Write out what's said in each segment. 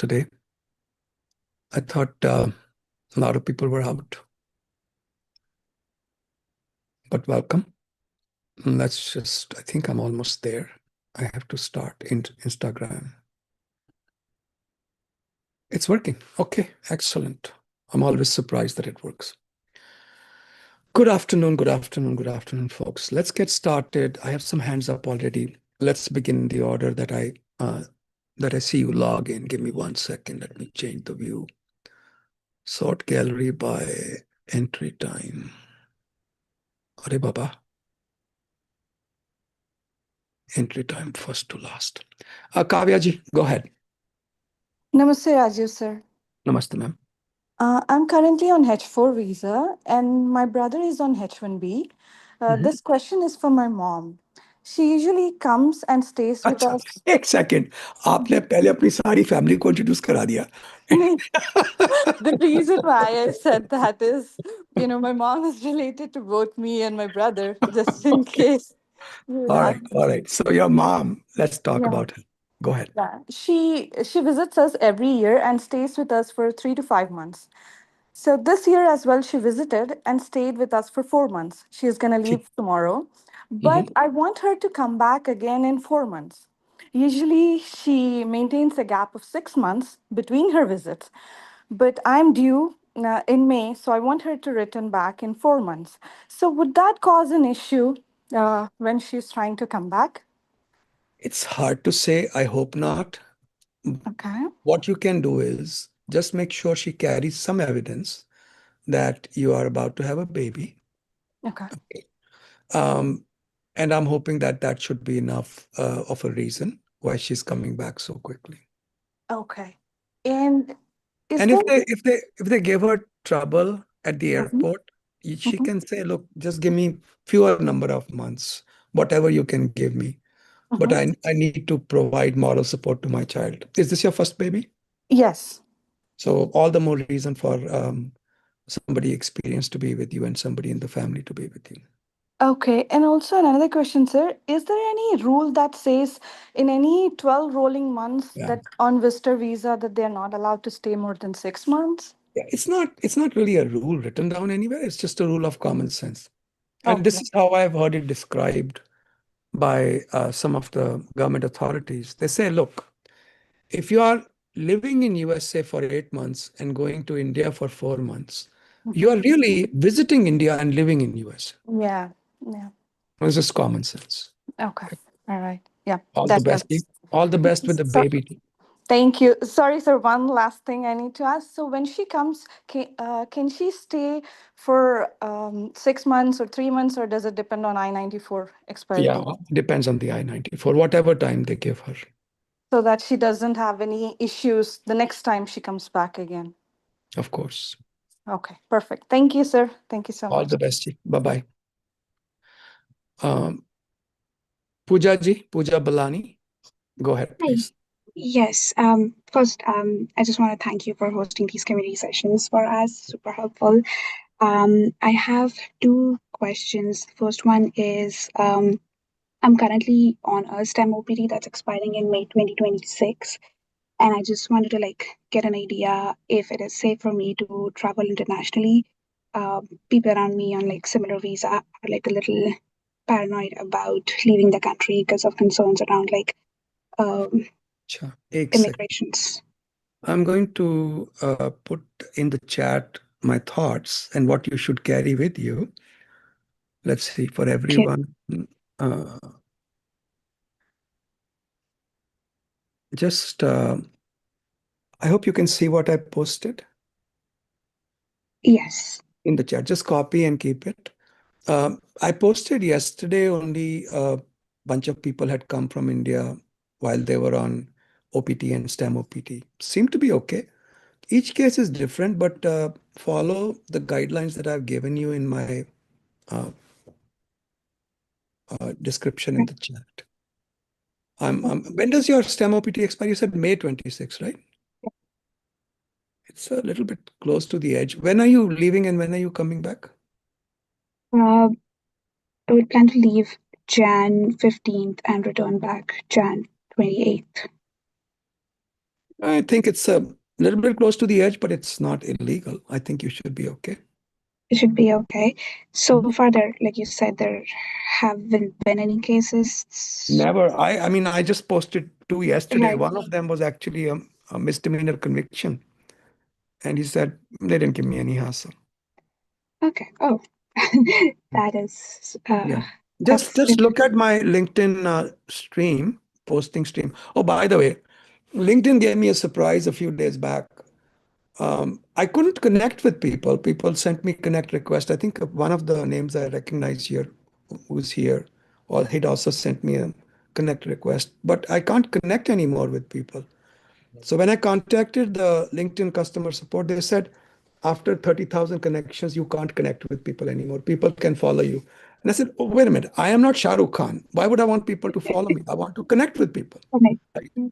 today. I thought a lot of people were out, but welcome. I think I'm almost there. I have to start Instagram. It's working. Okay, excellent. I'm always surprised that it works. Good afternoon, folks. Let's get started. I have some hands up already. Let's begin in the order that I see you log in. Give me 1 second. Let me change the view. Sort gallery by entry time. Are Baba. Entry time first to last. Kavya ji, go ahead. Namaste, Rajiv sir. Namaste, ma'am. I'm currently on H4 visa and my brother is on H1B. This question is for my mom. She usually comes and stays with अच्छा, us. एक second आपने पहले अपनी सारी family को introduce करा दिया. The reason why I said that is, my mom is related to both me and my brother, just in case you would have. All right. So your mom, let's talk Yeah. about her. Go ahead. Yeah. She visits us every year and stays with us for 3 to 5 months. So this year as well, she visited and stayed with us for 4 months. She is going to ठीक. leave tomorrow, Mhm. but I want her to come back again in 4 months. Usually, she maintains a gap of 6 months between her visits, but I'm due in May, so I want her to return back in 4 months. So, would that cause an issue when she's trying to come back? It's hard to say. I hope not. Okay. What you can do is just make sure she carries some evidence that you are about to have a baby. Okay. Um, and I'm hoping that that should be enough of a reason why she's coming back so quickly. Okay. And is And there? if they give her trouble at the Mhm, airport, she mhm, can say, "Look, just give me fewer number of months, whatever you can give me. But mhm. I need to provide moral support to my child." Is this your first baby? Yes. So all the more reason for somebody experienced to be with you and somebody in the family to be with you. Okay, and also another question, sir. Is there any rule that says in any 12 rolling months Yeah. that on visitor visa that they're not allowed to stay more than 6 months? Yeah, it's not really a rule written down anywhere. It's just a rule of common sense. And this Okay. is how I've heard it described by some of the government authorities. They say, look, if you are living in USA for 8 months and going to India for 4 months, you Mhm. are really visiting India and living in US. Yeah. Yeah. This is common sense. Okay. All right. Yeah. All the That best. helps. All the best with the So, baby. thank you. Sorry, sir. One last thing I need to ask. So, when she comes, can she stay for 6 months or 3 months, or does it depend on I-94 expiry Yeah, date? depends on the I-94, whatever time they give her. So that she doesn't have any issues the next time she comes back again. Of course. Okay, perfect. Thank you, sir. Thank you so All much. the best. Bye-bye. Pooja Balani, go ahead, Hi. please. Yes. First, I just want to thank you for hosting these community sessions for us. Super helpful. I have two questions. First one is, I'm currently on a STEM OPT that's expiring in May 2026, and I just wanted to get an idea if it is safe for me to travel internationally. People around me on similar visa are a little paranoid about leaving the country because of concerns around um, Sure. Ek second. immigrations. I'm going to put in the chat my thoughts and what you should carry with you. Let's see, for Okay. everyone. Uh, just, I hope you can see what I posted Yes. in the chat. Just copy and keep it. I posted yesterday, only a bunch of people had come from India while they were on OPT and STEM OPT. Seemed to be okay. Each case is different, but follow the guidelines that I've given you in my uh, description in the chat. When does your STEM OPT expire? You said May 26, right? It's a little bit close to the edge. When are you leaving and when are you coming back? Uh, I would plan to leave Jan 15th and return back Jan 28th. I think it's a little bit close to the edge, but it's not illegal. I think you should be okay. It should be okay. So Mhm. far, there, like you said, there haven't been any cases. Never. I mean, I just posted two yesterday. Right. One of them was actually a misdemeanor conviction. And he said, they didn't give me any hassle. Okay. Oh, that is Yeah. Just that's just look at my LinkedIn stream, posting stream. Oh, by the way, LinkedIn gave me a surprise a few days back. I couldn't connect with people. People sent me connect request. I think one of the names I recognize here, who's here, or he'd also sent me a connect request, but I can't connect anymore with people. So when I contacted the LinkedIn customer support, they said, after 30,000 connections, you can't connect with people anymore. People can follow you. And I said, oh, wait a minute. I am not Shah Rukh Khan. Why would I want people to follow me? I want to connect with people. okay. Right?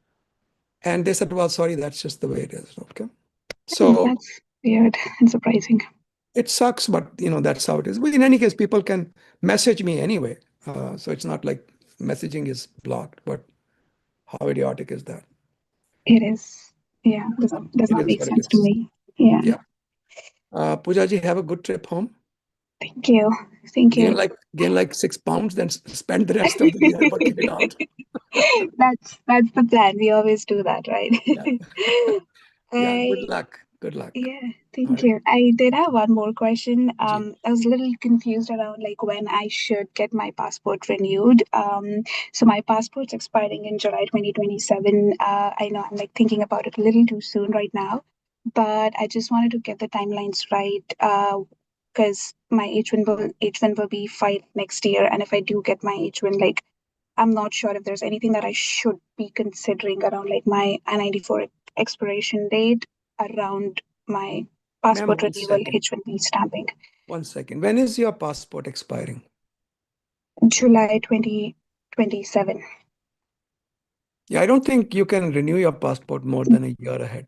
And they said, well, sorry, that's just the way it is. Okay. So That's weird and surprising. it sucks, but that's how it is. But in any case, people can message me anyway. So it's not like messaging is blocked, but how idiotic is that? It is. Yeah, does It not is make what it sense to is. me. Yeah. Yeah. Poojaji, have a good trip home. Thank you. Thank Gain you. like 6 pounds, then spend the rest of the year working it out. That's the plan. We always do that, right? Yeah. Yeah. Good I luck. Good luck. Yeah, All thank right. you. I did have one more question. Ji. I was a little confused around like when I should get my passport renewed. So my passport's expiring in July 2027. I know I'm like thinking about it a little too soon right now, but I just wanted to get the timelines right. Because my H1 will be filed next year, and if I do get my H1, like I'm not sure if there's anything that I should be considering around like my I-94 expiration date around my Ma'am, passport one renewal second. H1B stamping. 1 second. When is your passport expiring? July 2027. Yeah, I don't think you can renew your passport more than a year ahead.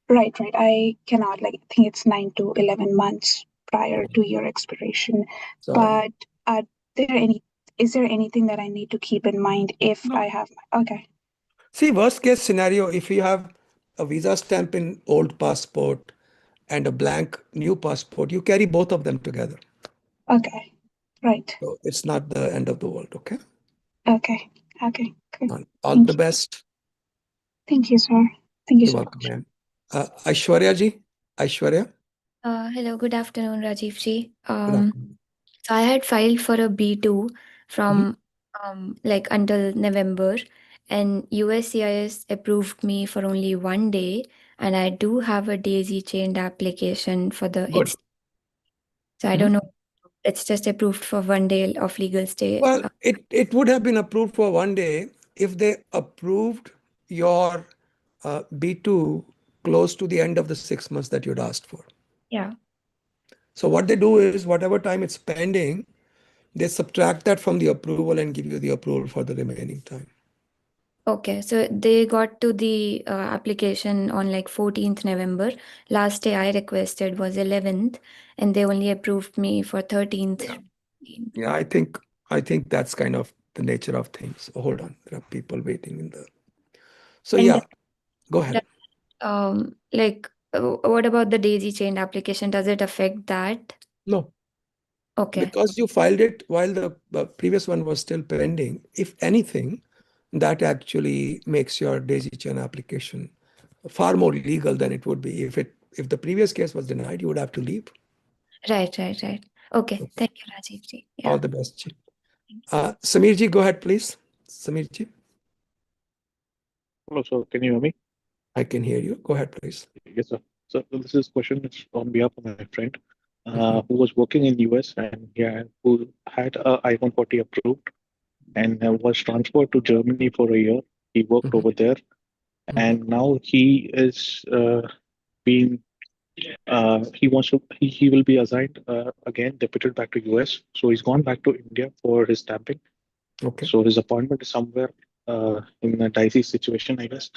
Right, right. I cannot, like, I think it's 9 to 11 months prior to your expiration. Sorry. But are there any, is there anything that I need to keep in mind if I No. have, okay, See, worst case scenario, if you have a visa stamp in old passport and a blank new passport, you carry both of them together. okay, right, So it's not the end of the world, okay? okay, okay, good. All the Thank you. best. Thank you, sir. Thank you You're so welcome, much. ma'am. Aishwarya ji? Aishwarya? Hello, good afternoon, Rajiv ji. Good afternoon. So I had filed for a B2 Mhm. from like until November, and USCIS approved me for only 1 day, and I do have a daisy chained application for the Good. So I Mhm. don't know, it's just approved for 1 day of legal stay. Well, it would have been approved for 1 day if they approved your B2 close to the end of the 6 months that you'd asked for. Yeah. So what they do is whatever time it's pending, they subtract that from the approval and give you the approval for the remaining time. Okay, so they got to the application on like 14th November. Last day I requested was 11th, and they only approved me for 13th. Yeah. Yeah, I think that's kind of the nature of things. Oh, hold on, there are people waiting in the. So And yeah, go ahead. what about the daisy chain application? Does it affect that? No, Okay, because you filed it while the previous one was still pending. If anything, that actually makes your daisy chain application far more legal than it would be if the previous case was denied. You would have to leave. right. Okay, So, thank you, Rajiv ji. all Yeah, the best, Ji. thanks. Samir ji, go ahead, please. Samir ji, Hello, sir. Can you hear me? I can hear you. Go ahead, please. Yes, sir. So this is question is on behalf of my friend Mhm. who was working in US and who had a I-140 approved and was transferred to Germany for a year. He worked Mhm. over there, Mhm. and now he is being he will be assigned again deputed back to US. So he's gone back to India for his stamping. Okay. So his appointment is somewhere in a dicey situation, I guess.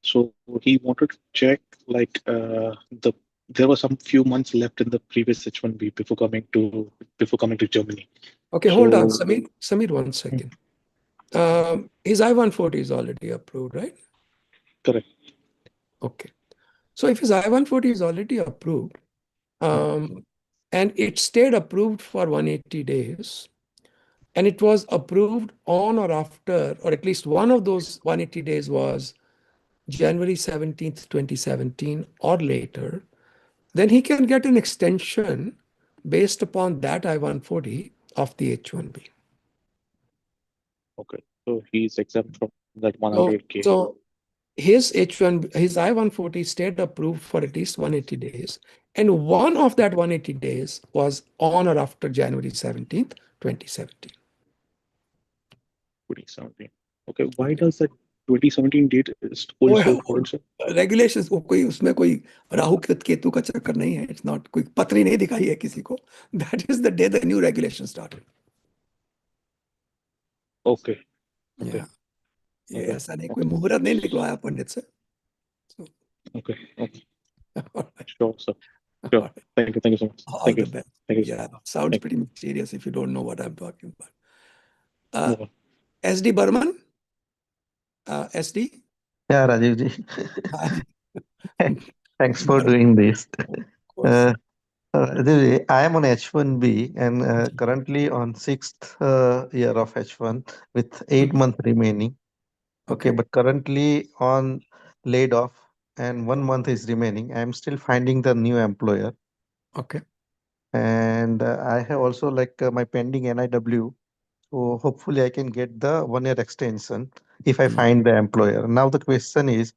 So he wanted to check like there were some few months left in the previous H1B before coming to Germany. Okay, hold on, So Samir. Samir, 1 second. His I-140 is already approved, right? correct. Okay. So if his I-140 is already approved, and it stayed approved for 180 days, and it was approved on or after, or at least one of those 180 days was January 17th, 2017 or later, then he can get an extension based upon that I-140 of the H-1B. Okay. So he's exempt from that So, 100K. so his H1, his I-140 stayed approved for at least 180 days. And one of that 180 days was on or after January 17th, 2017. 2017. Okay. Why does that 2017 date is hold so important, sir? Regulations कोई उसमें कोई राहु केतु का चक्कर नहीं है. It's not कोई पत्री नहीं दिखाई है किसी को. That is the day the new regulation started. Okay. Okay. Yeah. ये Okay. ऐसा नहीं कोई मुहूर्त नहीं निकलवाया पंडित से. Okay. Okay. All right. Sure, sir. All Sure. right. Thank you. Thank you so much. All Thank the you. best. Thank you, sir. Yeah, sounds Thank pretty mysterious if you don't know what I'm talking about. Move on. SD Burman? SD? Yeah, Rajiv ji. Thanks for Burman, doing this. of course. Rajiv ji, I am on H1B and currently on sixth year of H1 with 8 months remaining. Okay, Okay. but currently on laid off and 1 month is remaining. I am still finding the new employer, Okay. and I have also like my pending NIW. So hopefully I can get the 1 year extension if I find the employer. Now the question is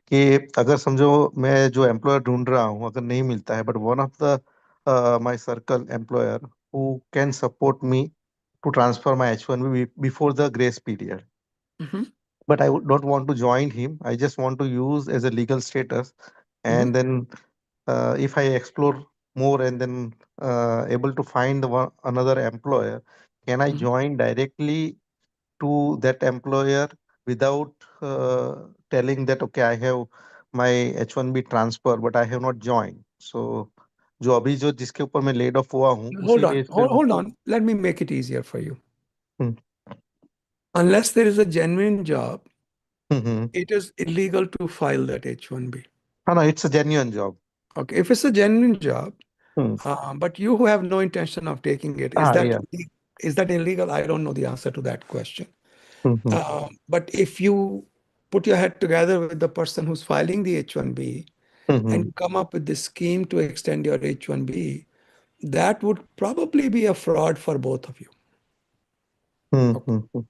कि अगर समझो मैं जो employer ढूंढ रहा हूँ अगर नहीं मिलता है but one of the my circle employer who can support me to transfer my H1B before the grace period. Mhm. But I don't want to join him. I just want to use as a legal status. And then if I explore more and then able to find another employer, can I join directly to that employer without telling that, okay, I have my H1B transfer, but I have not joined. So जो अभी जो जिसके ऊपर मैं laid off हुआ हूँ Hold उसी on. Base पे Hold on. Let me make it easier for you. Hmm, Unless there is a genuine job, hmm, it is illegal to file that H1B. हाँ ना, it's a genuine job. Okay. If it's a genuine job, hmm, but you who have no intention of taking it, yeah. is that illegal? I don't know the answer to that question. Hmm, But if you put your head together with the person who's filing the H1B hmm, and come up with this scheme to extend your H1B, that would probably be a fraud for both of you. Hmm, Okay.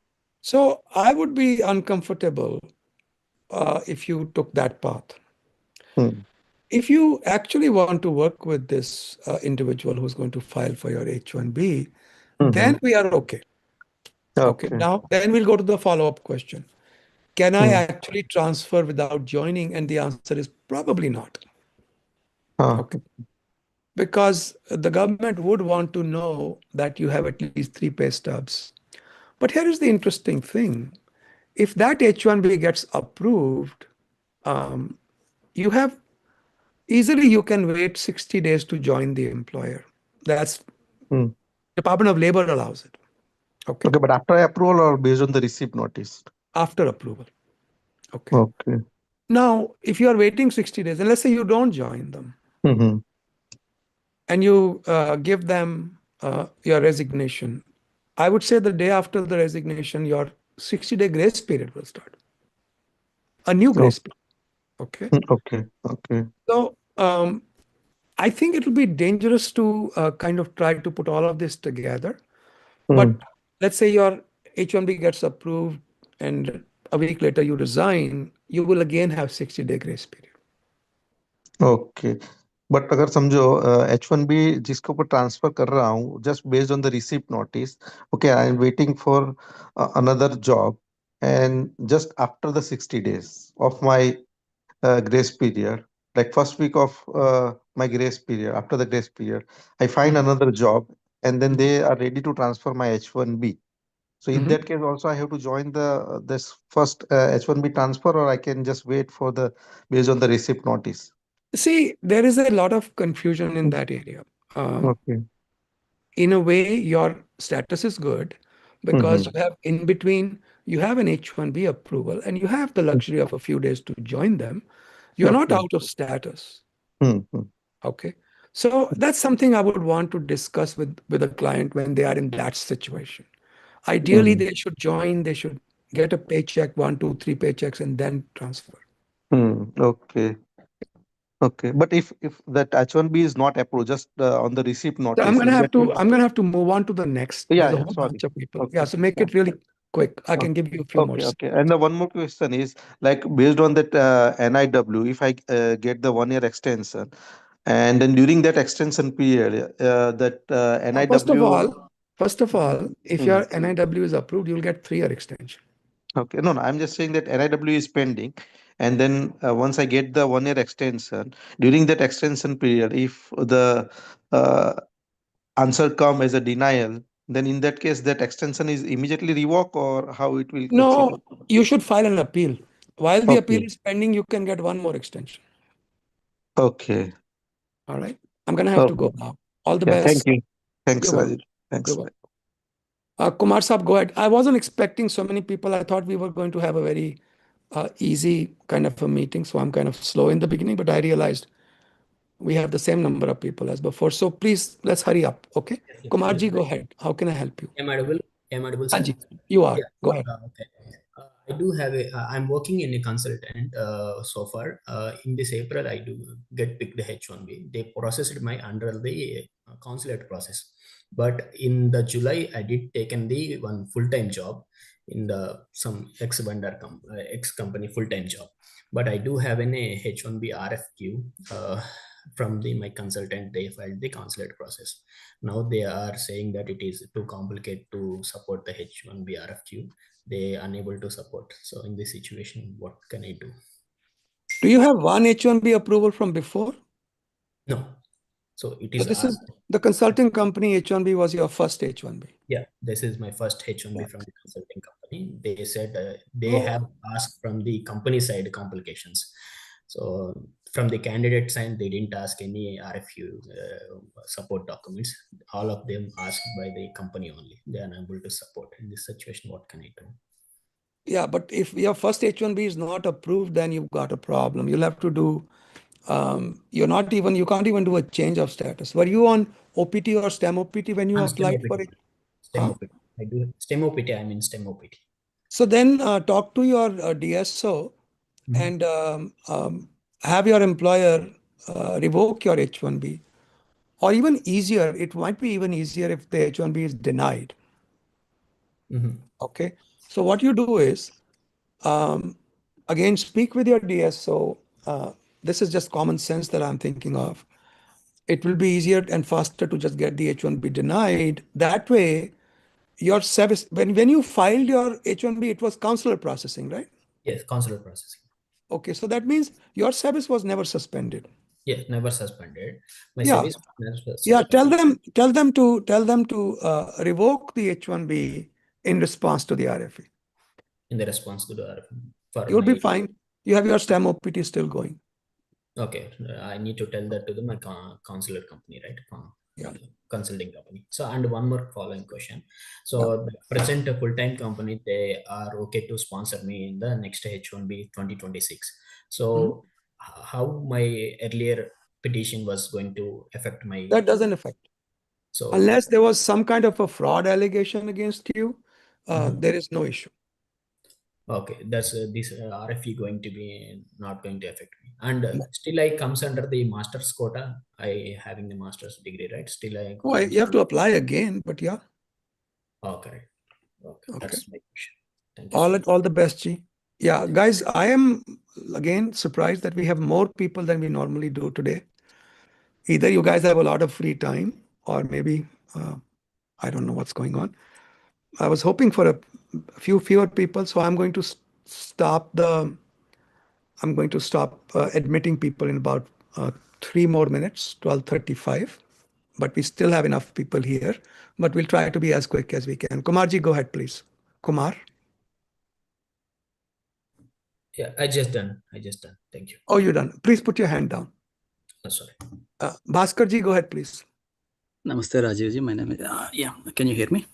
So I would be uncomfortable if you took that path. Hmm, If you actually want to work with this individual who's going to file for your H1B, then we are okay. Okay. Okay. Now, then we'll go to the follow-up question. Can I hmm, actually transfer without joining? And the answer is probably not. हाँ, Okay. Because the government would want to know that you have at least 3 pay stubs. But here is the interesting thing. If that H1B gets approved, you have easily you can wait 60 days to join the employer. That's hmm. Department of Labor allows it. Okay. Okay, but after approval or based on the receipt notice? After approval. Okay. Okay. Now, if you are waiting 60 days, and let's say you don't join them, Mm-hmm. and you give them your resignation, I would say the day after the resignation, your 60-day grace period will start. A new grace period. Okay. Okay. Okay. So I think it will be dangerous to kind of try to put all of this together. But let's say your H1B gets approved and a week later you resign, you will again have 60-day grace period. Okay. But अगर समझो H1B जिसके ऊपर transfer कर रहा हूँ just based on the receipt notice okay I am waiting for another job and just after the 60 days of my grace period like first week of my grace period after the grace period I find another job and then they are ready to transfer my H1B. So in that case also I have to join the this first H1B transfer or I can just wait for the based on the receipt notice. See, there is a lot of confusion in that area. Okay. In a way, your status is good because Mm-hmm. you have in between, you have an H1B approval and you have the luxury of a few days to join them. You're not Okay. out of status. Hmm. Okay. So that's something I would want to discuss with a client when they are in that situation. Ideally, Hmm. they should join, they should get a paycheck, 1, 2, 3 paychecks, and then transfer. Okay. Okay. But if that H1B is not approved, just on the receipt So I'm notice, gonna in have that to case, I'm gonna have to move on to the next. yeah, There's a yeah, whole sorry. bunch of people. Yeah, Okay. so make Yeah. it really quick. I can Okay. give you a few more Okay. seconds. And the one more question is like based on that NIW, if I get the 1 year extension, and then during that extension period, that Uh, First of NIW. all, first of all, if Hmm. your NIW is approved, you'll get 3-year extension. Okay, no, I'm just saying that NIW is pending, and then once I get the 1 year extension, during that extension period, if the uh, answer come as a denial, then in that case, that extension is immediately revoked, or how it will consider? No, you should file an appeal. While the appeal Okay, is pending, you can get one more extension. okay, All right. I'm gonna have to okay. go now. All the Yeah, thank best. you. Thanks, You're welcome. Rajiv. Thanks. You're Bye. welcome. Kumar Saab, go ahead. I wasn't expecting so many people. I thought we were going to have a very easy kind of a meeting. So I'm kind of slow in the beginning, but I realized we have the same number of people as before. So please, let's hurry up. Okay. Yes, yes, Kumarji, sure. go ahead. How can I help you? Am I audible? Am I audible, sir? Anji, you are. Yeah. Go ahead. Okay. I do have a. I'm working in a consultant so far. In this April, I do get picked the H1B. They processed my under the consulate process, but in the July, I did taken the one full-time job in the some ex vendor ex company full-time job. But I do have an H1B RFQ from the my consultant. They filed the consulate process. Now they are saying that it is too complicated to support the H1B RFQ. They unable to support. So in this situation, what can I do? Do you have one H1B approval from before? No. So it So is this is the consulting company H1B was your first H1B. yeah, this is my first H1B Yeah. from the consulting company. They said they Oh. have asked from the company side complications. So from the candidate side, they didn't ask any RFU support documents. All of them asked by the company only. They are unable to support. In this situation, what can I do? Yeah, but if your first H1B is not approved, then you've got a problem. You'll have to do, you can't even do a change of status. Were you on OPT or STEM OPT when you I'm STEM applied for OPT. it? STEM Huh? OPT. I do STEM OPT. I'm in STEM OPT. So then talk to your DSO and have your employer revoke your H1B. Or even easier, it might be even easier if the H1B is denied. Okay. So what you do is, again, speak with your DSO. This is just common sense that I'm thinking of. It will be easier and faster to just get the H1B denied. That way, your service, when you filed your H1B, it was consular processing, right? Yes, consular processing. Okay, so that means your service was never suspended. Yes, never suspended. My Yeah. service never Yeah, suspended. tell them to revoke the H1B in response to the RFE. In the response to the for You'll be my fine. You have your STEM OPT still going. okay, I need to tell that to my consular company, right? Yeah. Consulting company. So, and one more following question. So, Yeah. the present full-time company, they are okay to sponsor me in the next H1B 2026. So, how my earlier petition was going to affect my That doesn't affect. so Unless there was some kind of a fraud allegation against you, there is no issue. okay, that's this RFE going to be not going to affect me, and No. still I comes under the master's quota. I having the master's degree, right? Still I Oh, comes. you have to apply again, but yeah. Okay, okay, Okay. that's my question. Thank you so much. All the best, G. Yeah, guys, I am again surprised that we have more people than we normally do today. Either you guys have a lot of free time, or maybe I don't know what's going on. I was hoping for a few fewer people, so I'm going to stop admitting people in about 3 more minutes, 12:35. But we still have enough people here. But we'll try to be as quick as we can. Kumarji, go ahead, please. Kumar. Yeah, I just done. Thank you. Oh, you're done. Please put your hand down. Oh, sorry. Bhaskarji, go ahead, please. Namaste, Rajivji. My name is, can you hear me?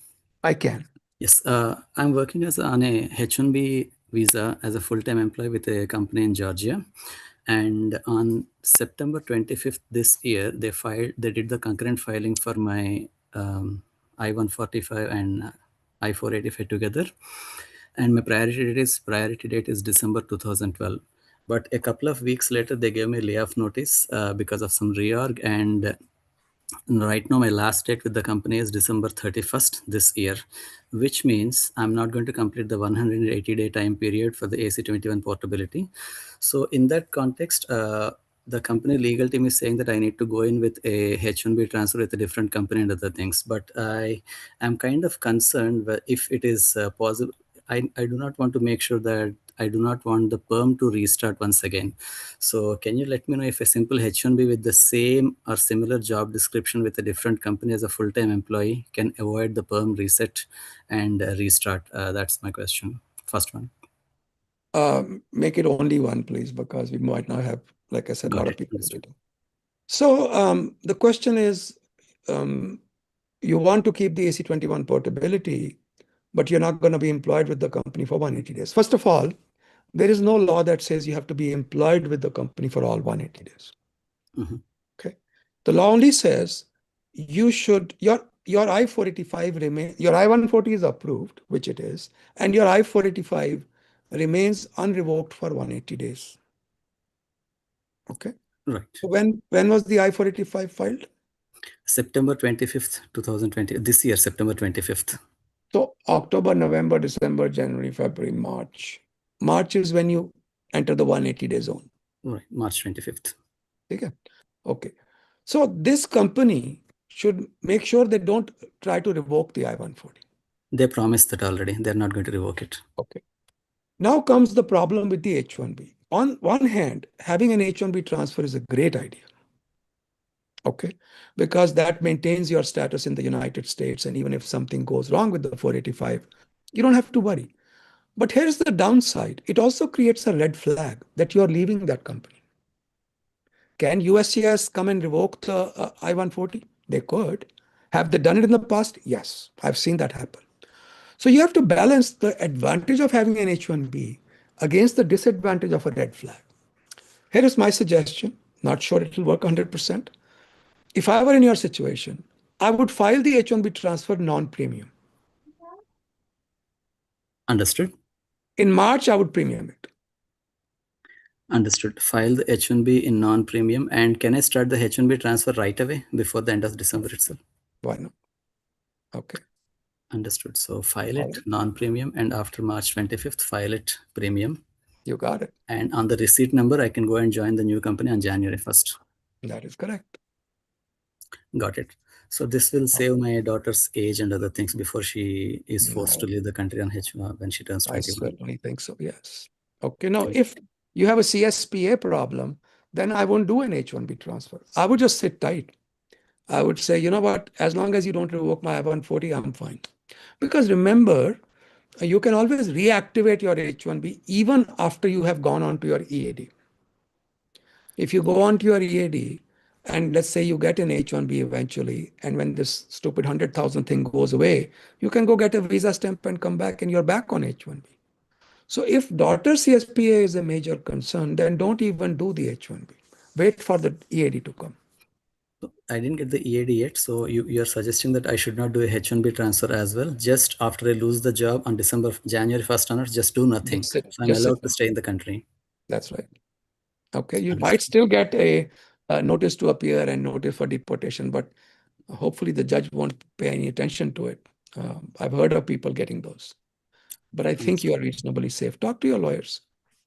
I can. Yes, I'm working on a H1B visa as a full-time employee with a company in Georgia. And on September 25th this year, they did the concurrent filing for my I-145 and I-485 together. And my priority date is December 2012. But a couple of weeks later, they gave me a layoff notice because of some reorg. And right now, my last date with the company is December 31st this year, which means I'm not going to complete the 180-day time period for the AC-21 portability. So in that context, the company legal team is saying that I need to go in with a H-1B transfer with a different company and other things. But I am kind of concerned if it is possible. I do not want to make sure that I do not want the perm to restart once again. So can you let me know if a simple H-1B with the same or similar job description with a different company as a full-time employee can avoid the perm reset and restart? That's my question. First one. Make it only one, please, because we might not have, like I said, a lot of people. Understood. So the question is, you want to keep the AC-21 portability, but you're not going to be employed with the company for 180 days. First of all, there is no law that says you have to be employed with the company for all 180 days. Mm-hmm. Okay. The law only says you should, your I-485 remain, your I-140 is approved, which it is, and your I-485 remains unrevoked for 180 days. Okay. Right. So when was the I-485 filed? September 25th, 2020. This year, September 25th. So October, November, December, January, February, March. March is when you enter the 180-day zone. Right, March 25th. Okay. So this company should make sure they don't try to revoke the I-140. They promised that already. They're not going to revoke it. Okay. Now comes the problem with the H-1B. On one hand, having an H-1B transfer is a great idea. Okay, because that maintains your status in the United States. And even if something goes wrong with the 485, you don't have to worry. But here's the downside. It also creates a red flag that you're leaving that company. Can USCIS come and revoke the I-140? They could. Have they done it in the past? Yes, I've seen that happen. So you have to balance the advantage of having an H-1B against the disadvantage of a red flag. Here is my suggestion. Not sure it will work 100%. If I were in your situation, I would file the H-1B transfer non-premium. Understood. In March, I would premium it. Understood. File the H-1B in non-premium. And can I start the H-1B transfer right away before the end of December itself? Why not? Okay. Understood. So file it non-premium, and after March 25th, file it premium. You got it. And on the receipt number, I can go and join the new company on January 1st. That is correct. Got it. So this will save my daughter's age and other things before she is forced to leave the country on H1 when she turns 21. I certainly think so, yes. Okay, now if you have a CSPA problem, then I won't do an H-1B transfer. I would just sit tight. I would say, you know what, as long as you don't revoke my I-140, I'm fine. Because remember, you can always reactivate your H-1B even after you have gone on to your EAD. If you go on to your EAD, and let's say you get an H-1B eventually, and when this stupid 100,000 thing goes away, you can go get a visa stamp and come back, and you're back on H-1B. So if daughter CSPA is a major concern, then don't even do the H-1B. Wait for the EAD to come. I didn't get the EAD yet, so you're suggesting that I should not do a H-1B transfer as well. Just after I lose the job on January 1st onwards, just do nothing. So I'm allowed to stay in the country. That's right. Okay, you might still get a notice to appear and notice for deportation, but hopefully the judge won't pay any attention to it. I've heard of people getting those, but I think you are reasonably safe. Talk to your lawyers.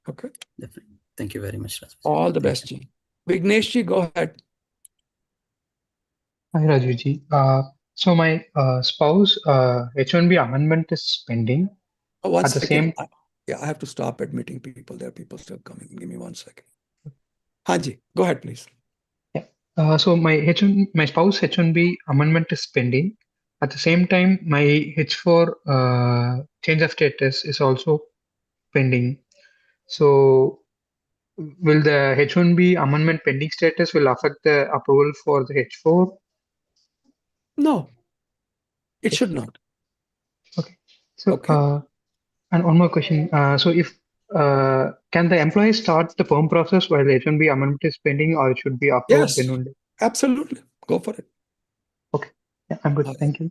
Okay. Definitely. Thank you very much, Rajiv. All the best, Ji. Vigneshji, go ahead. Hi, Rajivji. So my spouse H-1B amendment is pending. Oh, one At the second. same, Yeah, I have to stop admitting people. There are people still coming. Give me 1 second. Hanji, go ahead, please. yeah. So my spouse H-1B amendment is pending. At the same time, my H4 change of status is also pending. So will the H-1B amendment pending status will affect the approval for the H4? No, it should not. Okay. So Okay. and one more question. So if can the employee start the perm process while the H1B amendment is pending, or it should be approved then Yes, only? absolutely. Go for it. Okay, yeah, I'm good. Thank you.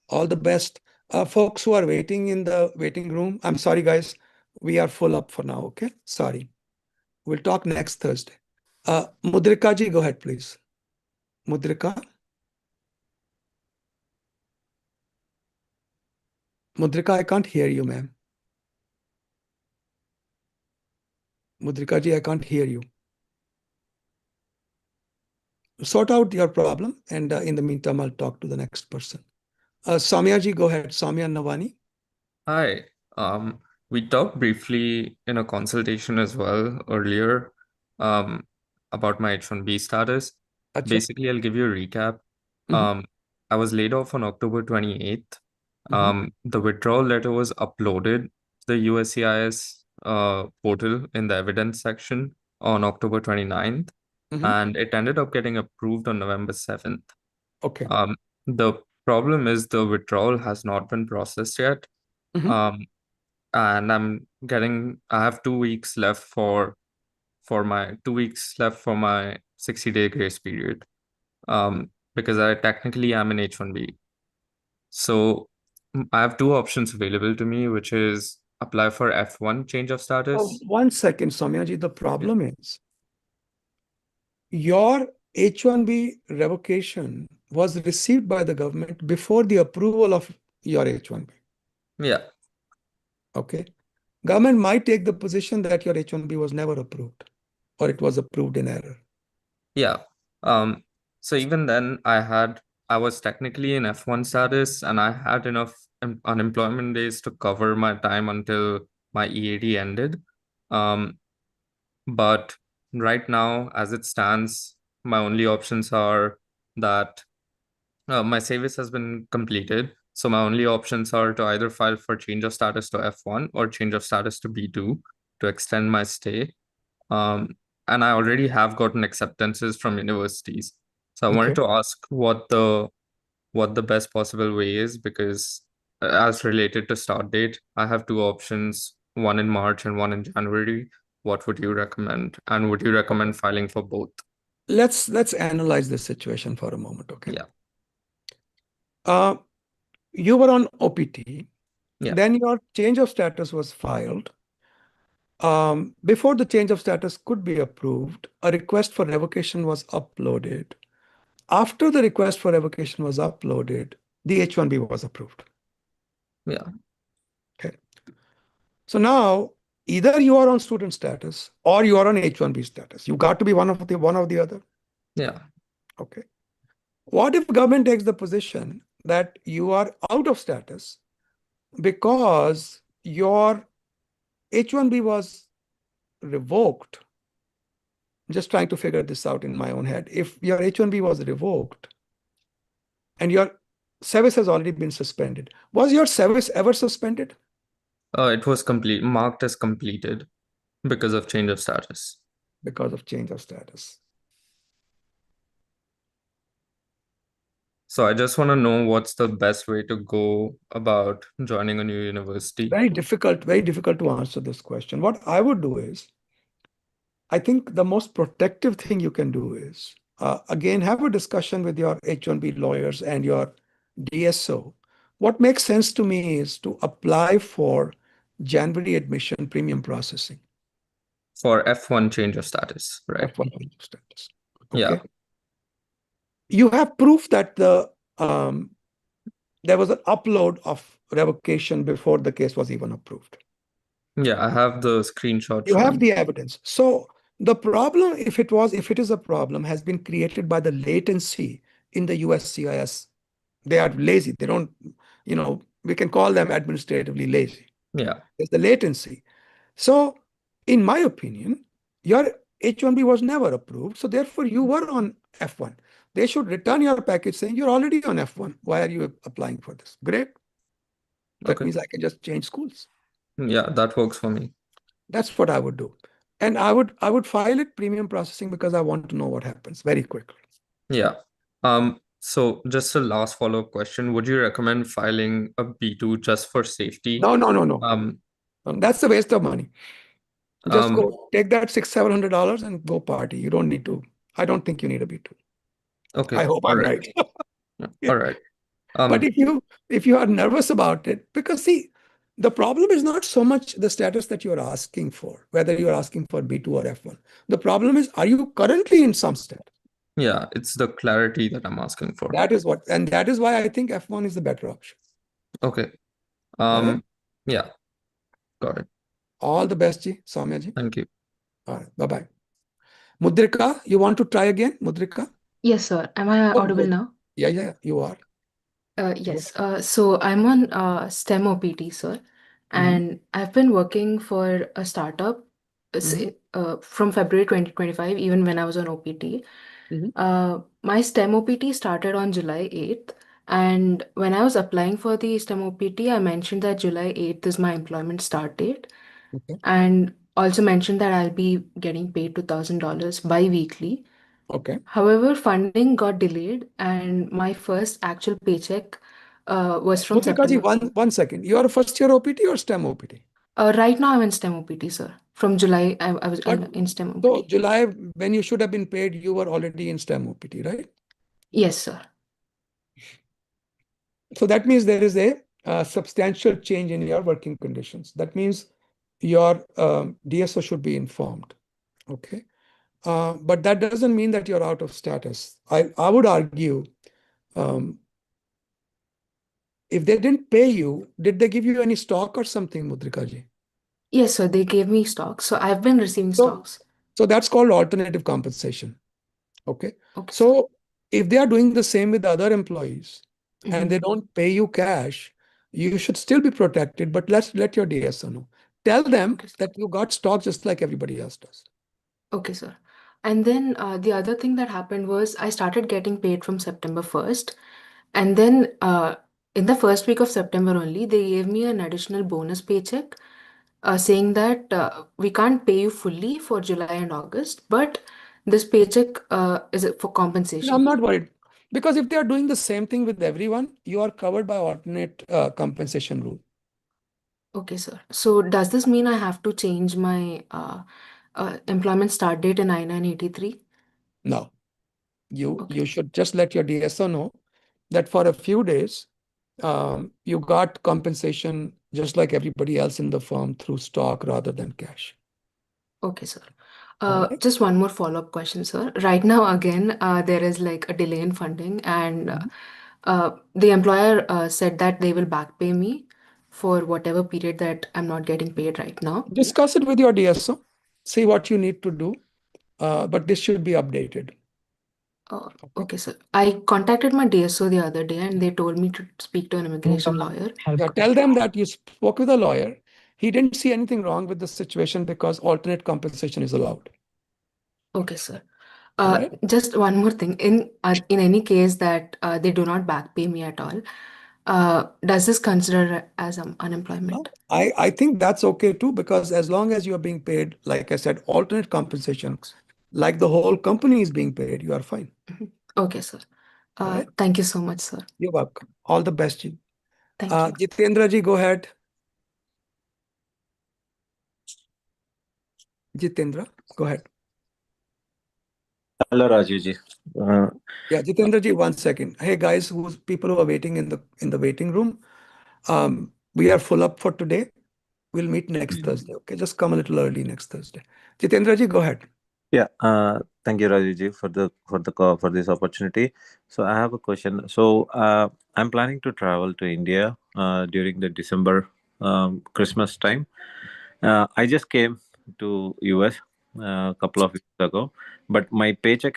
All the best. Folks who are waiting in the waiting room, I'm sorry, guys. We are full up for now, okay? Sorry. We'll talk next Thursday. Mudrika ji, go ahead, please. Mudrika? Mudrika, I can't hear you, ma'am. Mudrika ji, I can't hear you. Sort out your problem, and in the meantime, I'll talk to the next person. Soumya ji, go ahead. Soumya Navani. Hi. We talked briefly in a consultation as well earlier about my H1B status. Acha. Basically, I'll give you a recap. I was laid off on October 28th. The withdrawal letter was uploaded to the USCIS portal in the evidence section on October 29th, and it ended up getting approved on November 7th. Okay. The problem is the withdrawal has not been processed yet. And I have 2 weeks left for my 60-day grace period. Because I technically am an H1B. So I have two options available to me, which is apply for F1 change of status. 1 second, Soumya ji. The problem is your H1B revocation was received by the government before the approval of your H1B. Yeah. Okay. Government might take the position that your H1B was never approved, or it was approved in error. Yeah. So even then, I was technically in F1 status, and I had enough unemployment days to cover my time until my EAD ended. But right now, as it stands, my only options are that my service has been completed. So my only options are to either file for change of status to F1 or change of status to B2 to extend my stay. And I already have gotten acceptances from universities. So I wanted to ask what the best possible way is, because as related to start date, I have two options, one in March and one in January. What would you recommend? And would you recommend filing for both? Let's analyze this situation for a moment, okay? Yeah. You were on OPT. Yeah. Then your change of status was filed. Before the change of status could be approved, a request for revocation was uploaded. After the request for revocation was uploaded, the H1B was approved. Yeah. Okay. So now either you are on student status or you are on H1B status. You got to be one of the other. Yeah. Okay. What if government takes the position that you are out of status because your H1B was revoked? I'm just trying to figure this out in my own head. If your H1B was revoked and your service has already been suspended, was your service ever suspended? It was marked as completed because of change of status. Because of change of status. So I just want to know what's the best way to go about joining a new university. Very difficult to answer this question. What I would do is, I think the most protective thing you can do is, again, have a discussion with your H1B lawyers and your DSO. What makes sense to me is to apply for January admission premium processing. For F1 change of status, right? F1 change of status. Okay. Yeah. You have proof that there was an upload of revocation before the case was even approved. Yeah, I have the screenshot. You have the evidence. So the problem, if it is a problem, has been created by the latency in the USCIS. They are lazy. They don't, we can call them administratively lazy. Yeah. There's the latency. So in my opinion, your H1B was never approved. So therefore you were on F1. They should return your package saying you're already on F1. Why are you applying for this? Great. That means I can just change schools. Yeah, that works for me. That's what I would do. And I would file it premium processing because I want to know what happens very quickly. Yeah. So just a last follow-up question. Would you recommend filing a B2 just for safety? No. That's a waste of money. Just go take that $600-700 and go party. You don't need to. I don't think you need a B2. Okay. I hope All I'm right. right. All right. But if you are nervous about it, because see, the problem is not so much the status that you are asking for, whether you are asking for B2 or F1. The problem is, are you currently in some status? Yeah, it's the clarity that I'm asking for. That is what, and that is why I think F1 is the better option. Okay. All right. Yeah, got it. All the best, Ji, Soumya Ji. Thank you. All right, bye-bye. Mudrika, you want to try again, Mudrika? Yes, sir. Am I audible good. now? Yeah, you are. Yes. So I'm on STEM OPT, sir, and I've been working for a startup from February 2025, even when I was on OPT. My STEM OPT started on July 8th, and when I was applying for the STEM OPT, I mentioned that July 8th is my employment start date, and also mentioned that I'll be getting paid $2,000 bi-weekly. Okay. However, funding got delayed, and my first actual paycheck was from Mudrika Ji, September. one second. You are a first year OPT or STEM OPT? Right now, I'm in STEM OPT, sir. From July, I was in STEM OPT. So July, when you should have been paid, you were already in STEM OPT, right? Yes, sir. So that means there is a substantial change in your working conditions. That means your DSO should be informed. Okay. But that doesn't mean that you're out of status. I would argue, if they didn't pay you, did they give you any stock or something, Mudrika Ji? Yes, sir. They gave me stocks. So I've been receiving stocks. So that's called alternative compensation. Okay. Okay, So if they are doing the same with other employees and they don't pay you cash, you should still be protected, but let your DSO know. Tell them that you got stock just like everybody else does. Okay, sir. And then the other thing that happened was I started getting paid from September 1st. And then in the first week of September only, they gave me an additional bonus paycheck saying that we can't pay you fully for July and August, but this paycheck is for compensation. No, I'm not worried. Because if they are doing the same thing with everyone, you are covered by alternate compensation rule. Okay, sir. So does this mean I have to change my employment start date in I-983? No. You should just let your DSO know that for a few days, you got compensation just like everybody else in the firm through stock rather than cash. Okay, sir. Just one more follow-up question, sir. Right now, again, there is like a delay in funding, and the employer said that they will back pay me for whatever period that I'm not getting paid right now. Discuss it with your DSO. See what you need to do. But this should be updated. Okay, sir. I contacted my DSO the other day, and they told me to speak to an immigration lawyer. Yeah, tell them that you spoke with a lawyer. He didn't see anything wrong with the situation because alternate compensation is allowed. Okay, sir. Right. Just one more thing. In any case that they do not back pay me at all, does this consider as unemployment? I think that's okay too, because as long as you are being paid, like I said, alternate compensation, like the whole company is being paid, you are fine. Okay, sir. Right. Thank you so much, sir. You're welcome. All the best, Ji. Thank you. Jitendra Ji, go ahead. Jitendra, go ahead. Hello, Rajiv ji. Yeah, Jitendra Ji, 1 second. Hey guys, who's people who are waiting in the waiting room? We are full up for today. We'll meet next Thursday. Okay, just come a little early next Thursday. Jitendra Ji, go ahead. Yeah, thank you, Rajiv ji, for the call, for this opportunity. So I have a question. So I'm planning to travel to India during the December Christmas time. I just came to US a couple of weeks ago, but my payslip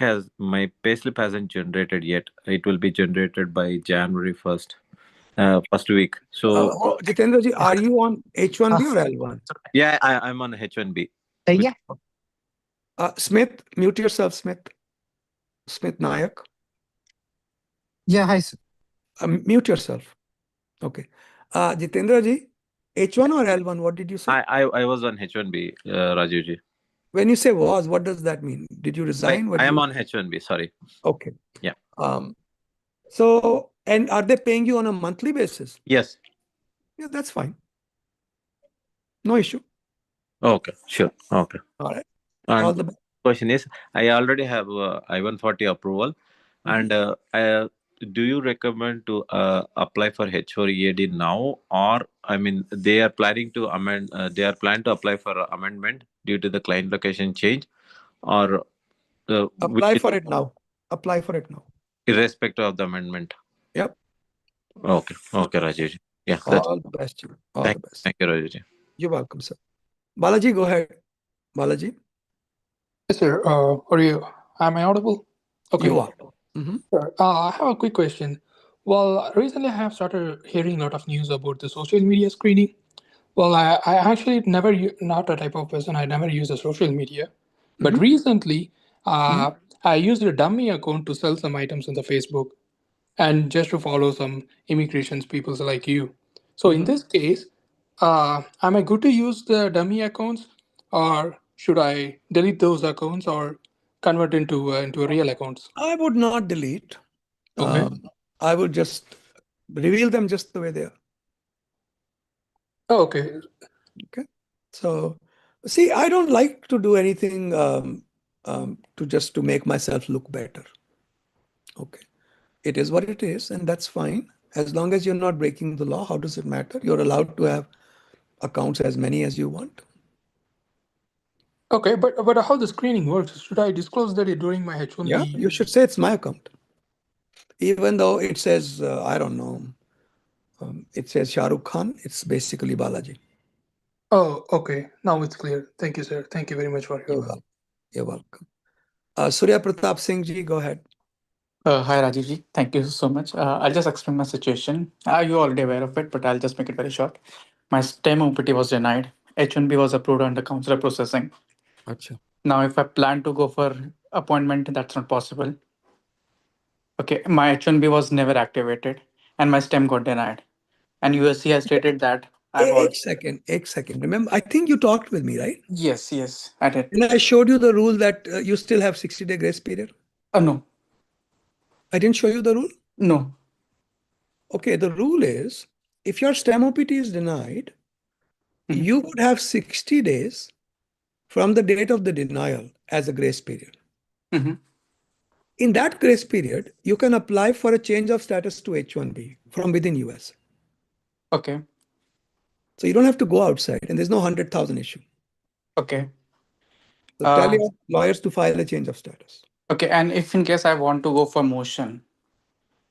hasn't generated yet. It will be generated by January 1st, first week. So Jitendra Ji, are you on H1B or L1? yeah, I'm on H1B. Yeah. Smith, mute yourself, Smith. Smith Nayak. Yeah, hi, sir. Mute yourself. Okay. Jitendra Ji, H1 or L1, what did you say? I was on H1B, Rajiv ji. When you say was, what does that mean? Did you resign? I am on H1B, sorry. Okay. Yeah. So, and are they paying you on a monthly basis? Yes. Yeah, that's fine. No issue. Okay, sure. Okay. All right. And All the best. question is, I already have I-140 approval, and do you recommend to apply for H4 EAD now, or I mean, they are planning to amend? They are planning to apply for amendment due to the client location change, or Apply for it now. Apply for it now. irrespective of the amendment? Yep. Okay. Okay, Rajesh. Yeah, that's All the best. All thank, the best. thank you, Rajesh. You're welcome, sir. Balaji, go ahead. Balaji, Yes, sir. Are you? Am I audible? Okay. you are. Mhm. Sure. I have a quick question. Well, recently I have started hearing a lot of news about the social media screening. Well, I actually never, not a type of person, I never use the social media. But recently, I used a dummy account to sell some items on the Facebook and just to follow some immigrations people like you. So in this case, am I good to use the dummy accounts, or should I delete those accounts or convert into real accounts? I would not delete. Okay. I would just reveal them just the way they are. Oh, okay. Okay. So, see, I don't like to do anything to make myself look better. Okay. It is what it is, and that's fine. As long as you're not breaking the law, how does it matter? You're allowed to have accounts as many as you want. Okay, but how the screening works? Should I disclose that during my H1B? Yeah, you should say it's my account. Even though it says, I don't know, it says Shah Rukh Khan, it's basically Balaji. Oh, okay. Now it's clear. Thank you, sir. Thank you very much for your help. You're welcome. Surya Pratap Singh ji, go ahead. Hi, Rajiv ji. Thank you so much. I'll just explain my situation. You're already aware of it, but I'll just make it very short. My STEM OPT was denied. H1B was approved under consular processing. Achha. Now, if I plan to go for appointment, that's not possible. Okay, my H1B was never activated, and my STEM got denied. And USC has stated that I've Eight second. Remember, I think you talked with me, right? Yes, I did. And I showed you the rule that you still have 60-day grace period. No. I didn't show you the rule? No. Okay, the rule is, if your STEM OPT is denied, you would have 60 days from the date of the denial as a grace period. In that grace period, you can apply for a change of status to H1B from within US. Okay. So you don't have to go outside, and there's no 100,000 issue. Okay. So tell your lawyers to file a change of status. Okay, and if in case I want to go for motion,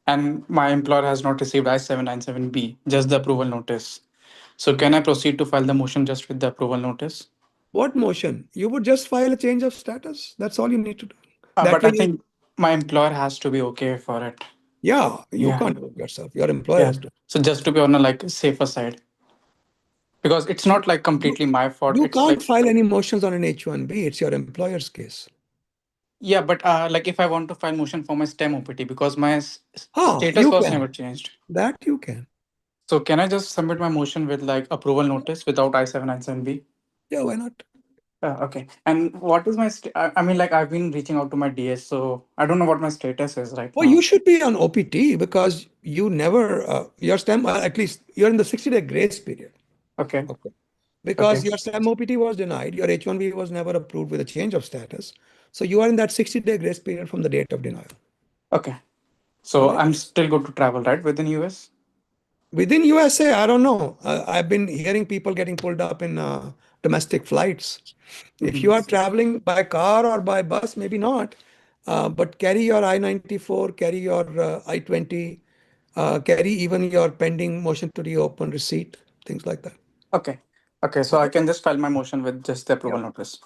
and my employer has not received I-797B, just the approval notice. So can I proceed to file the motion just with the approval notice? What motion? You would just file a change of status. That's all you need to do. But I think my employer has to be okay for it. Yeah, you can't do it yourself. Your employer has to. So just to be on a like safer side. Because it's not like completely my fault. You It's can't like, file any motions on an H1B. It's your employer's case. yeah, but like if I want to file motion for my STEM OPT, because my status you was can. never changed. That you can. So can I just submit my motion with like approval notice without I-797B? Yeah, why not? Okay. And what is my, I mean, like I've been reaching out to my DS, so I don't know what my status is right Well, now. you should be on OPT because you never, your STEM, at least you're in the 60-day grace period. Okay. Because your STEM OPT was denied, your H1B was never approved with a change of status. So you are in that 60-day grace period from the date of denial. Okay. So I'm still good to travel, right, within US? Within USA, I don't know. I've been hearing people getting pulled up in domestic flights. If you are traveling by car or by bus, maybe not. But carry your I-94, carry your I-20, carry even your pending motion to reopen receipt, things like that. Okay. Okay. So I can just file my motion with just the approval notice.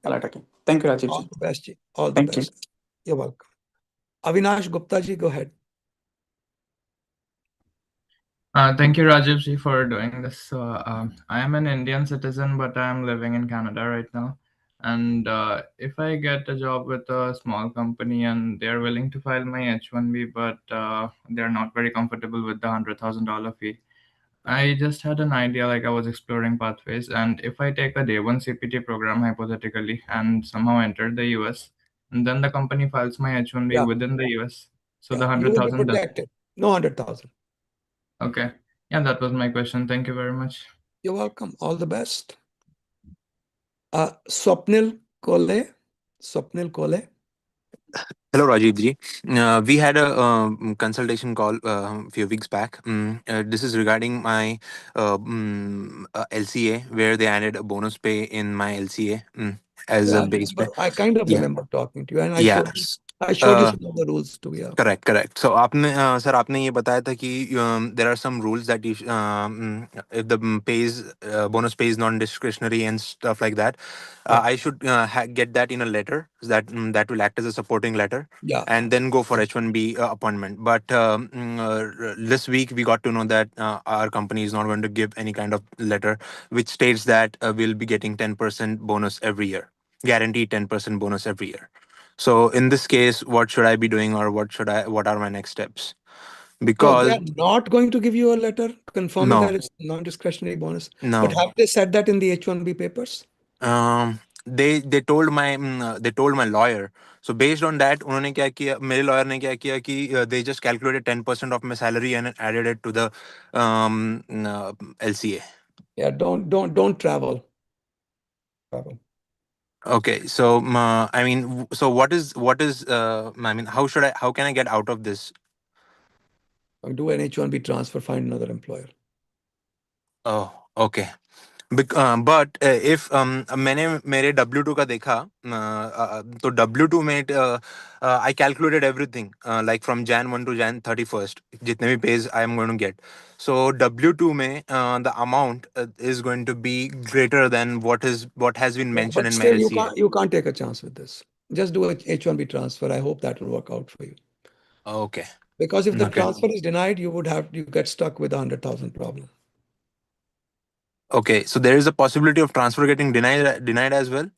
All right. Okay. Thank you, Rajiv. All the best. All the best. You're welcome. Avinash Gupta ji, go ahead. Thank you, Rajiv ji, for doing this. So I am an Indian citizen, but I am living in Canada right now. And if I get a job with a small company and they're willing to file my H1B, but they're not very comfortable with the $100,000 fee, I just had an idea, like I was exploring pathways. And if I take a day one CPT program hypothetically and somehow enter the US, and then the company files my H1B within the US, so the You will be 100,000 protected. No 100,000. Okay. Yeah, that was my question. Thank you very much. You're welcome. All the best. Swapnil Kole. Swapnil Kole. Hello, Rajiv ji. We had a consultation call a few weeks back. This is regarding my LCA, where they added a bonus pay in my LCA as Yeah, a base pay. I kind of Yeah. remember talking to you, and I Yeah. showed you some of the rules too. Yeah. Correct. So आपने sir आपने ये बताया था कि there are some rules that you if the bonus pay is non-discretionary and stuff like that, I should get that in a letter that that will act as a supporting letter. Yeah. And then go for H1B appointment. But this week we got to know that our company is not going to give any kind of letter which states that we'll be getting 10% bonus every year, guaranteed 10% bonus every year. So in this case, what should I be doing, or what are my next steps? So Because they are not going to give you a letter confirming No. that it's non-discretionary bonus. No. But have they said that in the H1B papers? They told my lawyer. So based on that, उन्होंने क्या किया, मेरे lawyer ने क्या किया कि they just calculated 10% of my salary and added it to the LCA. Yeah, don't travel. Okay, so I mean, so what is I mean, how can I get out of this? Do an H1B transfer, find another employer. Oh, okay. But if मैंने मेरे W2 का देखा, तो W2 में I calculated everything like from Jan 1 to Jan 31st, जितने भी pays I am going to get. So W2 में the amount is going to be greater than what has been mentioned But in my still, LCA. you can't take a chance with this. Just do a H1B transfer. I hope that will work out for you. Okay. Because if the Okay. transfer is denied, you get stuck with 100,000 problem. Okay, so there is a possibility of transfer getting denied as well?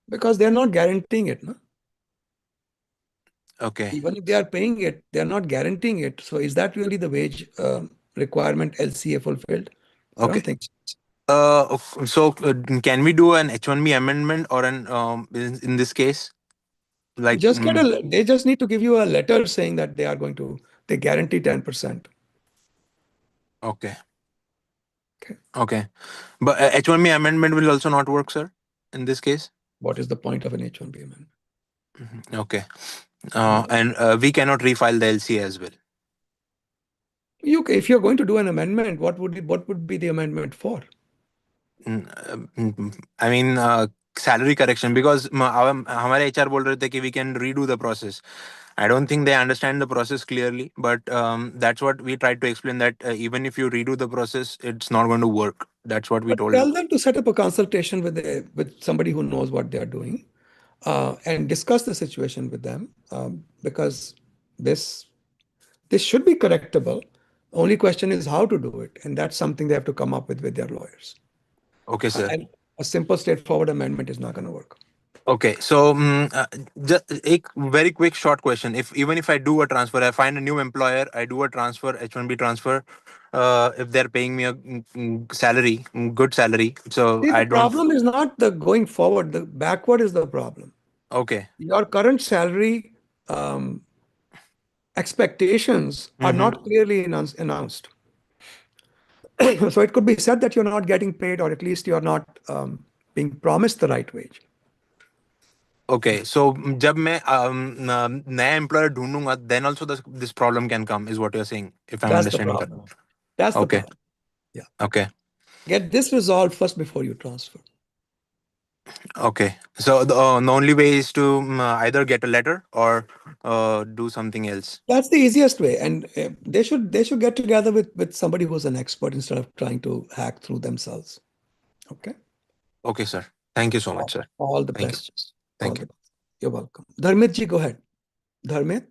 Because they're not guaranteeing it, no? Okay. Even if they are paying it, they're not guaranteeing it. So is that really the wage requirement LCA fulfilled? I Okay. don't think so. So can we do an H1B amendment or an in this case? Like They just need to give you a letter saying that they guarantee 10%. Okay. Okay. But H1B amendment will also not work, sir, in this case? What is the point of an H1B amendment? Okay. And we cannot refile the LCA as well. If you're going to do an amendment, what would be the amendment for? I mean, salary correction, because हमारे HR बोल रहे थे कि we can redo the process. I don't think they understand the process clearly, but that's what we tried to explain, that even if you redo the process, it's not going to work. That's what we told Tell them to set up a consultation with somebody who knows what they are doing, and discuss the situation with them, because this should be correctable. Only question is how to do it, and that's something they have to come up with their lawyers. Okay, sir. And a simple, straightforward amendment is not going to work. Okay, so just a very quick short question. Even if I do a transfer, I find a new employer, I do a transfer, H1B transfer, if they're paying me a salary, good salary, so See, I the don't. problem is not the going forward, the backward is the problem. Okay. Your current salary expectations are not clearly announced. So it could be said that you're not getting paid, or at least you're not being promised the right wage. Okay, so जब मैं नया employer ढूंढूंगा, then also this problem can come, is what you're saying, if I'm That's the understanding problem. correctly. That's the Okay. problem. Yeah. Okay. Get this resolved first before you transfer. Okay. So the only way is to either get a letter or do something else. That's the easiest way, and they should get together with somebody who's an expert instead of trying to hack through themselves. Okay. Okay, sir. Thank you so much, sir. All the Thank best. you. Thank you. You're welcome. Dharmit ji, go ahead. Dharmit.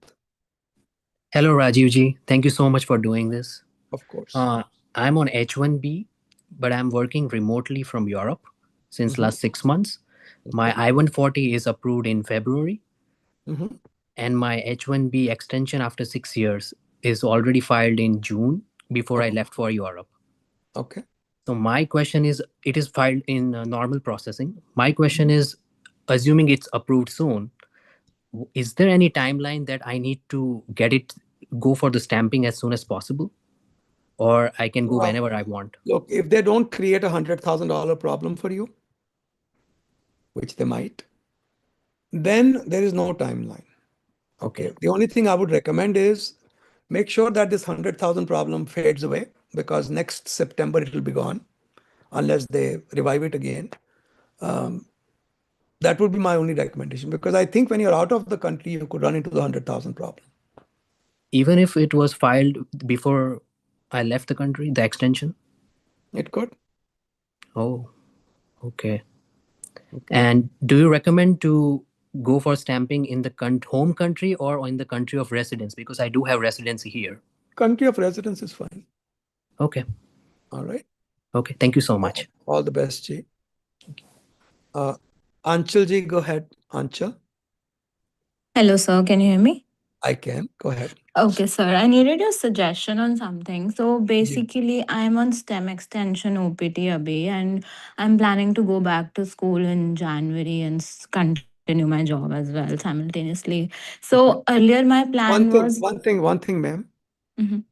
Hello, Rajiv ji. Thank you so much for doing this. Of course. I'm on H1B, but I'm working remotely from Europe since last 6 months. My I-140 is approved in February, and my H1B extension after 6 years is already filed in June before I left for Europe. Okay. So my question is, it is filed in normal processing. My question is, assuming it's approved soon, is there any timeline that I need to go for the stamping as soon as possible? Or I can go Well, whenever I want? Look, if they don't create $100,000 problem for you, then that's fine. But if they create $100,000 problem for you, then you have to wait. That's the problem. That's the problem. Yeah. Okay. Get this resolved first before you transfer. Okay. which they might, then there is no timeline. Okay. The only thing I would recommend is make sure that this 100,000 problem fades away, because next September it will be gone unless they revive it again. That would be my only recommendation, because I think when you're out of the country, you could run into the 100,000 problem. Even if it was filed before I left the country, the extension? It could. Oh, okay. And do you recommend to go for stamping in the home country or in the country of residence? Because I do have residency here. Country of residence is fine. Okay. All right. Okay. Thank you so much. All the best, Ji. Anchal Ji, go ahead. Anchal. Hello, sir. Can you hear me? I can. Go ahead. Okay, sir. I needed your suggestion on something. So basically, I'm on STEM extension OPT abhi, and I'm planning to go back to school in January and continue my job as well simultaneously. So earlier, my plan was. One thing, ma'am. Mhm.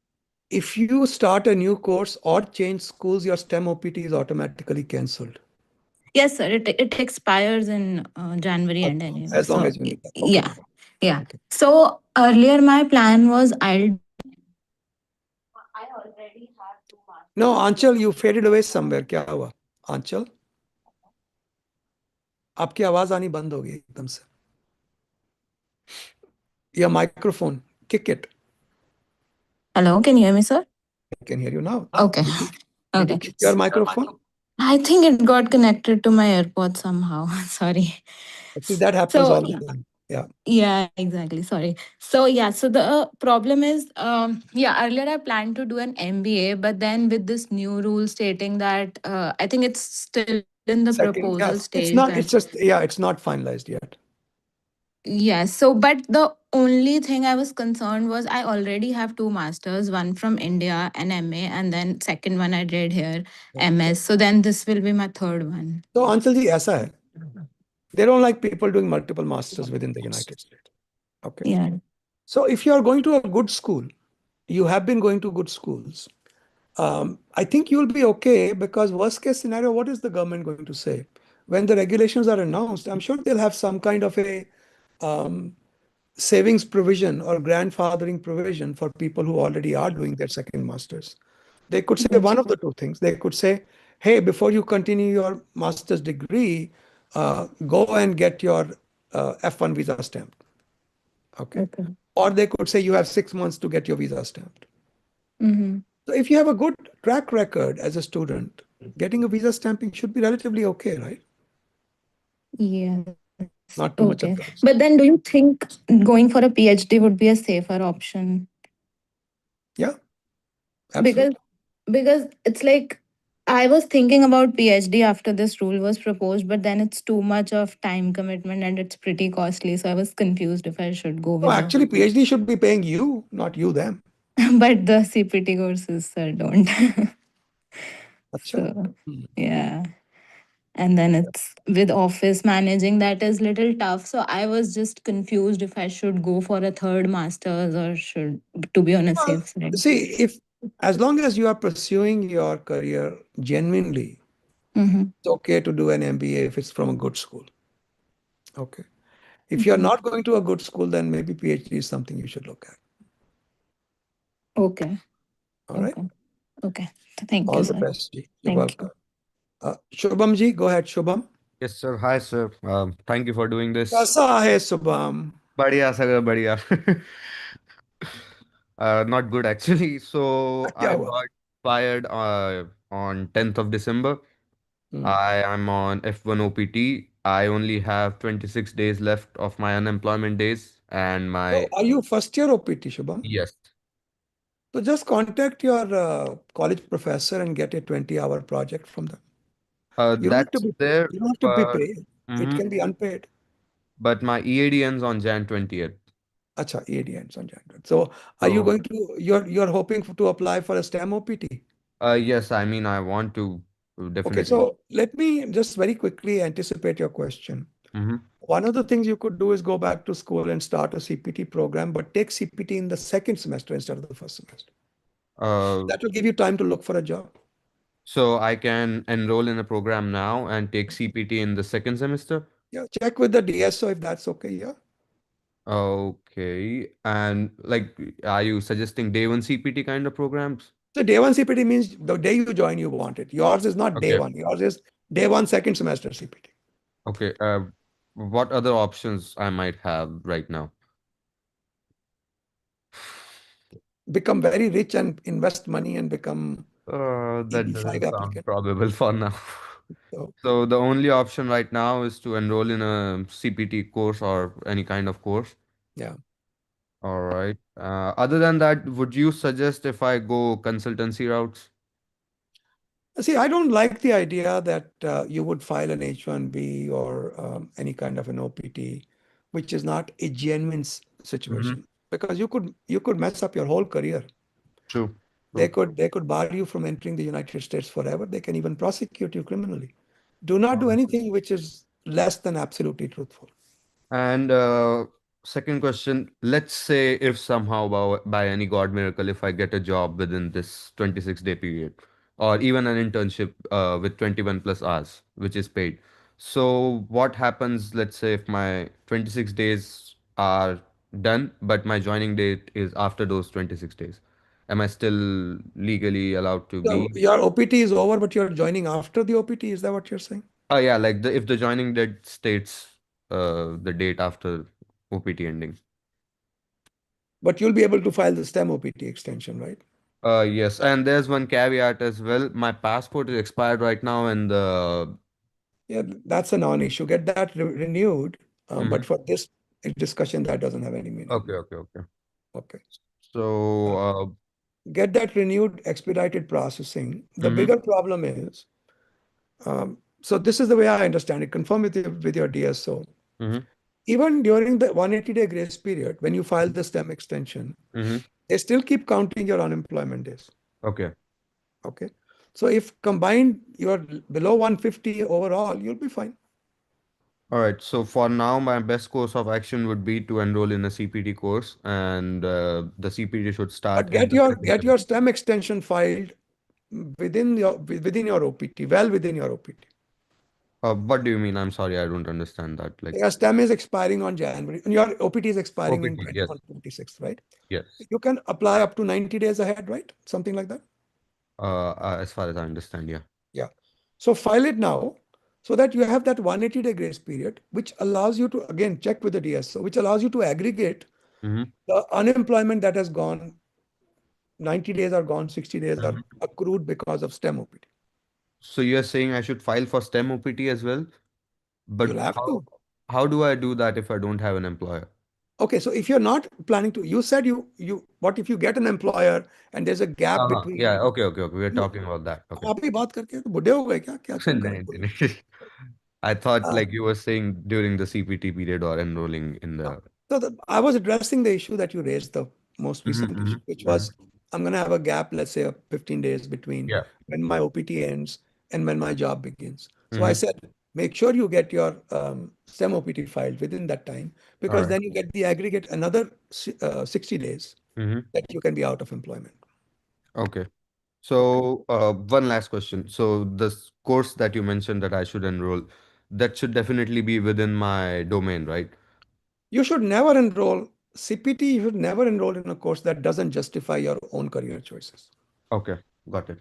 If you start a new course or change schools, your STEM OPT is automatically cancelled. Yes, sir. It expires in January end anyway. As long So, as you need that. Okay. yeah. So earlier, my plan was I'll. No, Anchal, you faded away somewhere. क्या हुआ? Anchal? आपकी आवाज आनी बंद हो गई एकदम से. Your microphone, kick it. Hello, can you hear me, sir? I can hear you now. Okay. Did you kick your microphone? I think it got connected to my AirPod somehow. Sorry. See, that happens all the time. Yeah. Yeah, exactly. Sorry. So yeah, so the problem is, earlier I planned to do an MBA, but then with this new rule stating that I think it's still in the proposal stage. It's not. that- It's just. Yeah, it's not finalized yet. Yes. So, but the only thing I was concerned was I already have two masters, one from India, an MA, and then second one I did here, MS. So then this will be my third one. So Anshul ji, ऐसा है. They don't like people doing multiple masters within the United States. Okay. Yeah. So if you are going to a good school, you have been going to good schools. I think you'll be okay, because worst case scenario, what is the government going to say? When the regulations are announced, I'm sure they'll have some kind of a savings provision or grandfathering provision for people who already are doing their second masters. They could say one of the two things. They could say, hey, before you continue your master's degree, go and get your F1 visa stamped. Okay. Or they could say you have 6 months to get your visa stamped. Mm-hmm. So if you have a good track record as a student, getting a visa stamping should be relatively okay, right? Yeah. Not too much of Okay. But then do you think going for a PhD would be a safer option? Yeah. Absolutely. Because it's like I was thinking about PhD after this rule was proposed, but then it's too much of time commitment and it's pretty costly. So I was confused if I should go with No, actually, PhD should be paying you, not you them. but the CPT courses don't. Acha. So yeah. And then it's with office managing, that is little tough. So I was just confused if I should go for a third master's or should to be on a safe side. See, as long as you are pursuing your career genuinely, it's okay to do an MBA if it's from a good school. Okay. If you're not going to a good school, then maybe PhD is something you should look at. Okay. All right. Okay. Thank All you, the sir. best, Ji. You're Thank welcome. Shubham Ji, go ahead, Shubham. Yes, sir. Hi, sir. Thank you for doing this. कैसा है Shubham? बढ़िया, sir. बढ़िया. Not good, actually. So क्या I हुआ? got fired on 10th of December. I am on F1 OPT. I only have 26 days left of my unemployment days, and my So are you first year OPT, Shubham? yes. So just contact your college professor and get a 20-hour project from them. You don't have That's to be, there, you don't have to be but paid. It can be unpaid. but my EAD ends on Jan 20th. Acha, EAD ends on January. So are you going to, you're hoping to apply for a STEM OPT? Yes, I mean, I want to definitely. Okay, so let me just very quickly anticipate your question. One of the things you could do is go back to school and start a CPT program, but take CPT in the second semester instead of the first semester. That will give you time to look for a job. So I can enroll in a program now and take CPT in the second semester? Yeah, check with the DSO if that's okay. Yeah. Okay. And like, are you suggesting day one CPT kind of programs? So day one CPT means the day you join, you want it. Yours is not day Okay. one. Yours is day one, second semester CPT. Okay. What other options I might have right now? Become very rich and invest money and become That EB5 doesn't sound applicant. probable for now. So, So the only option right now is to enroll in a CPT course or any kind of course. yeah. All right. Other than that, would you suggest if I go consultancy routes? See, I don't like the idea that you would file an H1B or any kind of an OPT, which is not a genuine situation, because you could mess up your whole career. True. They could bar you from entering the United States forever. They can even prosecute you criminally. Do not do anything which is less than absolutely truthful. And second question, let's say if somehow by any God miracle, if I get a job within this 26-day period, or even an internship with 21 plus hours, which is paid. So what happens, let's say if my 26 days are done, but my joining date is after those 26 days? Am I still legally allowed to So be? your OPT is over, but you're joining after the OPT. Is that what you're saying? Oh yeah, like if the joining date states the date after OPT ending. But you'll be able to file the STEM OPT extension, right? Yes, and there's one caveat as well. My passport is expired right now, and Yeah, that's a non-issue. Get that renewed. But Mhm. for this discussion, that doesn't have any meaning. Okay. Okay. So, Get that renewed, expedited processing. The mhm, bigger problem is, so this is the way I understand it. Confirm with your DSO. mhm, Even during the 180-day grace period, when you file the STEM extension, mhm. they still keep counting your unemployment days. Okay. Okay. So if combined you're below 150 overall, you'll be fine. All right. So for now, my best course of action would be to enroll in a CPT course, and the CPT should start But in get the your second get your semester. STEM extension filed within your OPT, well within your OPT. What do you mean? I'm sorry, I don't understand that. Like Your STEM is expiring on January, and your OPT is expiring in OPT, yes, 21, 26, right? yes. You can apply up to 90 days ahead, right? Something like that. As far as I understand, yeah. Yeah. So file it now so that you have that 180-day grace period, which allows you to, again, check with the DSO, which allows you to aggregate Mm-hmm. the unemployment that has gone, 90 days are gone, 60 days are accrued because of STEM OPT. So you're saying I should file for STEM OPT as well? But You'll have to. how do I do that if I don't have an employer? Okay, so if you're not planning to, you said what if you get an employer and there's a gap Yeah, between okay. We're you, talking about that. Okay. आप ही बात करके तो बुढ़े हो गए क्या क्या चल रहा है नहीं, नहीं. I thought Uh, like you were saying during the CPT period or enrolling in no. the. So I was addressing the issue that you raised, the most recent issue, which was I'm going to have a gap, let's say 15 days between Yeah. when my OPT ends and when my job begins. So I Mhm. said, make sure you get your STEM OPT filed within that time, All because right. then you get the aggregate another 60 days Mm-hmm. that you can be out of employment. Okay. Okay. So, one last question. So, this course that you mentioned that I should enroll, that should definitely be within my domain, right? You should never enroll, CPT, you should never enroll in a course that doesn't justify your own career choices. Okay, got it.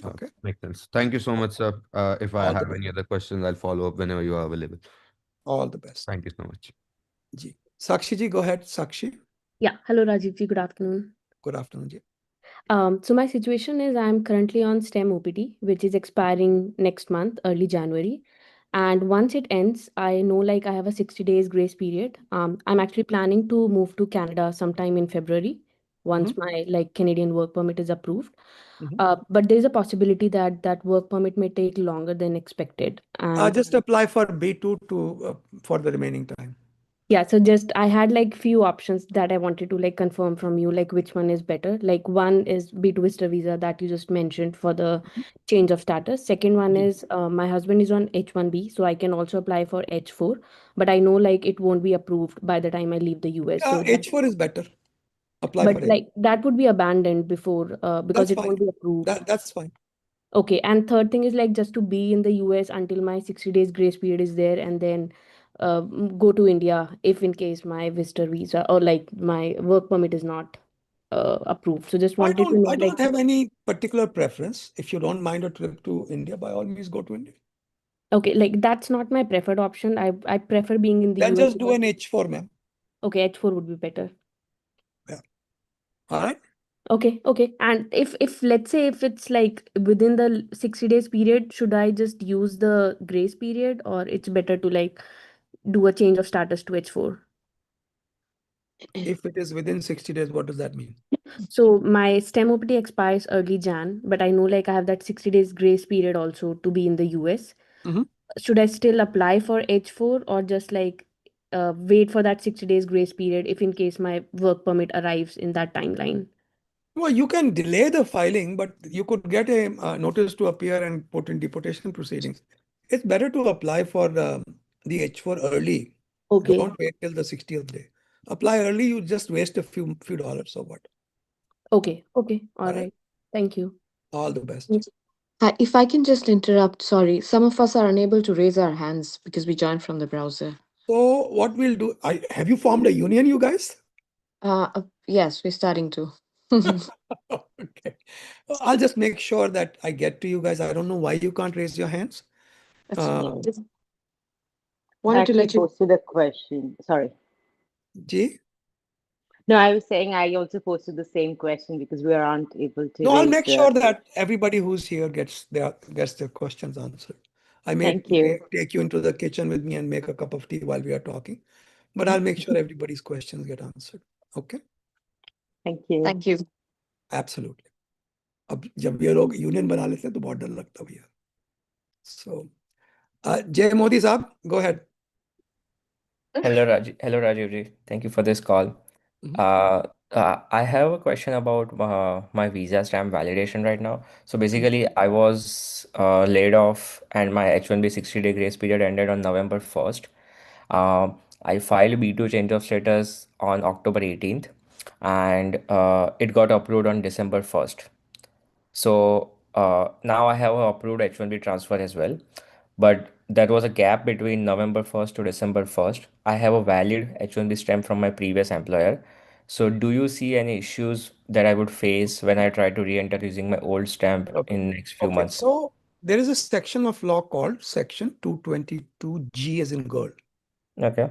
Okay. Makes sense. Thank you so much, sir. If I All the have best. any other questions, I'll follow up whenever you are available. All the best. Thank you so much. Ji. Sakshi ji, go ahead, Sakshi. Yeah. Hello, Rajiv ji. Good afternoon. Good afternoon, ji. So my situation is I'm currently on STEM OPT, which is expiring next month, early January. And once it ends, I know like I have a 60 days grace period. I'm actually planning to move to Canada sometime in February once my like Canadian work permit is approved. But there's a possibility that that work permit may take longer than expected. And Just apply for B2 for the remaining time. yeah, so just I had like few options that I wanted to like confirm from you, like which one is better. Like one is B2 visitor visa that you just mentioned for the change of status. Second one is my husband is on H1B, so I can also apply for H4, but I know like it won't be approved by the time I leave the US. So that, H4 is better. Apply but for it. like that would be abandoned before because That's it fine. won't be approved. That's fine. Okay, and third thing is like just to be in the US until my 60 days grace period is there, and then go to India if in case my visitor visa or like my work permit is not approved. So just wanted to know I like don't have any particular preference. If you don't mind a trip to India, by all means go to India. okay, like that's not my preferred option. I prefer being in the Then US. just do an H4, ma'am. Okay, H4 would be better. Yeah. All right. Okay. And if let's say if it's like within the 60 days period, should I just use the grace period or it's better to like do a change of status to H4? If it is within 60 days, what does that mean? So my STEM OPT expires early Jan, but I know like I have that 60 days grace period also to be in the US. Mhm. Should I still apply for H4 or just like wait for that 60 days grace period if in case my work permit arrives in that timeline? Well, you can delay the filing, but you could get a notice to appear and put in deportation proceedings. It's better to apply for the H4 early. Okay. Don't wait till the 60th day. Apply early, you just waste a few dollars or what. Okay. All right. right. Thank you. All the best. If I can just interrupt, sorry. Some of us are unable to raise our hands because we joined from the browser. So what we'll do, have you formed a union, you guys? Yes, we're starting to. Okay. I'll just make sure that I get to you guys. I don't know why you can't raise your hands. That's fine. I Wanted to actually let you. posted a question. Sorry. G? No, I was saying I also posted the same question because we aren't able to No, I'll raise make the. sure that everybody who's here gets their questions answered. I may Thank you. take you into the kitchen with me and make a cup of tea while we are talking, but I'll make sure everybody's questions get answered. Okay? Thank you. Thank you. Absolutely. अब जब ये लोग union बना लेते हैं तो बहुत डर लगता है भैया. So, Jay Modi साहब, go ahead. Hello, Rajiv ji. Thank you for this call. I have a question about my visa stamp validation right now. So basically, I was laid off and my H-1B 60-day grace period ended on November 1st. I filed B2 change of status on October 18th and it got approved on December 1st. So now I have a approved H-1B transfer as well. But there was a gap between November 1st to December 1st. I have a valid H-1B stamp from my previous employer. So do you see any issues that I would face when I try to re-enter using my old stamp in next few months? So there is a section of law called Section 222G as in girl, Okay.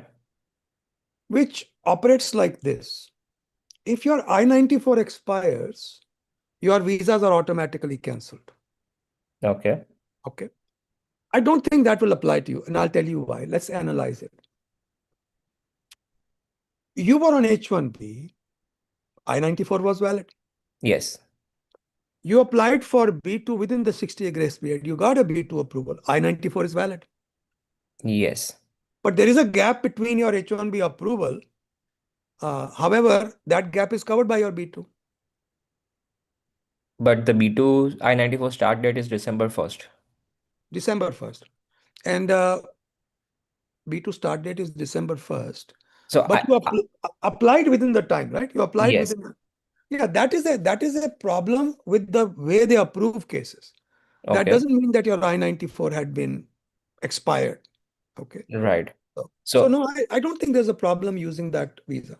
which operates like this. If your I-94 expires, your visas are automatically cancelled. Okay. Okay. I don't think that will apply to you, and I'll tell you why. Let's analyze it. You were on H-1B, I-94 was valid. Yes. You applied for B2 within the 60-day grace period. You got a B2 approval. I-94 is valid. Yes. But there is a gap between your H-1B approval. However, that gap is covered by your B2. But the B2 I-94 start date is December 1st. December 1st. And B2 start date is December 1st. So but you applied within the time, right? You applied yes. within. Yeah, that is a problem with the way they approve cases. That Okay. doesn't mean that your I-94 had been expired. Okay. Right. So no, I don't think there's a problem using that visa.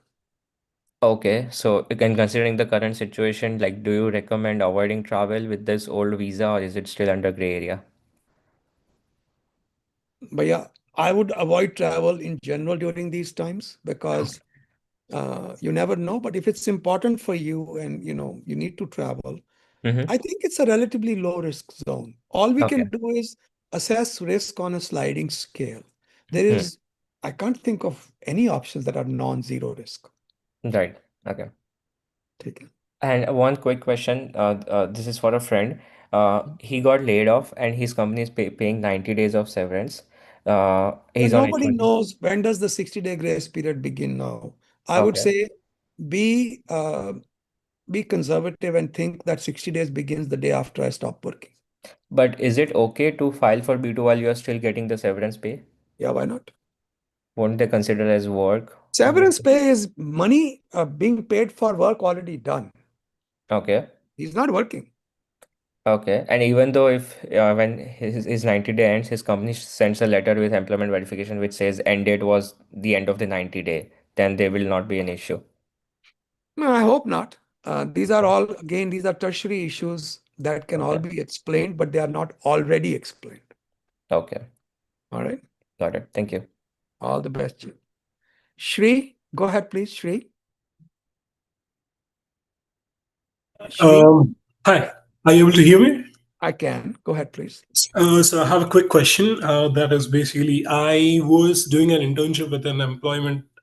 Okay, so again, considering the current situation, like, do you recommend avoiding travel with this old visa, or is it still under gray area? But yeah, I would avoid travel in general during these times because you never know. But if it's important for you and you need to travel, I think it's a relatively low risk zone. All we can do is assess risk on a sliding scale. I can't think of any options that are non-zero risk. Right. Okay. Take it. And one quick question. This is for a friend. He got laid off, and his company is paying 90 days of severance. He's on Nobody H1B. knows when does the 60-day grace period begin now. I would say be conservative and think that 60 days begins the day after I stop working. But is it okay to file for B2 while you are still getting the severance pay? Yeah, why not? Won't they consider as work? Severance pay is money being paid for work already done. Okay. He's not working. Okay. And even though if when his 90-day ends, his company sends a letter with employment verification which says end date was the end of the 90-day, then there will not be an issue. No, I hope not. These are all, again, these are tertiary issues that can all Okay. be explained, but they are not already explained. Okay. All right. Got it. Thank you. All the best. Shri, go ahead, please, Shri. Shri, Hi, are you able to hear me? I can. Go ahead, please. So I have a quick question. That is basically, I was doing an internship with an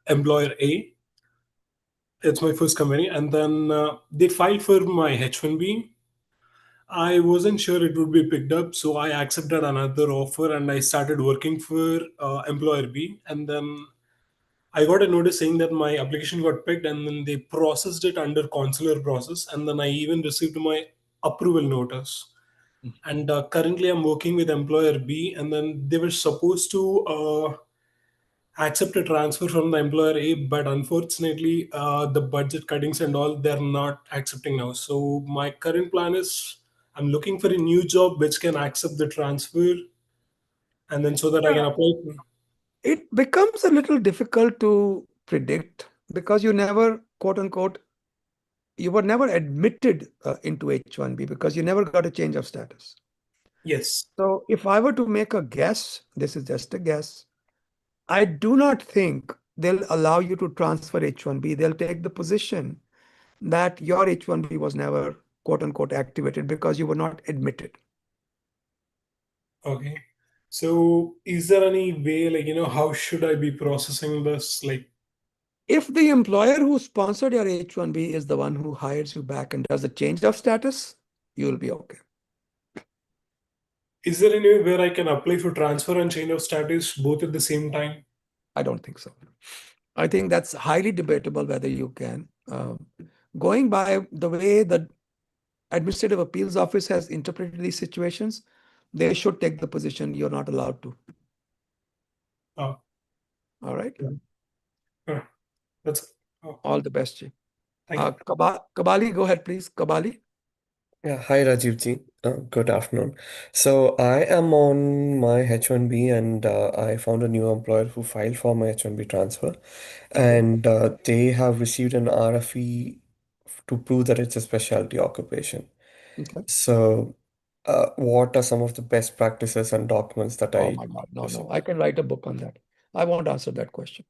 employer A. It's my first company, and then they filed for my H1B. I wasn't sure it would be picked up, so I accepted another offer and I started working for employer B. And then I got a notice saying that my application got picked, and then they processed it under consular process, and then I even received my approval notice. And currently I'm working with employer B, and then they were supposed to accept a transfer from the employer A, but unfortunately the budget cuttings and all, they're not accepting now. So my current plan is I'm looking for a new job which can accept the transfer, and then so that I can apply. It becomes a little difficult to predict because you never, quote unquote, you were never admitted into H1B because you never got a change of status. Yes. So if I were to make a guess, this is just a guess, I do not think they'll allow you to transfer H1B. They'll take the position that your H1B was never, quote unquote, activated because you were not admitted. Okay. So is there any way, like, how should I be processing this? Like, If the employer who sponsored your H1B is the one who hires you back and does the change of status, you'll be okay. is there any way where I can apply for transfer and change of status both at the same time? I don't think so. I think that's highly debatable whether you can. Going by the way the Administrative Appeals Office has interpreted these situations, they should take the position you're not allowed to. Oh. All right. That's all the best, Ji. Thank you. Kabali, go ahead, please. Kabali. Yeah, hi Rajiv ji. Good afternoon. So I am on my H1B and I found a new employer who filed for my H1B transfer, and they have received an RFE to prove that it's a specialty occupation. Okay. So, what are some of the best practices and documents that Oh I my God, no, present? I can write a book on that. I won't answer that question.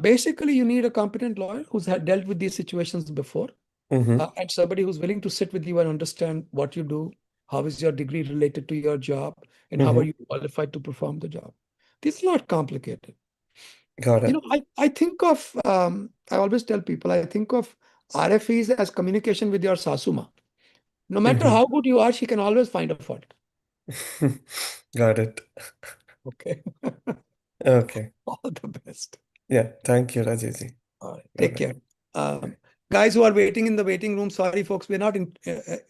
Basically, you need a competent lawyer who's had dealt with these situations before, Mm-hmm. and somebody who's willing to sit with you and understand what you do, how is your degree related to your job, and how are Mm-hmm. you qualified to perform the job. This is not complicated. Got it. I think of, I always tell people, I think of RFEs as communication with your sasuma. No matter Mm-hmm. how good you are, she can always find a fault. Got it. Okay. Okay. All the best. Yeah, thank you, Rajiv ji. All right. Take Bye-bye. care. Guys who are waiting in the waiting room, sorry, folks, we're not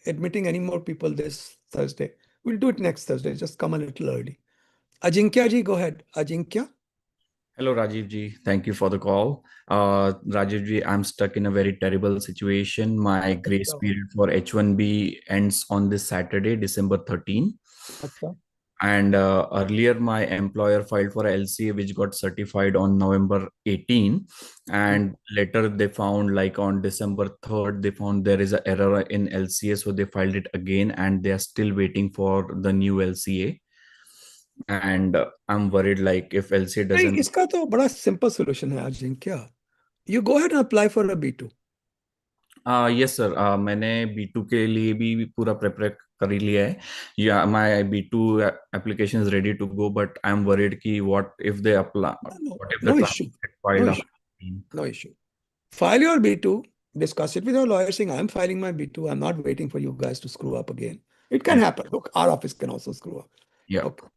admitting any more people this Thursday. We'll do it next Thursday. Just come a little early. Ajinkya ji, go ahead. Ajinkya. Hello, Rajiv ji. Thank you for the call. Rajiv ji, I'm stuck in a very terrible situation. My grace period for H1B ends on this Saturday, December 13. Okay. And earlier, my employer filed for a LCA, which got certified on November 18. And later, they found, like on December 3rd, they found there is an error in LCA. So they filed it again, and they are still waiting for the new LCA. And I'm worried, like, if LCA नहीं, doesn't. इसका तो बड़ा simple solution है Ajinkya. You go ahead and apply for a B2. Yes sir, मैंने B2 के लिए भी पूरा प्रिपेयर कर ही लिया है. या my B2 application is ready to go, but I'm worried कि what if they apply, what if the No transfer issue. gets filed No after issue. No issue. File your B2. Discuss it with your lawyer saying, I'm filing my B2. I'm not waiting for you guys to screw up again. It can happen. Look, our office can also screw up. Yeah. Okay.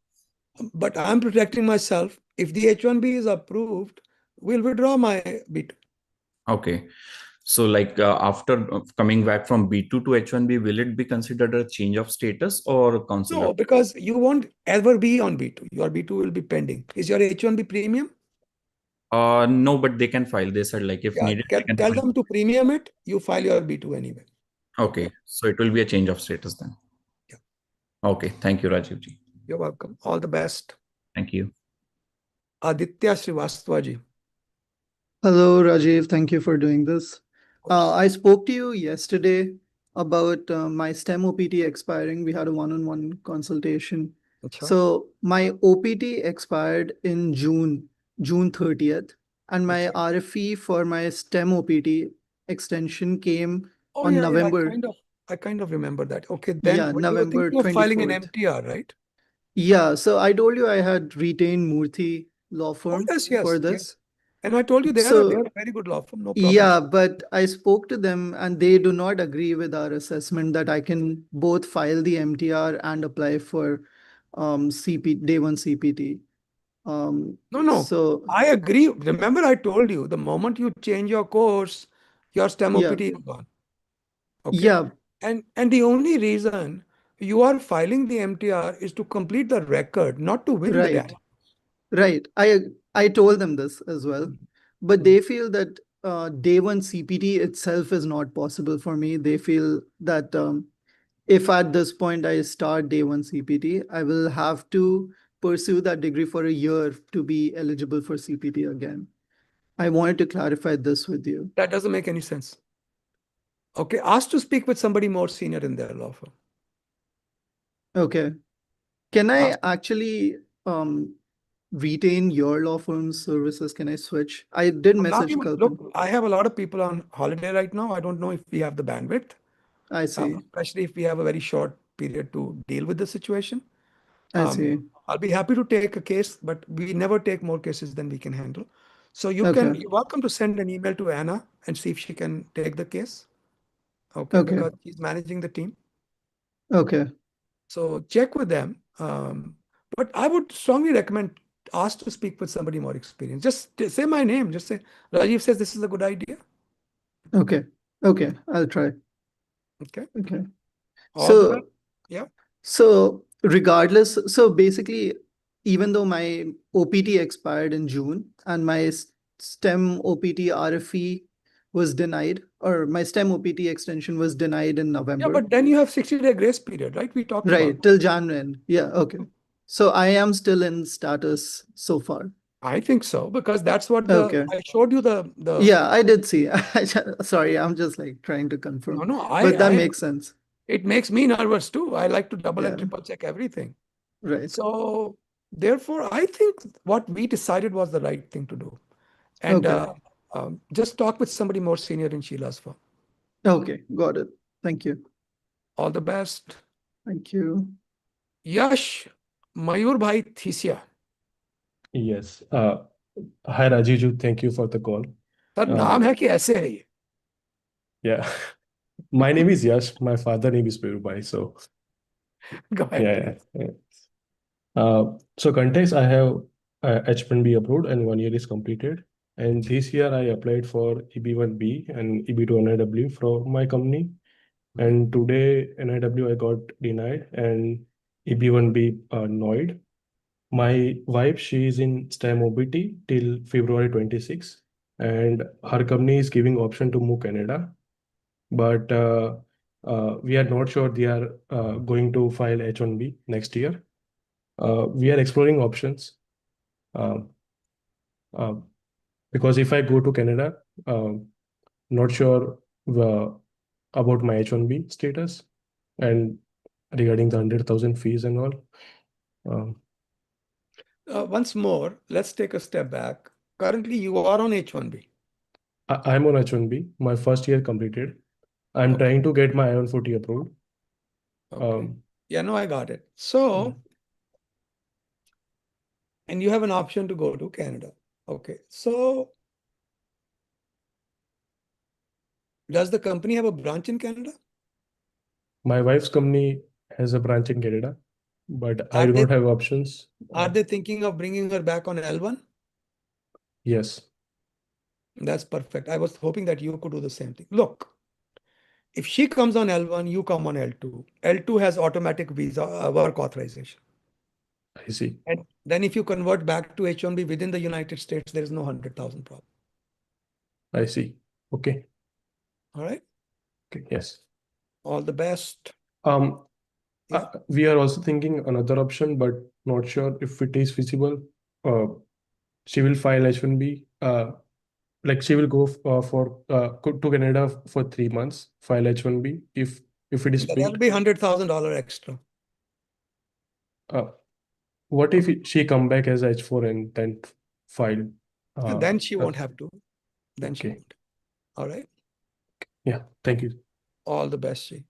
But I'm protecting myself. If the H1B is approved, we'll withdraw my B2. Okay. So like after coming back from B2 to H1B, will it be considered a change of status or consular? No, because you won't ever be on B2. Your B2 will be pending. Is your H1B premium? No, but they can file. They said like if Yeah, needed, they can tell file. them to premium it. You file your B2 anyway. Okay. So it will be a change of status then. Okay, thank you, Rajiv ji. You're welcome. All the best. Thank you. Aditya Srivastava ji. Hello, Rajiv. Thank you for doing this. I spoke to you yesterday about my STEM OPT expiring. We had a one-on-one consultation. Acha. So my OPT expired in June 30th, and my RFE for my STEM OPT extension came Oh, on yeah, November. I kind of remember that. Okay, then Yeah, but you were November thinking of filing an 24th. MTR, right? Yeah, so I told you I had retained Murthy law firm for this. And I told you they are a very good law firm, no problem. Yeah, but I spoke to them and they do not agree with our assessment that I can both file the MTR and apply for day one CPT. No. So I agree. Remember, I told you the moment you change your course, your STEM Yeah. OPT is gone. Okay. Yeah. And the only reason you are filing the MTR is to complete the record, not to win the Right. day. Right. I told them this as well, but they feel that day one CPT itself is not possible for me. They feel that if at this point I start day one CPT, I will have to pursue that degree for a year to be eligible for CPT again. I wanted to clarify this with you. That doesn't make any sense. Okay, ask to speak with somebody more senior in their law firm. Okay. Can I actually retain your law firm's services? Can I switch? I did message Kalpan. Look, I have a lot of people on holiday right now. I don't know if we have the bandwidth. I see. Especially if we have a very short period to deal with the situation. I see. I'll be happy to take a case, but we never take more cases than we can handle. So you're welcome to send an email to Anna and see if she can take the case. Okay, because she's managing the team. Okay. So check with them. But I would strongly recommend ask to speak with somebody more experienced. Just say my name. Just say, Rajiv says this is a good idea. Okay. Okay. I'll try. Okay. Okay. All the So, best. Yeah. So regardless, so basically, even though my OPT expired in June and my STEM OPT RFE was denied, or my STEM OPT extension was denied in November. Yeah, but then you have 60-day grace period, right? We talked about Right, till January end. Yeah, okay. So I am still in status so far. I think so, because that's what I showed you the. Yeah, I did see. Sorry, I'm just like trying to confirm. No, but that makes sense. It makes me nervous too. I like to double and triple check everything. Right. So therefore, I think what we decided was the right thing to do. And just talk with somebody more senior in Sheila's firm. Okay, got it. Thank you. All the best. Thank you. Yash Mayur Bhai Thisia. Yes. Hi Rajiv, thank you for the call. Sir, naam hai ki aise hai ye? Yeah. My name is Yash. My father name is Mayur Bhai. So go ahead. Yeah. So context, I have H1B approved and 1 year is completed. And this year I applied for EB1B and EB2 NIW from my company. And today NIW I got denied and EB1B annoyed. My wife, she is in STEM OPT till February 26, and her company is giving option to move Canada. But we are not sure they are going to file H1B next year. We are exploring options because if I go to Canada, not sure about my H1B status and regarding the 100,000 fees and all. Once more, let's take a step back. Currently, you are on H1B. I'm on H1B. My first year completed. I'm trying to get my I-140 approved. Yeah, no, I got it. So, and you have an option to go to Canada. Okay. So, does the company have a branch in Canada? My wife's company has a branch in Canada, but I do not have options. Are they thinking of bringing her back on L1? Yes. That's perfect. I was hoping that you could do the same thing. Look, if she comes on L1, you come on L2. L2 has automatic visa work authorization. I see. And then if you convert back to H1B within the United States, there is no 100,000 problem. I see. Okay. All right. Okay. Yes. All the best. We are also thinking another option, but not sure if it is feasible. She will file H1B. Like she will go to Canada for 3 months, file H1B. If it is That'll picked, be $100,000 extra. what if she come back as H4 and then file? Then she won't have to. Then she Okay. won't. All right. Yeah. Thank you. All the best, G.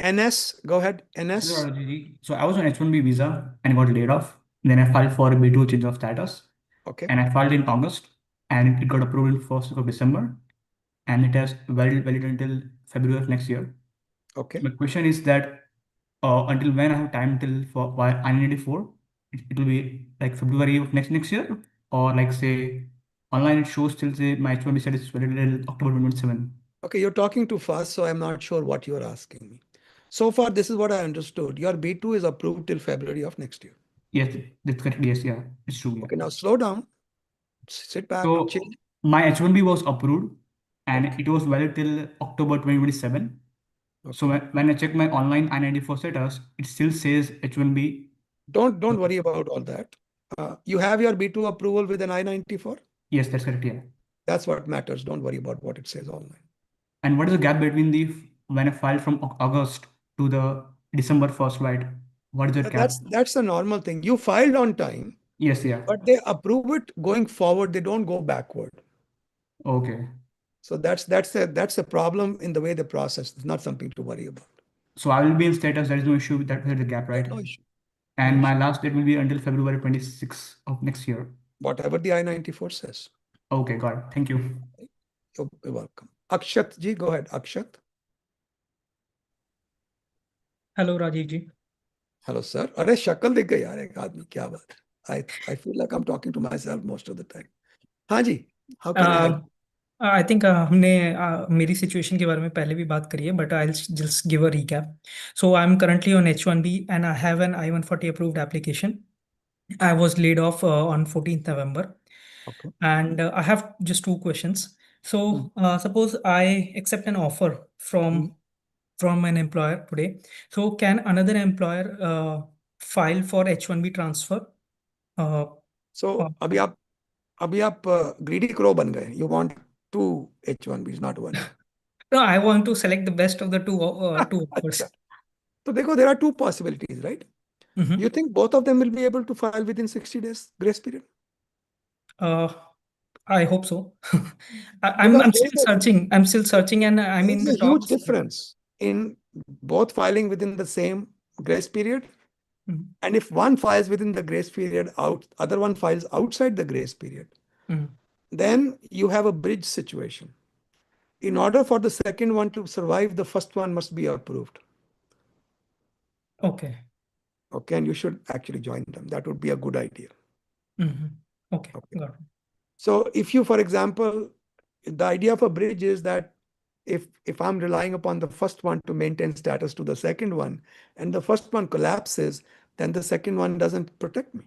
NS, go ahead. NS. Hello, Rajiv. So I was on H1B visa and got laid off. Then I filed for a B2 change of status. Okay. And I filed in August and it got approved in 1st of December. And it has valid until February of next year. Okay. My question is that until when I have time till for I-94, it will be like February of next year, or like say online it shows till say my H1B status is valid till October 2027. Okay, you're talking too fast, so I'm not sure what you're asking me. So far, this is what I understood. Your B2 is approved till February of next year. Yes, that's correct. Yes, yeah, it's true. Yeah. Okay, now slow down. Sit back. So chill. my H1B was approved and it was valid till October 2027. So when I check my online I-94 status, it still says H1B. Don't worry about all that. You have your B2 approval with an I-94? Yes, that's correct. Yeah. That's what matters. Don't worry about what it says online. And what is the gap between the when I filed from August to the December 1st, right? What is the gap? That's the normal thing. You filed on time. Yes, yeah. But they approve it going forward. They don't go backward. Okay. So that's a problem in the way they process. It's not something to worry about. So I will be in status. There is no issue with that, with the gap, right? No issue. And my last date will be until February 26th of next year. Whatever the I-94 says. Okay, got it. Thank you. You're welcome. Akshat ji, go ahead. Akshat. Hello, Rajiv ji. Hello, sir. अरे शक्ल दिख गई यार एक आदमी क्या बात है. I feel like I'm talking to myself most of the time. हाँ जी. How can I help? I think हमने मेरी सिचुएशन के बारे में पहले भी बात करी है, but I'll just give a recap. So I'm currently on H1B and I have an I-140 approved application. I was laid off on 14th November. Okay. And I have just two questions. So suppose I accept an offer from an employer today. So can another employer file for H1B transfer? So अभी आप greedy crow बन गए. You want two H1Bs, not one. No, I want to select the best of the two offers. So देखो, there are two possibilities, right? You think both of them will be able to file within 60 days grace period? I hope so. I'm still searching. I'm still searching, and I'm in the There's a huge difference in both filing within the same grace period. And if one files within the grace period, other one files outside the grace period, then you have a bridge situation. In order for the second one to survive, the first one must be approved. Okay. Okay, and you should actually join them. That would be a good idea. Okay, got it. So if you, for example, the idea of a bridge is that if I'm relying upon the first one to maintain status to the second one, and the first one collapses, then the second one doesn't protect me.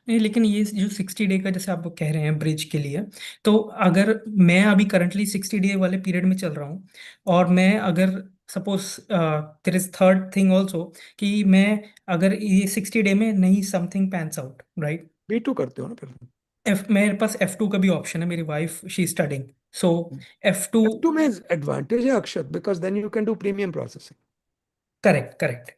नहीं, लेकिन ये जो 60 day का जैसे आप कह रहे हैं ब्रिज के लिए, तो अगर मैं अभी करंटली 60 डे वाले पीरियड में चल रहा हूँ और मैं अगर suppose there is third thing also कि मैं अगर ये 60 डे में नहीं something pans out, right? B2 करते हो ना फिर? मेरे पास F2 का भी ऑप्शन है. मेरी wife she studying, so F2 में एडवांटेज है Akshat, because then you can do premium processing. Correct.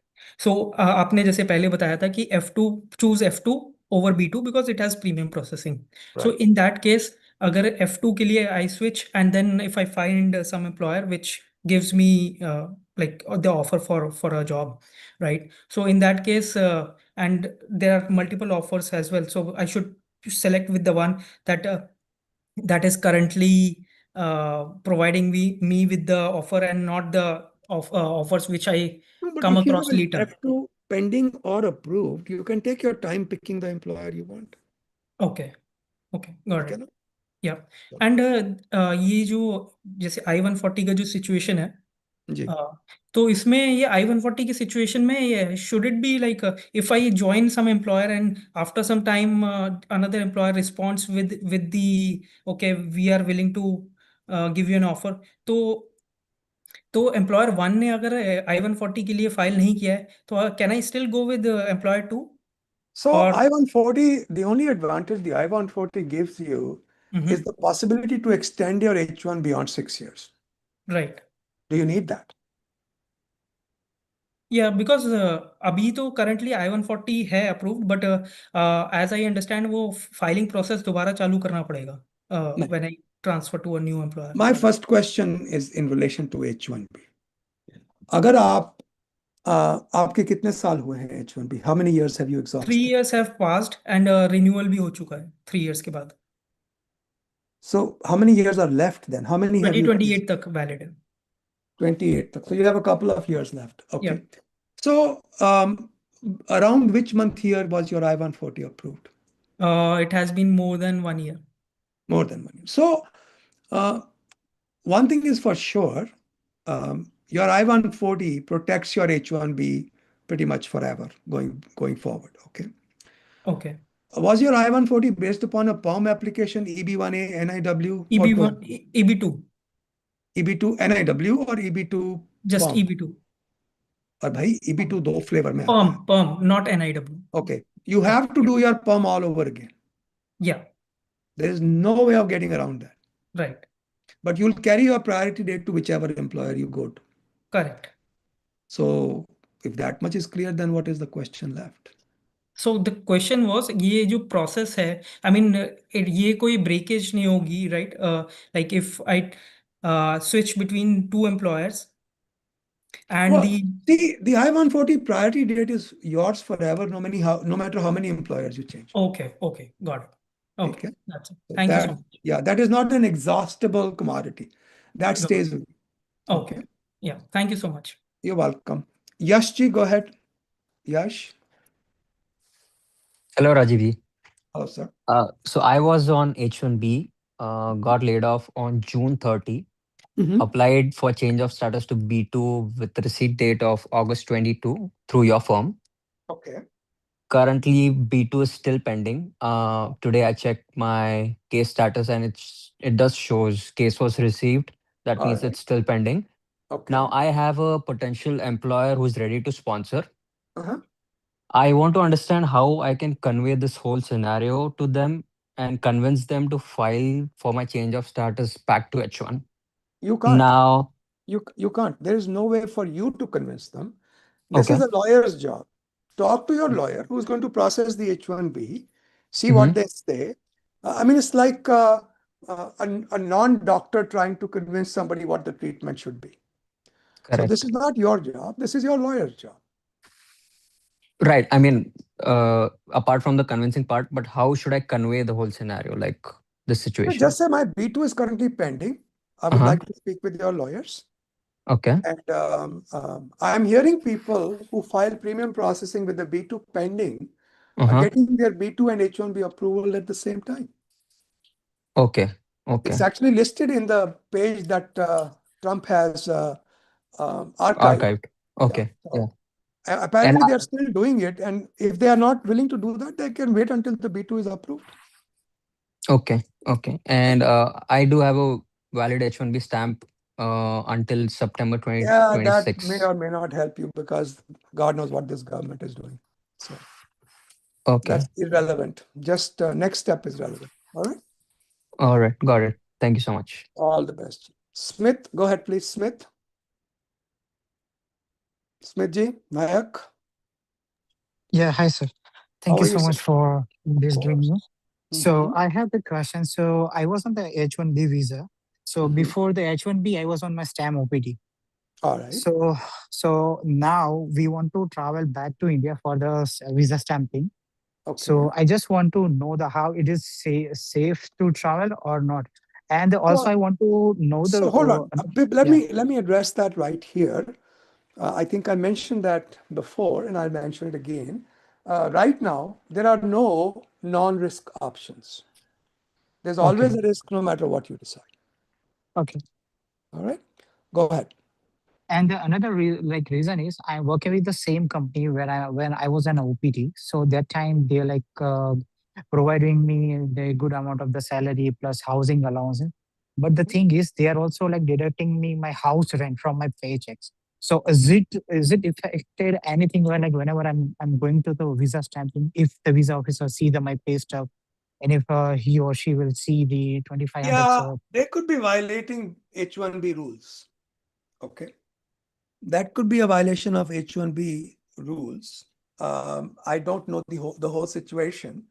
So आपने जैसे पहले बताया था कि F2 choose F2 over B2 because it has premium processing. So in that case, अगर F2 के लिए I switch and then if I find some employer which gives me like the offer for a job, right? So in that case, and there are multiple offers as well. So I should select with the one that is currently providing me with the offer and not the offers which I come across later. F2 pending or approved, you can take your time picking the employer you want. Okay, got it. Yeah. And ये जो जैसे I-140 का जो situation है, तो इसमें ये I-140 की सिचुएशन में ये should it be like if I join some employer and after some time another employer responds with the okay, we are willing to give you an offer, तो तो एम्प्लॉयर 1 ने अगर I-140 के लिए file नहीं किया है तो can I still go with employer 2? So Or I-140, the only advantage the I-140 gives you is the possibility to extend your H-1 beyond 6 years. right. Do you need that? Yeah, because अभी तो currently I-140 है approved, but as I understand वो filing process दोबारा चालू करना पड़ेगा when I transfer to a new employer. My first question is in relation to H-1B. अगर आप आपके कितने साल हुए हैं H-1B? How many years have you 3 exhausted? years have passed and renewal भी हो चुका है 3 years के बाद. So how many years are left then? How many have you? 2028 तक valid है. 28 तक. So you have a couple of years left. Okay. Yeah. So around which month year was your I-140 approved? It has been more than 1 year. More than 1 year. So one thing is for sure, your I-140 protects your H-1B pretty much forever going forward. Okay. Okay. Was your I-140 based upon a PERM application, EB1A, NIW? EB1, EB2. EB2 NIW or EB2 Just PERM? EB2. और भाई EB2 दो flavour में PERM, not NIW. Okay. You have to do your PERM all over again. Yeah. There is no way of getting around that. Right. But you'll carry your priority date to whichever employer you go to. Correct. So if that much is clear, then what is the question left? So the question was, ये जो process है, I mean, ये कोई breakage नहीं होगी, right? Like if I switch between 2 employers and Well, the I-140 priority date is yours forever, no matter how many employers you change. Okay, got it. Okay, that's it. So Thank you so much. Yeah, that is not an exhaustible commodity. That stays with you. Okay. Yeah, thank you so much. You're welcome. Yash ji, go ahead. Yash. Hello, Rajiv. Hello, sir. So I was on H1B, got laid off on June 30, applied for change of status to B2 with receipt date of August 22 through your firm. Okay. Currently, B2 is still pending. Today I checked my case status and it does shows case was received. That means it's still pending. Okay. Now I have a potential employer who's ready to sponsor. Uh-huh. I want to understand how I can convey this whole scenario to them and convince them to file for my change of status back to H1. You can't. Now, you can't. There is no way for you to convince them. This is a lawyer's job. Talk to your lawyer who's going to process the H-1B, see what they say. I mean, it's like a non-doctor trying to convince somebody what the treatment should be. Correct. So this is not your job. This is your lawyer's job. Right. I mean, apart from the convincing part, but how should I convey the whole scenario, like the situation? Just say my B2 is currently pending. I would like to speak with your lawyers. Okay. And I'm hearing people who file premium processing with the B2 pending are getting their B2 and H-1B approval at the same time. Okay. It's actually listed in the page that Trump has archived. Okay. Yeah. Apparently, they're still doing it. And if they are not willing to do that, they can wait until the B2 is approved. Okay. And I do have a valid H-1B stamp until September 2026. Yeah, that may or may not help you because God knows what this government is doing. So that's irrelevant. Just next step is relevant. All right? All right. Got it. Thank you so much. All the best. Smith, go ahead, please. Smith ji, Nayak. Yeah, hi, sir. Thank you so much for this doing me. So I have the question. So I was on the H-1B visa. So before the H-1B, I was on my STEM OPT. All right. So now we want to travel back to India for the visa stamping. Okay. So I just want to know how it is safe to travel or not. And also I want to know So hold on. Let me address that right here. I think I mentioned that before and I'll mention it again. Right now, there are no non-risk options. There's always a risk no matter what you decide. Okay. All right. Go ahead. And another reason is I'm working with the same company when I was an OPT. So that time they're like providing me the good amount of the salary plus housing allowance. But the thing is, they are also like deducting me my house rent from my paychecks. So is it affected anything when like whenever I'm going to the visa stamping, if the visa officer see my pay stub, and if he or she will see the 2500? Yeah, they could be violating H1B rules. Okay. That could be a violation of H1B rules. I don't know the whole situation,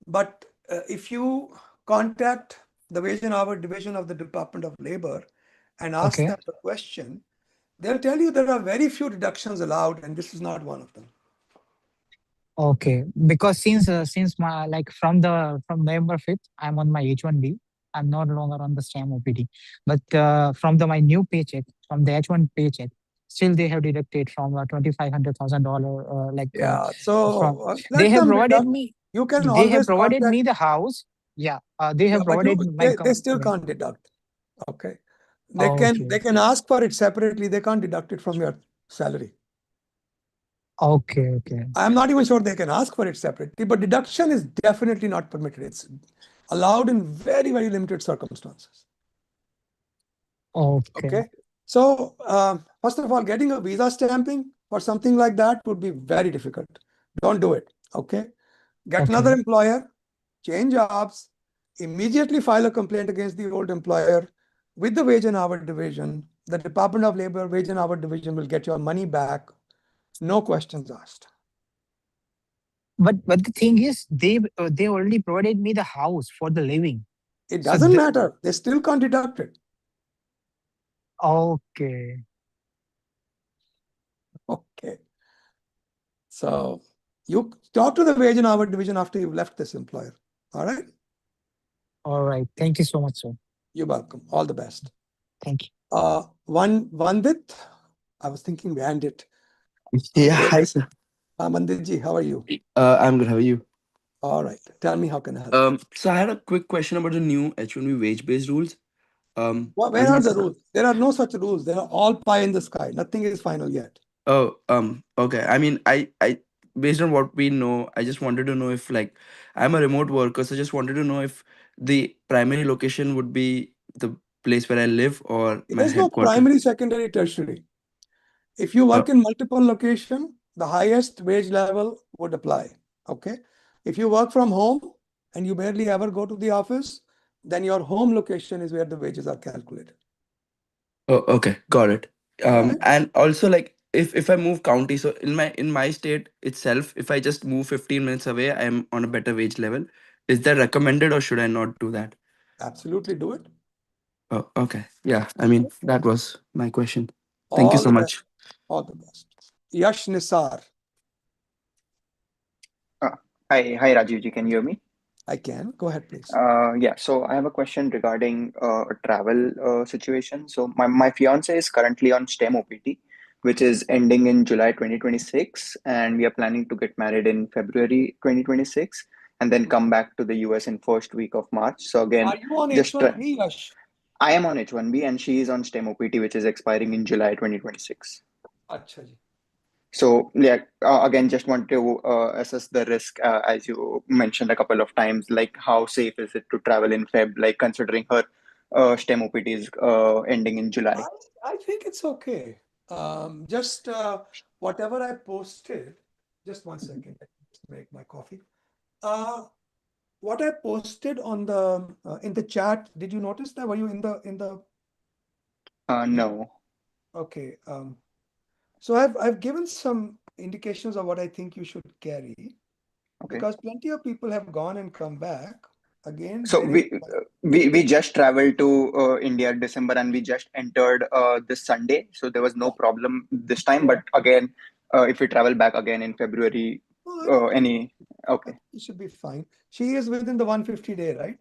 but if you contact the Wage and Hour Division of the Department of Labor and ask Okay. them the question, they'll tell you there are very few deductions allowed, and this is not one of them. Okay, because since my like from November 5th, I'm on my H1B. I'm no longer on the STEM OPT. But from my new paycheck, from the H1 paycheck, still they have deducted from $2,500 like Yeah, from so they let have them provided deduct. me. You can They have always provided me contact. the house. Yeah, they Yeah, have but provided my they still can't deduct. Okay, they Okay. can ask for it separately. They can't deduct it from your salary. Okay. I'm not even sure they can ask for it separately, but deduction is definitely not permitted. It's allowed in very, very limited circumstances. Okay. So first of all, getting a visa stamping for something like that would be very difficult. Don't do it. Okay. Get another employer, change jobs, immediately file a complaint against the old employer with the Wage and Hour Division. The Department of Labor Wage and Hour Division will get your money back. No questions asked. But the thing is, they already provided me the house for the living. It doesn't matter. They still can't deduct it. Okay. Okay. So you talk to the Wage and Hour Division after you've left this employer. All right. All right. Thank you so much, sir. You're welcome. All the best. Thank you. Vandit, I was thinking Bandit. Yeah, hi sir. Mandit ji, how are you? I'm good. How are you? All right. Tell me, how can I help? So I had a quick question about the new H1B wage-based rules. Where are the rules? There are no such rules. They are all pie in the sky. Nothing is final yet. Oh, okay. I mean, I based on what we know, I just wanted to know if like I'm a remote worker, so just wanted to know if the primary location would be the place where I live or my There's no headquarters. primary, secondary, tertiary. If you work in multiple locations, the highest wage level would apply. Okay. If you work from home and you barely ever go to the office, then your home location is where the wages are calculated. Oh, okay, got it. And also like if I move county, so in my state itself, if I just move 15 minutes away, I am on a better wage level. Is that recommended or should I not do that? Absolutely do it. Oh, okay. Yeah, I mean, that was my question. Thank you All so the much. best. All the best. Yash Nisar. Hi, Rajiv ji, can you hear me? I can. Go ahead, please. Yeah, so I have a question regarding a travel situation. So my fiance is currently on STEM OPT, which is ending in July 2026, and we are planning to get married in February 2026, and then come back to the US in first week of March. So again, Are you on just H1B, Yash? I am on H1B, and she is on STEM OPT, which is expiring in July 2026. Acha ji. So yeah, again, just want to assess the risk as you mentioned a couple of times, like how safe is it to travel in Feb, like considering her STEM OPT is ending in July. I think it's okay. Just whatever I posted, just one second, let me just make my coffee. What I posted on the in the chat, did you notice that? Were you in the? No. Okay. So I've given some indications of what I think you should carry, because plenty of people have gone and come back. Again, So we just traveled to India December, and we just entered this Sunday, so there was no problem this time. But again, if we travel back again in February, it should be fine. She is within the 150-day, right?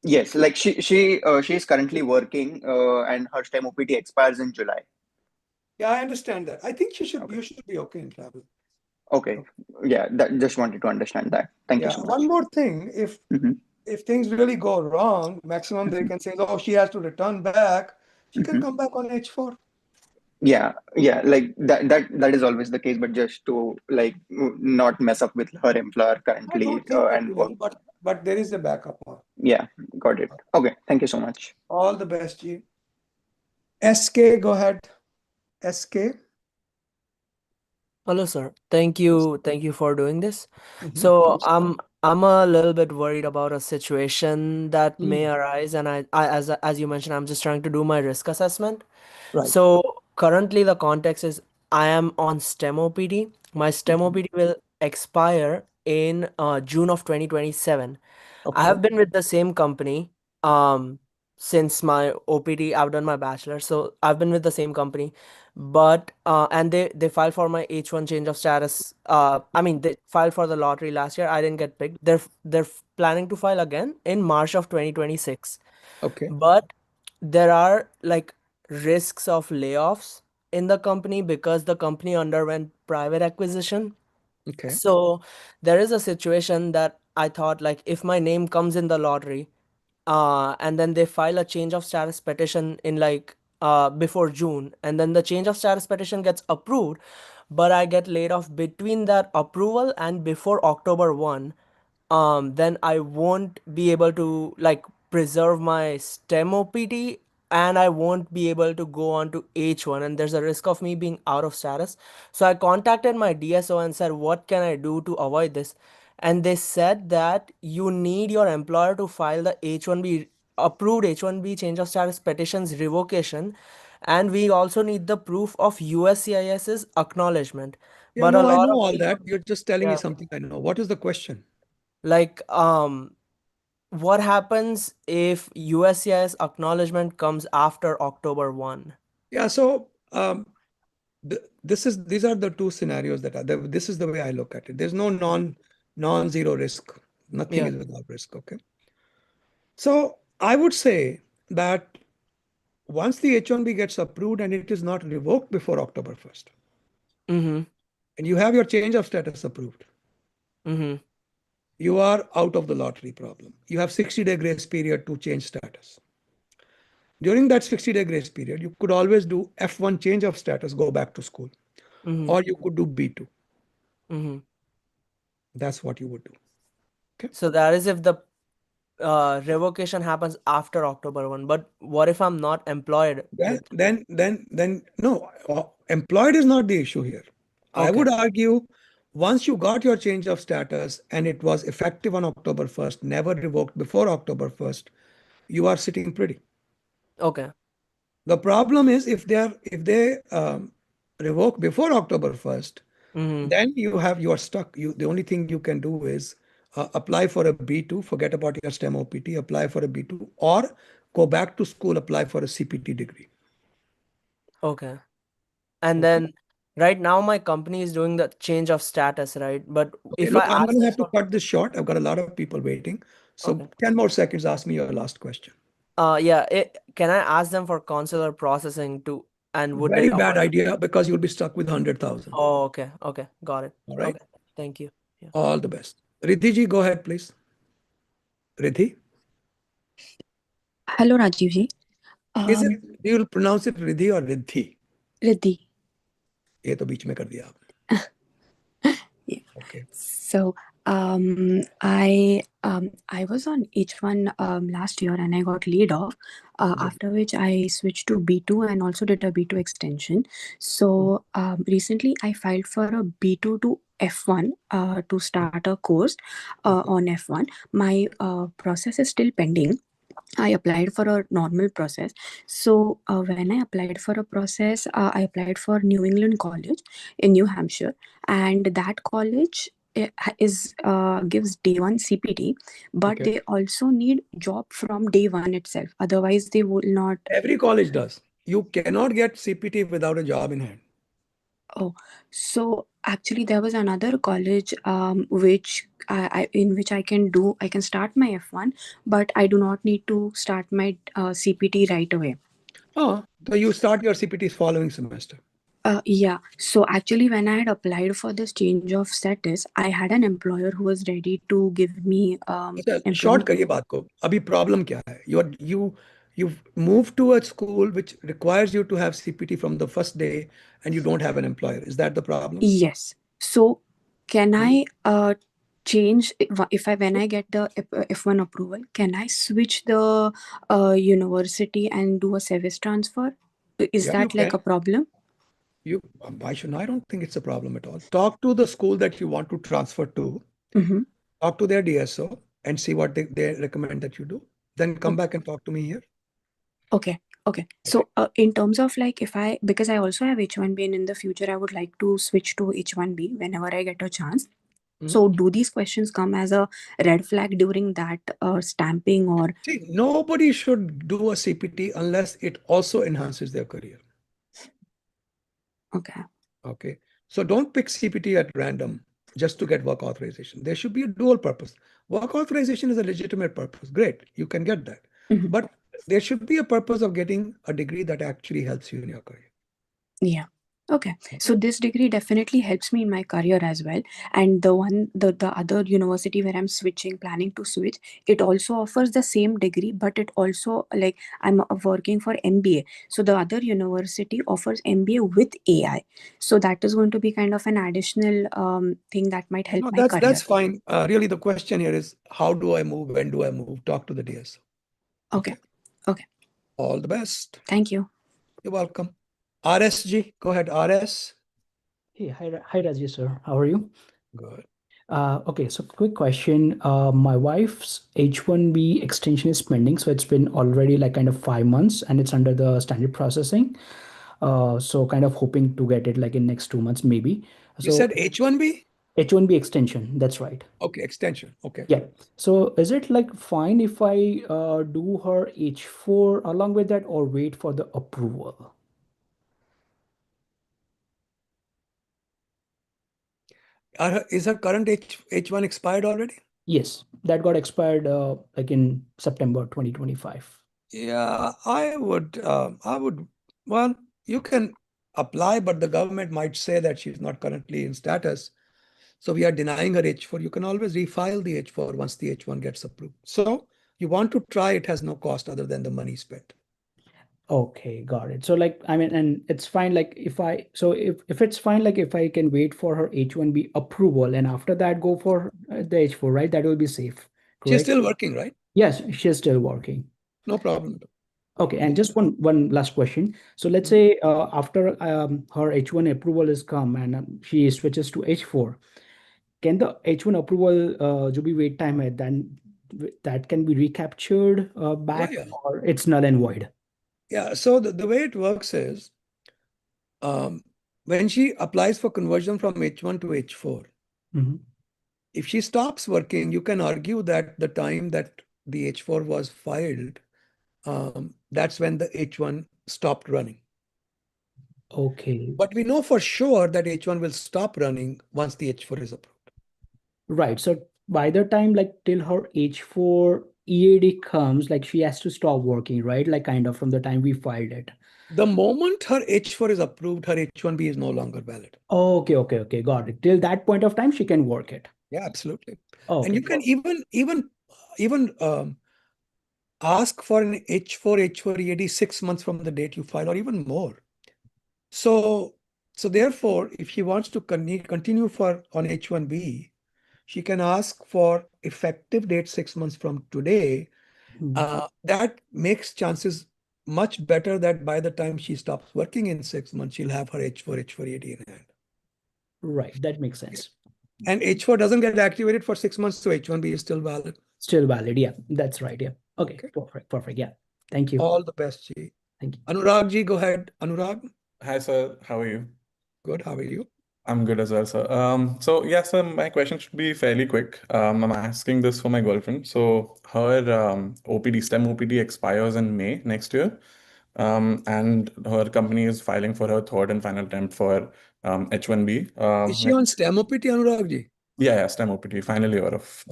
Yes, like she is currently working, and her STEM OPT expires in July. Yeah, I understand that. I think you should be okay in travel. Okay. Yeah, that just wanted to understand that. Thank you so much. One more thing, if things really go wrong, maximum they can say, oh, she has to return back. She can come back on H4. Yeah, like that is always the case, but just to like not mess up with her employer I currently don't think it and work. will, but but there is a backup on. Yeah, got it. Okay, thank you so much. All the best, G. SK, go ahead. SK. Hello, sir. Thank you for doing this. Mhm. So I'm a little bit worried about a situation that may Mm. arise, and as you mentioned, I'm just trying to do my risk assessment. Right. So currently the context is I am on STEM OPT. My STEM OPT will expire in June of 2027. I have been with the same company since my OPT. I've done my bachelor, so I've been with the same company. But and they filed for my H1 change of status. I mean they filed for the lottery last year. I didn't get picked. They're planning to file again in March of 2026. Okay. But there are like risks of layoffs in the company because the company underwent private acquisition. Okay. So there is a situation that I thought like if my name comes in the lottery, and then they file a change of status petition in like before June, and then the change of status petition gets approved, but I get laid off between that approval and before October 1, then I won't be able to like preserve my STEM OPT, and I won't be able to go on to H1, and there's a risk of me being out of status. So I contacted my DSO and said, what can I do to avoid this? And they said that you need your employer to file the H1B approved H1B change of status petitions revocation, and we also need the proof of USCIS's acknowledgement. Yeah, But a no, I lot know of all people, that. You're just telling me yeah, something I know. What is the question? like what happens if USCIS acknowledgement comes after October 1? Yeah, so these are the two scenarios that are there. This is the way I look at it. There's no non-zero risk. Nothing Yeah. is without risk. Okay. So I would say that once the H1B gets approved and it is not revoked before October 1st, Mm-hmm. and you have your change of status approved, Mm-hmm. you are out of the lottery problem. You have 60-day grace period to change status. During that 60-day grace period, you could always do F1 change of status, go back to school, Mm-hmm. or you could do B2. Mm-hmm. That's what you would do. Okay. So that is if the revocation happens after October 1. But what if I'm not employed with? Then no, employed is not the issue here. I Okay. would argue once you got your change of status and it was effective on October 1st, never revoked before October 1st, you are sitting pretty. Okay. The problem is if they revoke before October 1st, Mm-hmm. then you are stuck. The only thing you can do is apply for a B2, forget about your STEM OPT, apply for a B2, or go back to school, apply for a CPT degree. Okay. And Okay. then right now my company is doing the change of status, right? But Okay, if look, I I'm ask going to them have to for, cut this short. I've got a lot of people waiting. So okay. 10 more seconds, ask me your last question. Yeah, can I ask them for consular processing too? And would Very they bad avoid? idea because you'll be stuck with 100,000. Oh, okay. Okay. Got it. All right. Okay. Thank you. Yeah. All the best. Riddhi ji, go ahead, please. Riddhi? Hello, Rajiv ji. Is it, do you pronounce it Riddhi or Riddhi? Riddhi. ये तो बीच में कर दिया आपने. Yeah. Okay. So, I was on H1 last year and I got laid off. After which I switched to B2 and also did a B2 extension. So recently I filed for a B2 to F1 to start a course on F1. My process is still pending. I applied for a normal process. So when I applied for a process, I applied for New England College in New Hampshire, and that college is gives day one CPT, but Okay. they also need job from day one itself. Otherwise, they will not. Every college does. You cannot get CPT without a job in hand. Oh, so actually there was another college which in which I can start my F1, but I do not need to start my CPT right away. Oh, so you start your CPTs following semester. Yeah. So actually, when I had applied for this change of status, I had an employer who was ready to give me short employment. करिए बात को. अभी problem क्या है? You've moved to a school which requires you to have CPT from the first day and you don't have an employer. Is that the problem? Yes. So can I change when I get the F1 approval, can I switch the university and do a service transfer? Is Yeah, that you like can. a problem? Why shouldn't I? don't think it's a problem at all. Talk to the school that you want to transfer to, Mm-hmm. talk to their DSO and see what they recommend that you do. Then come back and talk to me here. Okay. So in terms of like because I also have H1B and in the future I would like to switch to H1B whenever I get a chance. So do these questions come as a red flag during that stamping or? See, nobody should do a CPT unless it also enhances their career. Okay. So don't pick CPT at random just to get work authorization. There should be a dual purpose. Work authorization is a legitimate purpose. Great, you can get that. But there should be a purpose of getting a degree that actually helps you in your career. Yeah. Okay. So this degree definitely helps me in my career as well. And the other university where I'm planning to switch, it also offers the same degree, but it also like I'm working for MBA. So the other university offers MBA with AI. So that is going to be kind of an additional thing that might help my career. That's fine. Really, the question here is how do I move? When do I move? Talk to the DSO. Okay. All the best. Thank you. You're welcome. RSG, go ahead, RS. Hey, hi, Rajiv, sir. How are you? Good. Okay, so quick question. My wife's H1B extension is pending, so it's been already like kind of 5 months, and it's under the standard processing. So kind of hoping to get it like in next 2 months, maybe. You So said H1B? H1B extension, that's right. Okay, extension. Okay. Yeah. So is it like fine if I do her H4 along with that or wait for the approval? Is her current H1 expired already? Yes, that got expired like in September 2025. Yeah, I would, well, you can apply, but the government might say that she's not currently in status. So we are denying her H4. You can always refile the H4 once the H1 gets approved. So you want to try, it has no cost other than the money spent. Okay, got it. So like, I mean, and it's fine, like if it's fine, like if I can wait for her H1B approval and after that go for the H4, right? That will be safe, She's correct? still working, right? Yes, she's still working. No problem. Okay, and just one last question. So let's say after her H1 approval is come and she switches to H4, can the H1 approval be wait time at then that can be recaptured back yeah. or it's null and void? Yeah, so the way it works is when she applies for conversion from H1 to H4, if she stops working, you can argue that the time that the H4 was filed, that's when the H1 stopped running. Okay. But we know for sure that H1 will stop running once the H4 is approved. Right. So by the time like till her H4 EAD comes, like she has to stop working, right? Like kind of from the time we filed it. The moment her H4 is approved, her H1B is no longer valid. Okay. Got it. Till that point of time, she can work it. Yeah, absolutely. Oh, and you can even ask for an H4 EAD 6 months from the date you file, or even more. So therefore, if she wants to continue on H1B, she can ask for effective date 6 months from today. That makes chances much better that by the time she stops working in 6 months, she'll have her H4 EAD in hand. Right, that makes sense. And H4 doesn't get activated for 6 months, so H1B is still valid. Still valid, yeah. That's right, yeah. Okay. Perfect, yeah. Thank you. All the best, Ji. Thank you. Anurag Ji, go ahead. Anurag? Hi, sir. How are you? Good. How are you? I'm good as well, sir. So yeah, sir, my question should be fairly quick. I'm asking this for my girlfriend. So her OPD, STEM OPD expires in May next year. And her company is filing for her third and final attempt for H1B. Is she on STEM OPT, Anurag Ji? Yeah, STEM OPT, final year of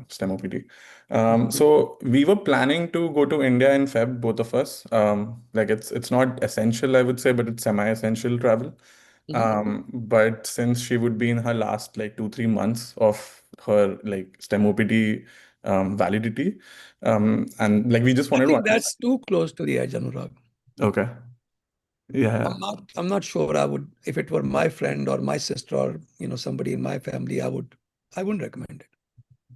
STEM OPT. So we were planning to go to India in Feb, both of us. Like it's not essential, I would say, but it's semi-essential travel. But since she would be in her last like 2-3 months of her like STEM OPT validity, and like we just wanted I to think that's too close to the edge, Anurag. Okay. Yeah. I'm not sure I would, if it were my friend or my sister or somebody in my family, I wouldn't recommend it.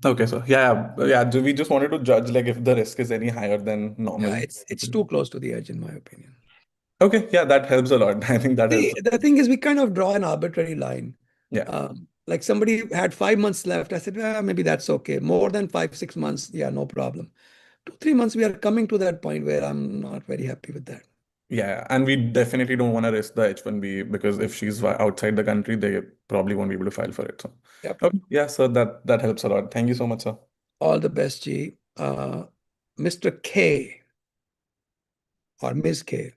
Okay, so yeah. We just wanted to judge like if the risk is any higher than normal. Yeah, it's too close to the edge, in my opinion. Okay, yeah, that helps a lot. I think that helps. The thing is, we kind of draw an arbitrary line. Yeah. Like somebody had 5 months left. I said, well, maybe that's okay. More than 5, 6 months, yeah, no problem. 2, 3 months, we are coming to that point where I'm not very happy with that. Yeah, and we definitely don't want to risk the H1B because if she's outside the country, they probably won't be able to file for it. So, Yep. okay, yeah, so that helps a lot. Thank you so much, sir. All the best, G. Mr. K or Ms. K.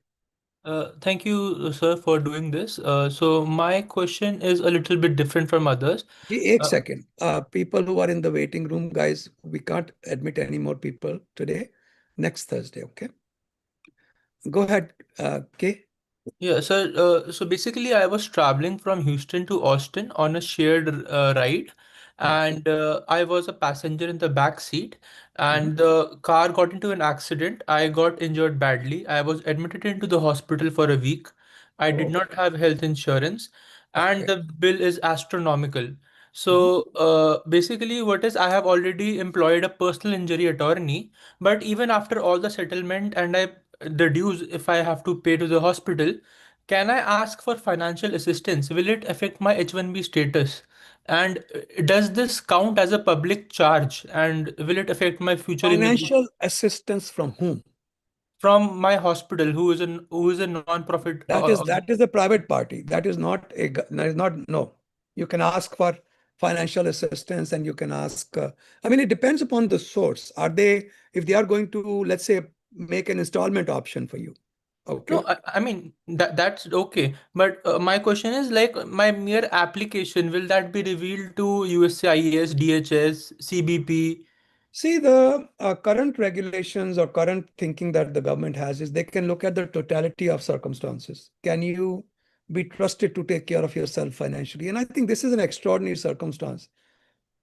Thank you, sir, for doing this. So my question is a little bit different from others. एक second. People who are in the waiting room, guys, we can't admit any more people today. Next Thursday, okay? Go ahead, K. Yeah, sir. So basically, I was traveling from Houston to Austin on a shared ride, and I was a passenger in the back seat, and the car got into an accident. I got injured badly. I was admitted into the hospital for a week. I did not have health insurance, and the bill is astronomical. So basically, what is I have already employed a personal injury attorney, but even after all the settlement and the dues if I have to pay to the hospital, can I ask for financial assistance? Will it affect my H1B status? And does this count as a public charge? And will it affect my future immigration? Financial assistance from whom? From my hospital, who is a non-profit. That is a private party. That is not no. You can ask for financial assistance and you can ask. I mean, it depends upon the source. If they are going to, let's say, make an installment option for you. Okay. No, I mean that's okay. But my question is like my mere application, will that be revealed to USCIS, DHS, CBP? See, the current regulations or current thinking that the government has is they can look at the totality of circumstances. Can you be trusted to take care of yourself financially? And I think this is an extraordinary circumstance.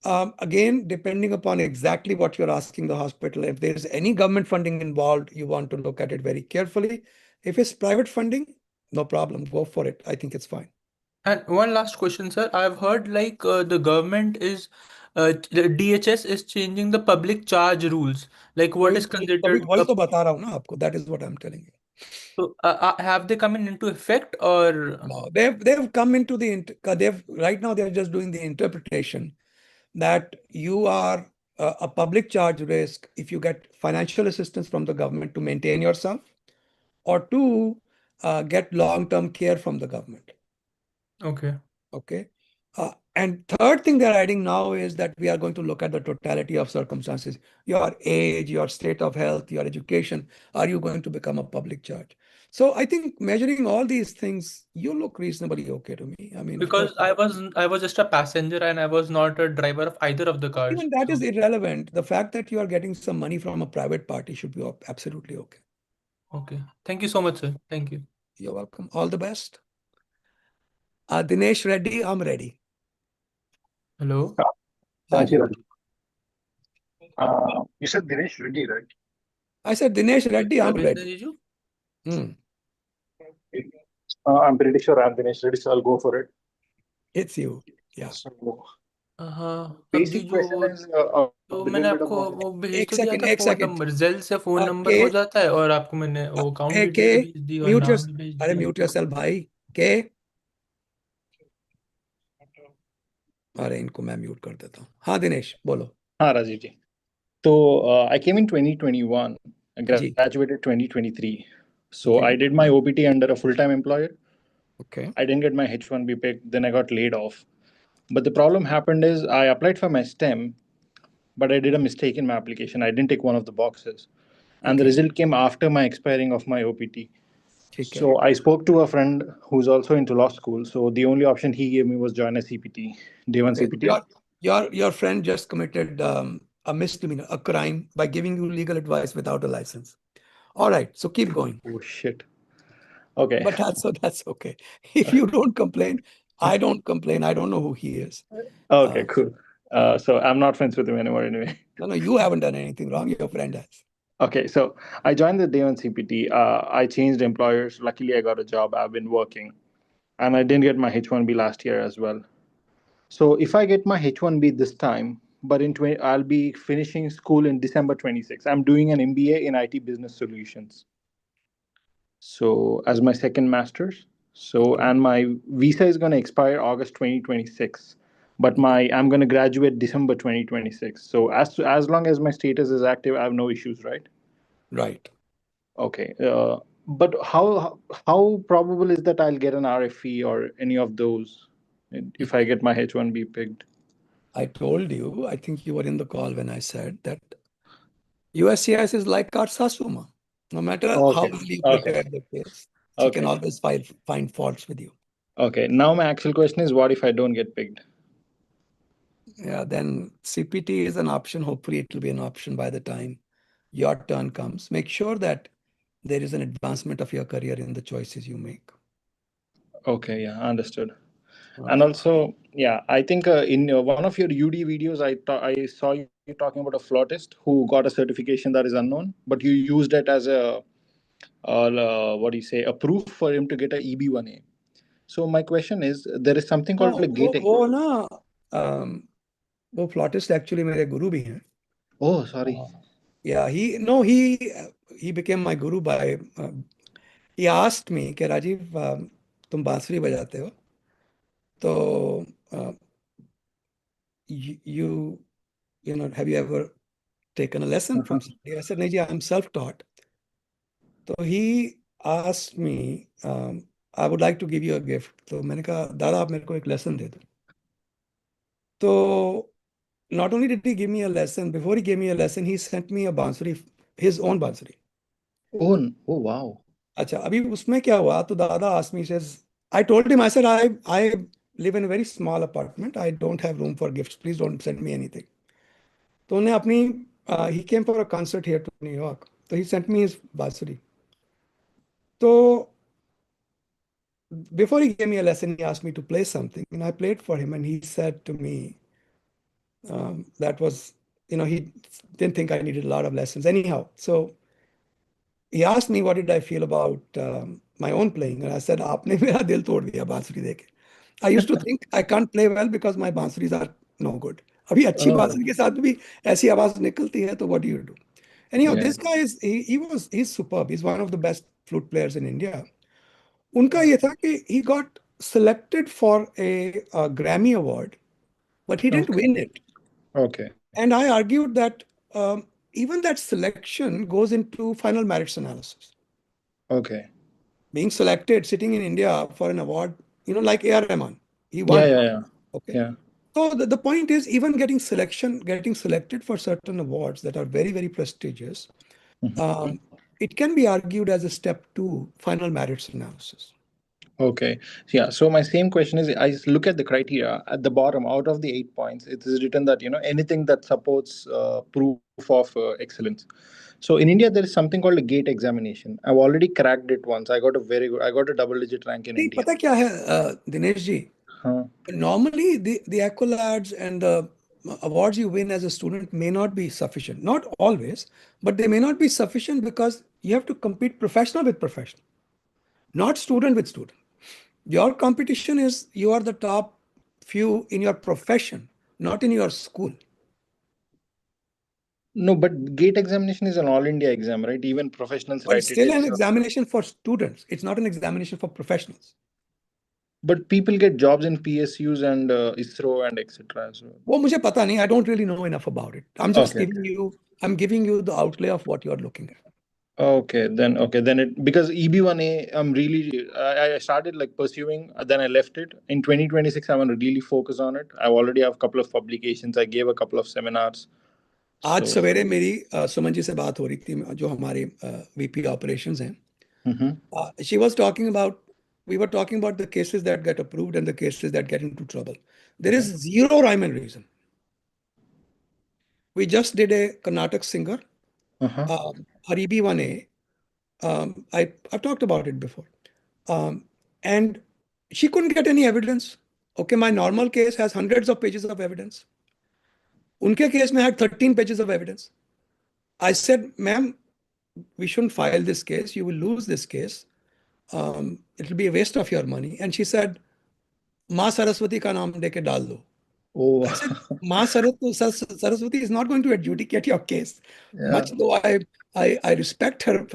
Again, depending upon exactly what you're asking the hospital, if there's any government funding involved, you want to look at it very carefully. If it's private funding, no problem, go for it. I think it's fine. And one last question, sir. I've heard like the government is, the DHS is changing the public charge rules. Like what is considered वही तो बता रहा हूँ ना आपको. That is what I'm telling you. So have they come into effect or? No, they've come into right now they're just doing the interpretation that you are a public charge risk if you get financial assistance from the government to maintain yourself or to get long-term care from the government. Okay. Okay. And third thing they're adding now is that we are going to look at the totality of circumstances, your age, your state of health, your education. Are you going to become a public charge? So I think measuring all these things, you look reasonably okay to me. I mean, Because I was just a passenger and I was not a driver of either of the cars. even that is irrelevant. The fact that you are getting some money from a private party should be absolutely okay. Okay. Thank you so much, sir. Thank you. You're welcome. All the best. Dinesh Reddy, I'm ready. Hello. Thank you, Rajiv. You said Dinesh Reddy, right? I said Dinesh Reddy, I'm ready. I'm pretty sure I'm Dinesh Reddy, so I'll go for it. It's you. Yeah. So, हाँ basic question is तो मैंने आपको वो भेज तो दिया था एक फोन second. नंबर जेल से फोन नंबर हो जाता है और आपको मैंने वो अकाउंट डिटेल भेज दी और नाम भी भेज अरे दिया म्यूट योरसेल्फ भाई के अरे इनको मैं म्यूट कर देता हूँ हाँ दिनेश बोलो हाँ राजीव जी तो I came in 2021 graduated 2023 so I did my OPT under a full-time employer. Okay. I didn't get my H1B pick, then I got laid off. But the problem happened is I applied for my STEM, but I did a mistake in my application. I didn't tick one of the boxes. And the result came after my expiring of my OPT. So I spoke to a friend who's also into law school. So the only option he gave me was join a CPT, day one CPT. Your friend just committed a misdemeanor, a crime by giving you legal advice without a license. All right, so keep going. Oh shit. Okay. But that's okay. If you don't complain, I don't complain. I don't know who he is. Okay, cool. So I'm not friends with him anymore anyway. No, you haven't done anything wrong. Your friend has. Okay, so I joined the day one CPT. I changed employers. Luckily, I got a job. I've been working. And I didn't get my H1B last year as well. So if I get my H1B this time, but I'll be finishing school in December 26. I'm doing an MBA in IT Business Solutions. So as my second master's. So and my visa is going to expire August 2026, but I'm going to graduate December 2026. So as long as my status is active, I have no issues, right? Right. Okay. But how probable is that I'll get an RFE or any of those if I get my H1B picked? I told you, I think you were in the call when I said that USCIS is like our Sasuma. No matter how Okay. well you Okay. prepare the case, she can Okay. always find faults with you. Okay. Now my actual question is, what if I don't get picked? Yeah, then CPT is an option. Hopefully, it will be an option by the time your turn comes. Make sure that there is an advancement of your career in the choices you make. Okay. Yeah, understood. All And right. also, yeah, I think in one of your UD videos, I saw you talking about a flautist who got a certification that is unknown, but you used it as a proof for him to get a EB1A. So my question is, there is something called a gating. वो फ्लॉटिस्ट actually मेरे गुरु भी हैं. Oh, sorry. Yeah, he became my guru by he asked me कि राजीव तुम बांसुरी बजाते हो तो you know have you ever taken a lesson from somebody? I said नहीं जी, I'm self-taught. So he asked me I would like to give you a gift. तो मैंने कहा दादा आप मेरे को एक लेसन दे दो. तो not only did he give me a lesson, before he gave me a lesson, he sent me a bansuri, his own bansuri. Oh wow. अच्छा, अभी उसमें क्या हुआ? तो दादा asked me, says, I told him, I said, I live in a very small apartment. I don't have room for gifts. Please don't send me anything. तो उन्हें अपनी he came for a concert here to New York. So he sent me his bansuri. So before he gave me a lesson, he asked me to play something, and I played for him, and he said to me, that was, he didn't think I needed a lot of lessons. Anyhow, so he asked me what did I feel about my own playing, and I said, "Aapne mera dil tod diya bansuri deke." I used to think I can't play well because my bansuris are no good. अभी अच्छी बांसुरी के साथ भी ऐसी आवाज निकलती है, तो what do you do? Anyhow, this guy he's superb. He's one of the best flute players in India. उनका ये था कि he got selected for a Grammy award, but he didn't win it. Okay. And I argued that even that selection goes into final merits analysis. Okay. Being selected, sitting in India for an award, like A.R. Rahman, he won. Yeah. Okay. Yeah. So the point is, even getting selected for certain awards that are very, very prestigious, it can be argued as a step to final merits analysis. Okay. Yeah. So my same question is, I look at the criteria at the bottom. Out of the 8 points, it is written that anything that supports proof of excellence. So in India, there is something called a GATE examination. I've already cracked it once. I got a double-digit rank in India. पता क्या है Dinesh ji? Normally, the accolades and the awards you win as a student may not be sufficient. Not always, but they may not be sufficient because you have to compete professional with professional, not student with student. Your competition is you are the top few in your profession, not in your school. No, but GATE examination is an all India exam, right? Even professionals But write it's still it. an examination for students. It's not an examination for professionals. But people get jobs in PSUs and ISRO and etc. So. वो मुझे पता नहीं. I don't really know enough about it. I'm just giving you the outlay of what you're looking at. Okay, then it, because EB1A, I started like pursuing, then I left it. In 2026, I want to really focus on it. I already have a couple of publications. I gave a couple of seminars. आज सवेरे मेरी सुमन जी से बात हो रही थी, जो हमारे VP operations हैं. She was talking about, we were talking about the cases that get approved and the cases that get into trouble. There is zero rhyme and reason. We just did a Karnataka singer, her EB1A. I've talked about it before. And she couldn't get any evidence. Okay, my normal case has hundreds of pages of evidence. Unke case mein had 13 pages of evidence. I said, ma'am, we shouldn't file this case. You will lose this case. It will be a waste of your money. And she said, माँ सरस्वती का नाम देके डाल दो. Oh. I said, Ma Saraswati is not going to adjudicate your case. Yeah. Much though I respect her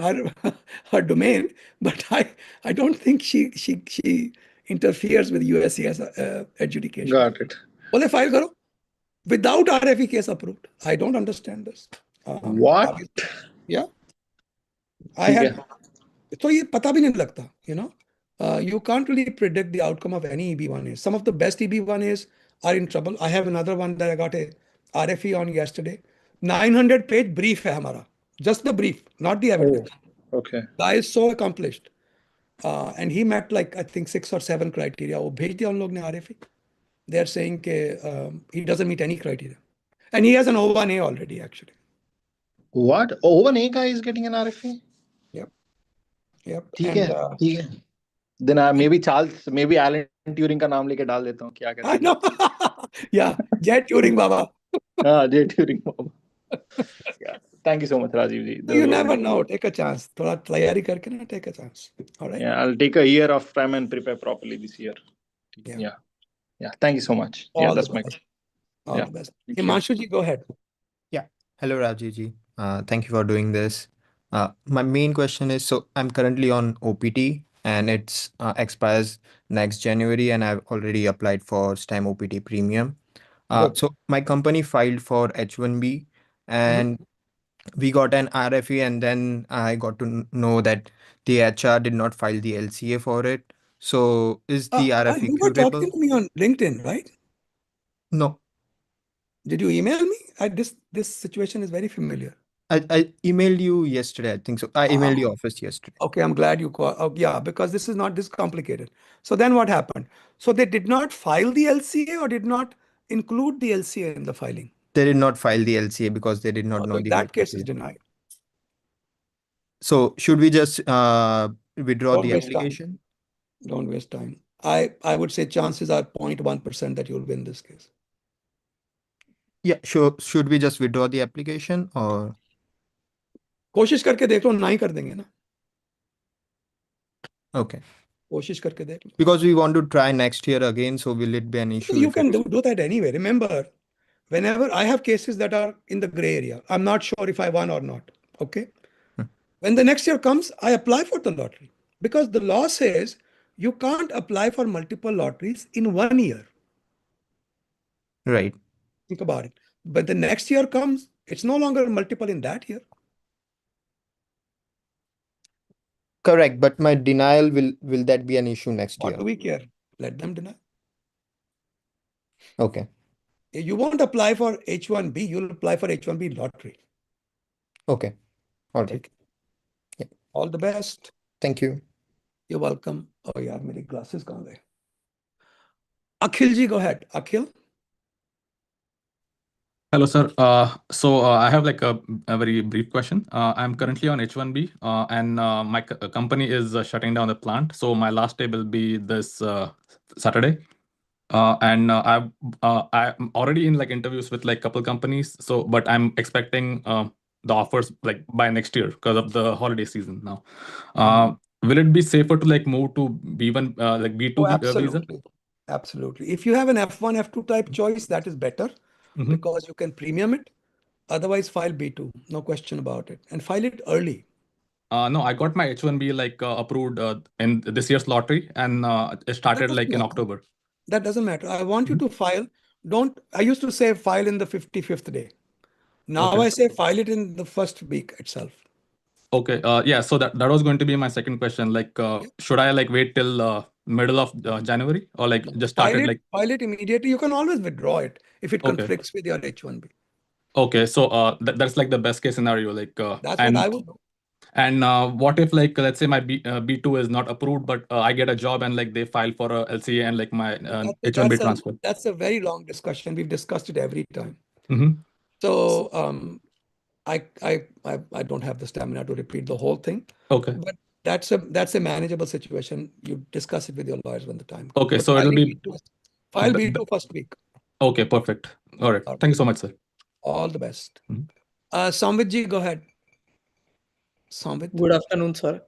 domain, but I don't think she interferes with USCIS adjudication. Got it. Well, file karo without RFE case approved. I don't understand this. What? Yeah. I ठीक had है. तो ये पता भी नहीं लगता, you can't really predict the outcome of any EB1As. Some of the best EB1As are in trouble. I have another one that I got a RFE on yesterday. 900-page brief है हमारा. Just the brief, not the evidence. Oh, okay. Guy is so accomplished. And he met like, I think 6 or 7 criteria. वो भेज दिया उन लोग ने RFE. They are saying he doesn't meet any criteria. And he has an O1A already, actually. What? O1A guy is getting an RFE? Yep. ठीक है, ठीक है. Then maybe Charles, maybe Alan Turing का नाम लेके डाल देता हूँ. क्या कहते हैं? I know. Yeah, Jet Turing Baba. Jet Turing Baba. Yeah. Thank you so much, Rajiv ji. You never know. Take a chance. थोड़ा तैयारी करके ना, take a chance. All right. Yeah, I'll take a year of time and prepare properly this year. Yeah. Thank you so much. All that's the my best. question. All the best. Himanshu ji, go ahead. Yeah. Hello, Rajiv ji. Thank you for doing this. My main question is, so I'm currently on OPT and it's expires next January, and I've already applied for STEM OPT premium. Good. So my company filed for H1B and we got an RFE, and then I got to know that the HR did not file the LCA for it. So is the RFE You were curable? talking to me on LinkedIn, right? No. Did you email me? This situation is very familiar. I emailed you yesterday, I think so. I emailed the office yesterday. Okay, I'm glad you called. Oh, yeah, because this is not this complicated. So then what happened? So they did not file the LCA or did not include the LCA in the filing? They did not file the LCA because they did not know So the that case is notice period. denied. So should we just withdraw Don't the waste time. application? Don't waste time. I would say chances are 0.1% that you'll win this case. Yeah, sure. Should we just withdraw the application or? कोशिश करके देख लो, नहीं कर देंगे ना. Okay. कोशिश करके देख लो. Because we want to try next year again, so will it be an issue? You can do that anyway. Remember, whenever I have cases that are in the gray area, I'm not sure if I won or not. Okay. When the next year comes, I apply for the lottery because the law says you can't apply for multiple lotteries in 1 year. Right. Think about it. But the next year comes, it's no longer multiple in that year. Correct, but my denial will that be an issue next year? What do we care? Let them deny. Okay. You won't apply for H1B, you'll apply for H1B lottery. Okay. All right. Yeah. All the best. Thank you. You're welcome. Oh yeah, my glasses gone there. Akhil ji, go ahead. Akhil. Hello, sir. I have like a very brief question. I'm currently on H1B and my company is shutting down the plant. So my last day will be this Saturday. I'm already in like interviews with like couple companies. So, but I'm expecting the offers like by next year because of the holiday season now. Will it be safer to like move to B1, like B2 Oh, visa? absolutely. Absolutely. If you have an F1, F2 type choice, that is better because you can premium it. Otherwise, file B2. No question about it. And file it early. No, I got my H1B like approved in this year's lottery and it started like in October. That doesn't matter. I want you to file. I used to say file in the 55th day. Now I say file it in the first week itself. Okay. Yeah. So that was going to be my second question. Like, should I like wait till middle of January or like just start it like? File it immediately. You can always withdraw it if it conflicts with your H1B. Okay. So that's like the best case scenario. Like, that's what I would do. And what if like let's say my B2 is not approved, but I get a job and like they file for a LCA and like my H1B transfer? That's a very long discussion. We've discussed it every time. So I don't have the stamina to repeat the whole thing. Okay. But that's a manageable situation. You discuss it with your lawyers when the time comes. Okay. So it'll be file B2 first week. Okay. Perfect. All right. Thank you so much, sir. All the best. Samvid ji, go ahead. Samvid. Good afternoon, sir.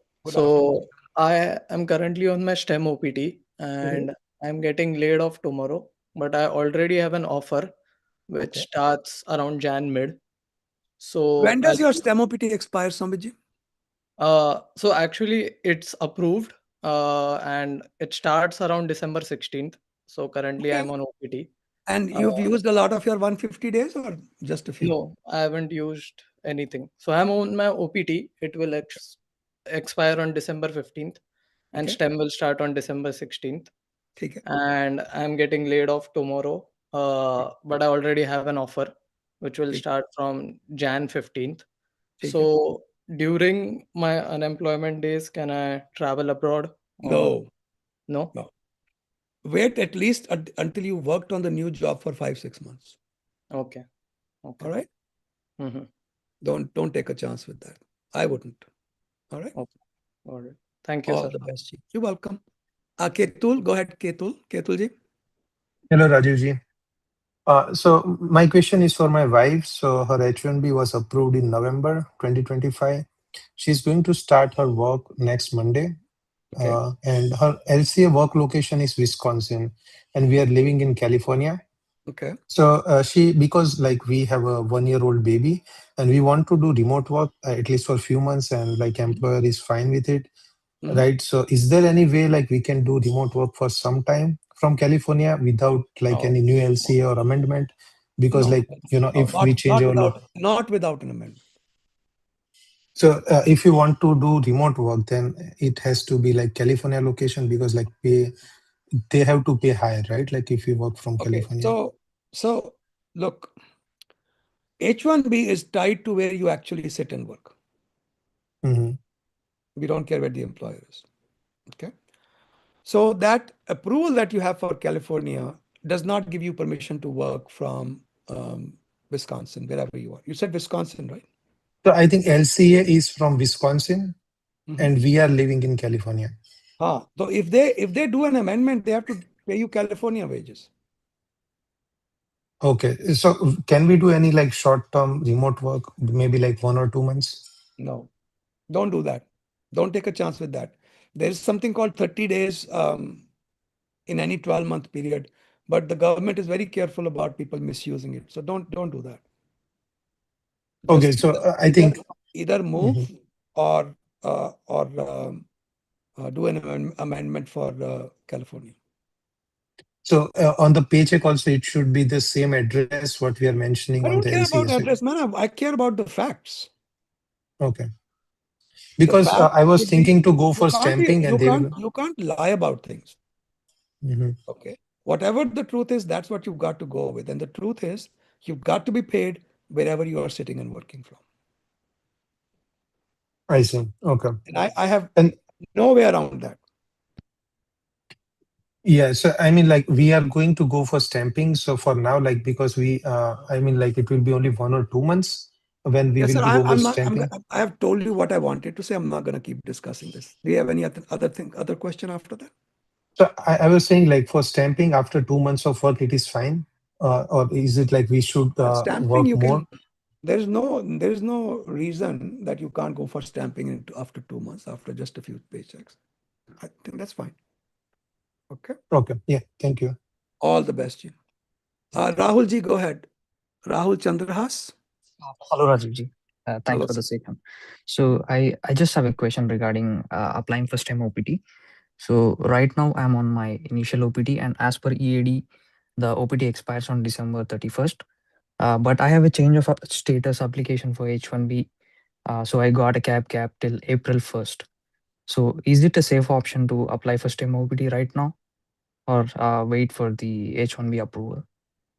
I am currently on my STEM OPT and I'm getting laid off tomorrow. but I already have an offer which starts around Jan mid. So when does your STEM OPT expire, Sambit? So actually it's approved and it starts around December 16th. So currently I'm on OPT. And you've used a lot of your 150 days or just a few? No, I haven't used anything. So I'm on my OPT. It will expire on December 15th and STEM will start on December 16th. Okay. And I'm getting laid off tomorrow. But I already have an offer which will start from Jan 15th. So during my unemployment days, can I travel abroad? No. No? No. Wait at least until you worked on the new job for 5-6 months. Okay. Okay. All right? Mm-hmm. Don't take a chance with that. I wouldn't. All right? Okay. All right. Thank you, All sir. the best. You're welcome. Ketul, go ahead, Ketul. Ketulji. Hello, Rajiv ji. So my question is for my wife. So her H1B was approved in November 2025. She's going to start her work next Monday. And her LCA work location is Wisconsin, and we are living in California. Okay. So because like we have a 1-year-old baby and we want to do remote work at least for a few months, and like employer is fine with it, right? So is there any way like we can do remote work for some time from California without like any new LCA or amendment? Because like, if we change our not without an amendment. So if you want to do remote work, then it has to be like California location, because like they have to pay higher, right? Like if you work from California. So look, H1B is tied to where you actually sit and work. We don't care where the employer is. Okay. So that approval that you have for California does not give you permission to work from Wisconsin, wherever you are. You said Wisconsin, right? So I think LCA is from Wisconsin, and we are living in California. So if they do an amendment, they have to pay you California wages. Okay. So can we do any like short-term remote work, maybe like 1 or 2 months? No, don't do that. Don't take a chance with that. There is something called 30 days in any 12-month period, but the government is very careful about people misusing it. So don't do that. Okay, so I think either move or do an amendment for California. So on the paycheck also, it should be the same address what we are mentioning I on don't the care LCA. about address, man. I care about the facts. Okay. Because I was thinking to go for stamping, and you can't lie about things. Okay. Whatever the truth is, that's what you've got to go with. And the truth is, you've got to be paid wherever you are sitting and working from. I see. Okay. And I have no way around that. Yeah, so I mean, like we are going to go for stamping. So for now, like because we, I mean, like it will be only 1 or 2 months when we will go for stamping. I have told you what I wanted to say. I'm not going to keep discussing this. Do you have any other question after that? So I was saying like for stamping after 2 months of work, it is fine, or is it like we should work more? There's no reason that you can't go for stamping after 2 months, after just a few paychecks. I think that's fine. Okay. Okay. Yeah. Thank you. All the best, Ji. Rahul Ji, go ahead. Rahul Chandrahas. Hello, Rajiv Ji. Thanks for the session. So I just have a question regarding applying for STEM OPT. So right now I'm on my initial OPT, and as per EAD, the OPT expires on December 31st. But I have a change of status application for H1B. So I got a cap till April 1st. So is it a safe option to apply for STEM OPT right now, or wait for the H1B approval?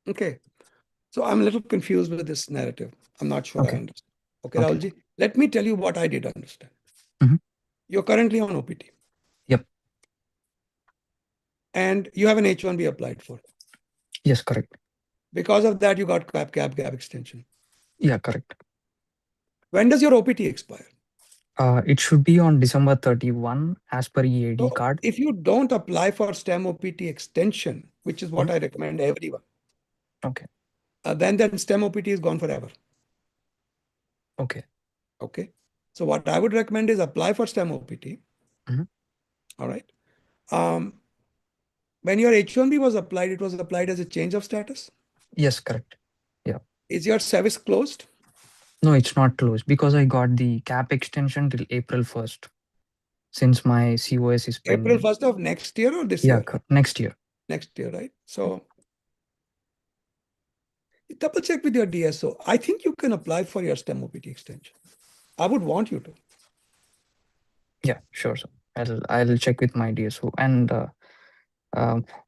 Okay. So I'm a little confused with this narrative. I'm not sure I understand. Okay, Okay. Rahulji, let me tell you what I did understand. You're currently on OPT. Yep. And you have an H1B applied for. Yes, correct. Because of that, you got gap extension. Yeah, correct. When does your OPT expire? It should be on December 31 as per EAD card. If you don't apply for STEM OPT extension, which is what I recommend everyone. Okay. Then STEM OPT is gone forever. Okay. Okay. So what I would recommend is apply for STEM OPT. All right. When your H1B was applied, it was applied as a change of status? Yes, correct. Yeah. Is your service closed? No, it's not closed because I got the cap extension till April 1st since my COS is April pending. 1st of next year or this Yeah, year? next year. Next year, right? So double check with your DSO. I think you can apply for your STEM OPT extension. I would want you to. Yeah, sure. So I'll check with my DSO. And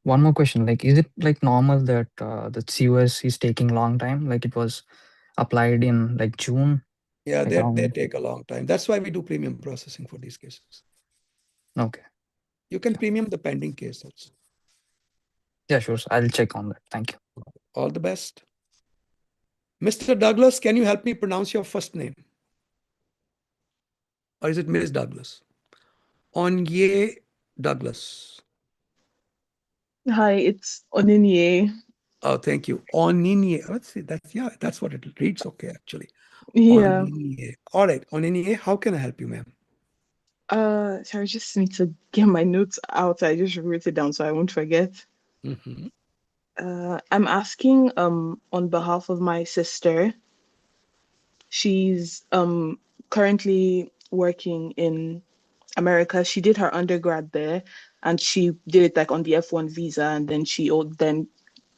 one more question, like, is it like normal that the COS is taking long time? Like it was applied in like June? Yeah, Like they take a long time. That's why we do premium processing for these cases. Okay. You can premium the pending case also. Yeah, sure. So I'll check on that. Thank you. All the best. Mr. Douglas, can you help me pronounce your first name? Or is it Ms. Douglas? Onye Douglas. Hi, it's Oninye. Oh, thank you. Oninye. Let's see. That's what it reads. Okay, actually. Yeah. Oninye. All right, Oninye, how can I help you, ma'am? So I just need to get my notes out. I just wrote it down so I won't forget. Mm-hmm. I'm asking on behalf of my sister. She's currently working in America. She did her undergrad there, and she did it like on the F1 visa, and then she then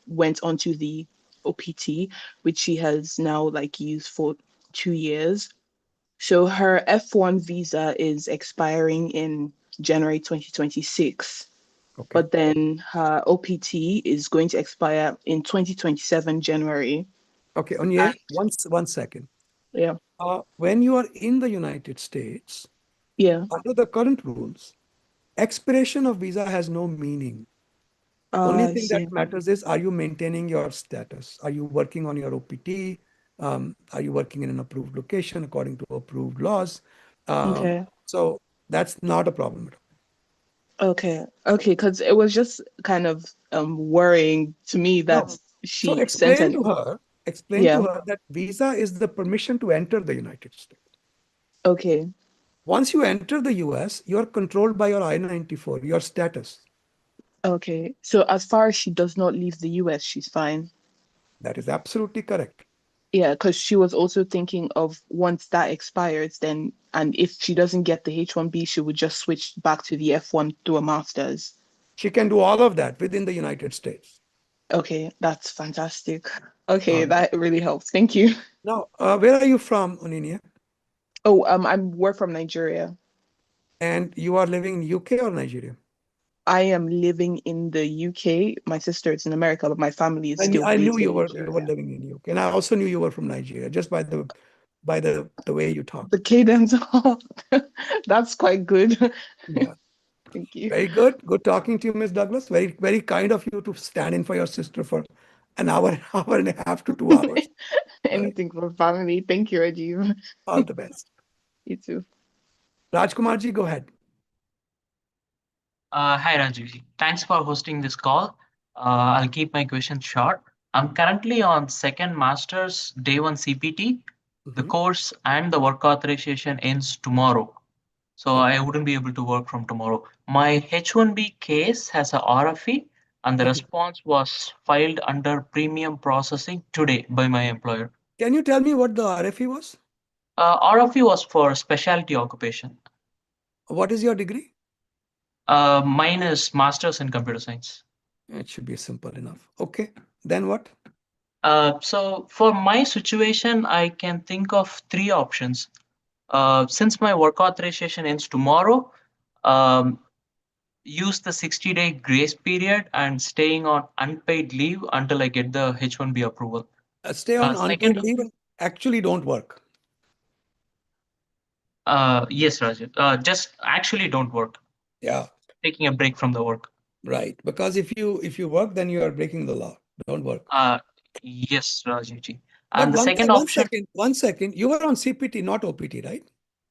went onto the OPT, which she has now like used for 2 years. So her F1 visa is expiring in January 2026. Okay. But then her OPT is going to expire in 2027 January. Okay, Onye, one second. Yeah. When you are in the United States, Yeah. under the current rules, expiration of visa has no meaning. Only I thing see. that matters is, are you maintaining your status? Are you working on your OPT? Are you working in an approved location according to approved laws? Okay. So that's not a problem at all. Okay. Because it was just kind of worrying to me that No. So she explain sent to her that visa is the permission to enter the United States. Okay. Once you enter the US, you're controlled by your I-94, your status. Okay. So as far as she does not leave the US, she's fine. That is absolutely correct. Yeah, because she was also thinking of once that expires, then, and if she doesn't get the H1B, she would just switch back to the F1 through a master's. She can do all of that within the United States. Okay, that's fantastic. Okay, that really helps. Thank you. Now, where are you from, Oninia? Oh, we're from Nigeria. And you are living in UK or Nigeria? I am living in the UK. My sister is in America, but my family is still I knew based in you were Nigeria. living in UK, and I also knew you were from Nigeria just by the way you talk. The cadence, that's quite good. Yeah. Thank you. Very good. Good talking to you, Ms. Douglas. Very, very kind of you to stand in for your sister for an hour and a half to 2 hours. Anything for family. Thank you, Rajiv. All the best. You too. Rajkumarji, go ahead. Hi, Rajiv. Thanks for hosting this call. I'll keep my questions short. I'm currently on second master's day 1 CPT. The course and the work authorization ends tomorrow. So I wouldn't be able to work from tomorrow. My H1B case has a RFE and the response was filed under premium processing today by my employer. Can you tell me what the RFE was? RFE was for specialty occupation. What is your degree? Mine is master's in computer science. It should be simple enough. Okay, then what? So for my situation, I can think of 3 options. Since my work authorization ends tomorrow, use the 60-day grace period and staying on unpaid leave until I get the H1B approval. Stay on unpaid leave and actually don't work. Yes, Rajiv. Just actually don't work. Yeah. Taking a break from the work. Right. Because if you work, then you are breaking the law. Don't work. Yes, Rajivji. But And the second option. One second. You were on CPT, not OPT, right?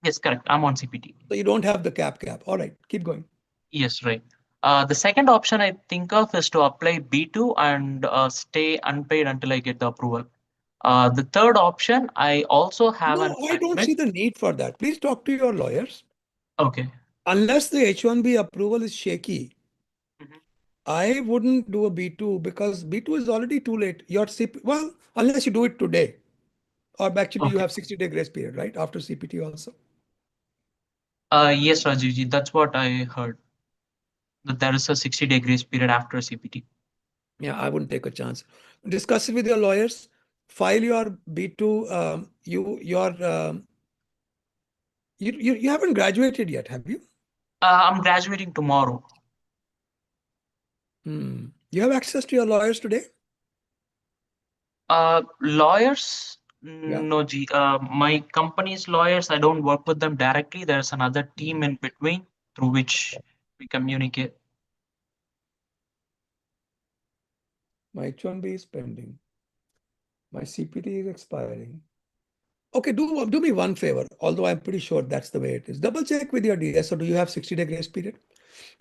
Yes, correct. I'm on CPT. So you don't have the cap. All right. Keep going. Yes, right. The second option I think of is to apply B2 and stay unpaid until I get the approval. The third option, I also have an I don't see the need for that. Please talk to your lawyers. Okay. Unless the H1B approval is shaky, I wouldn't do a B2 because B2 is already too late. Your CP, well, unless you do it today, or actually you Okay. have 60-day grace period, right? After CPT also. Yes, Rajivji, that's what I heard. That there is a 60-day grace period after CPT. Yeah, I wouldn't take a chance. Discuss it with your lawyers. File your B2. You haven't graduated yet, have you? I'm graduating tomorrow. You have access to your lawyers today? Lawyers? Yeah. No, G. My company's lawyers, I don't work with them directly. There's another team in between through which we communicate. My H1B is pending. My CPT is expiring. Okay, do me one favor, although I'm pretty sure that's the way it is. Double check with your DS. So do you have 60-day grace period?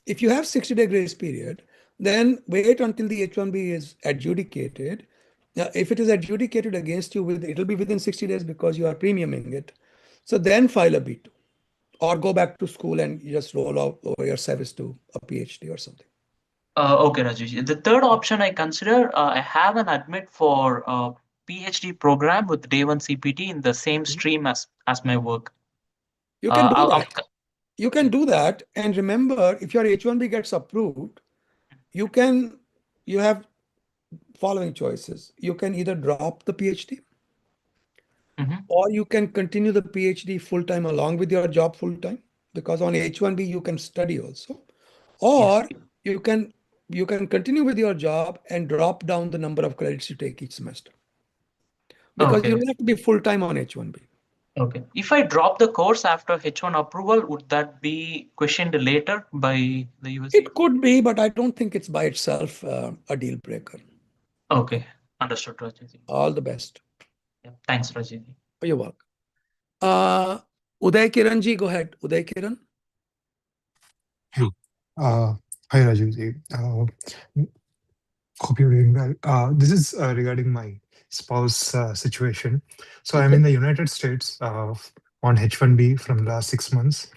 If you have 60-day grace period, then wait until the H1B is adjudicated. Now, if it is adjudicated against you, it'll be within 60 days because you are premiuming it. So then file a B2 or go back to school and you just roll out over your service to a PhD or something. Okay, Rajesh. The third option I consider, I have an admit for a PhD program with day one CPT in the same stream as my work. You can do I'm that. You can do that. And remember, if your H1B gets approved, you have following choices. You can either drop the PhD or you can continue the PhD full-time along with your job full-time, because on H1B you can study also. Or you can continue with your job and drop down the number of credits you take each semester. Because you don't have to be full-time on H1B. Okay. If I drop the course after H1 approval, would that be questioned later by the US? It could be, but I don't think it's by itself a deal breaker. Okay. Understood, Rajiv. All the best. Yeah. Thanks, Rajiv. You're welcome. Uday Kiran ji, go ahead. Uday Kiran. Hi, Rajiv. Hope you're doing well. This is regarding my spouse situation. So I'm in the United States on H1B from the last 6 months.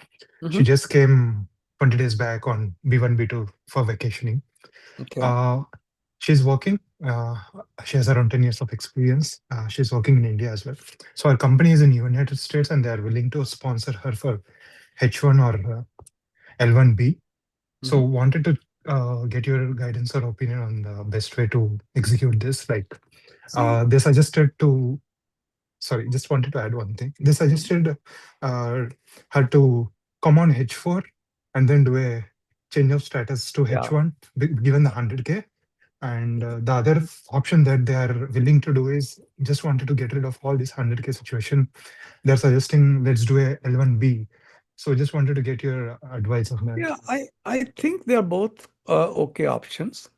She just came 20 days back on B1, B2 for vacationing. She's working. She has around 10 years of experience. She's working in India as well. So our company is in the United States and they're willing to sponsor her for H1 or L1B. So wanted to get your guidance or opinion on the best way to execute this. Like they suggested to, sorry, just wanted to add one thing. They suggested her to come on H4 and then do a change of status to H1 given the 100K. And the other option that they are willing to do is just wanted to get rid of all this 100K situation. They're suggesting let's do a L1B. So just wanted to get your advice on that. Yeah, I think they are both okay options,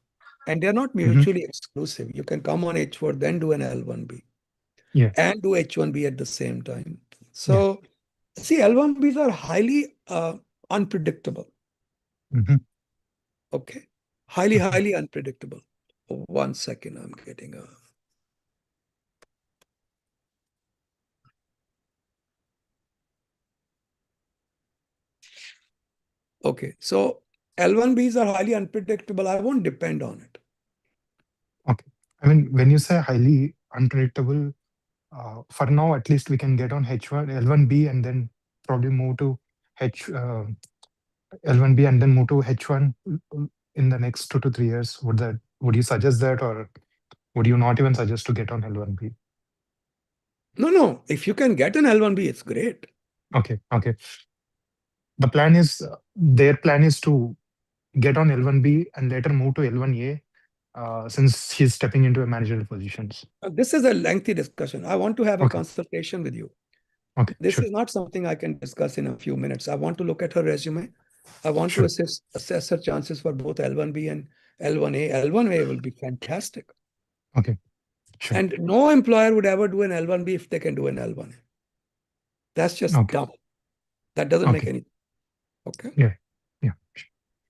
and they're not mutually exclusive. You can come on H4, then do an L1B, and do H1B at the same time. So, see, L1Bs are highly unpredictable. Okay, highly unpredictable. 1 second, I'm getting a. Okay, so L1Bs are highly unpredictable. I won't depend on it. Okay. I mean, when you say highly unpredictable, for now, at least we can get on H1, L1B and then probably move to L1B and then move to H1 in the next 2 to 3 years. Would you suggest that, or would you not even suggest to get on L1B? No. If you can get an L1B, it's great. Okay. The plan is, their plan is to get on L1B and later move to L1A since he's stepping into a managerial positions. This is a lengthy discussion. I want to have a consultation with you. Okay, this is not something I can discuss in a few minutes. I want to look at her resume. I want to assess her chances for both L1B and L1A. L1A will be fantastic. Okay, sure. And no employer would ever do an L1B if they can do an L1A. That's just dumb. That doesn't make any. Okay. Yeah.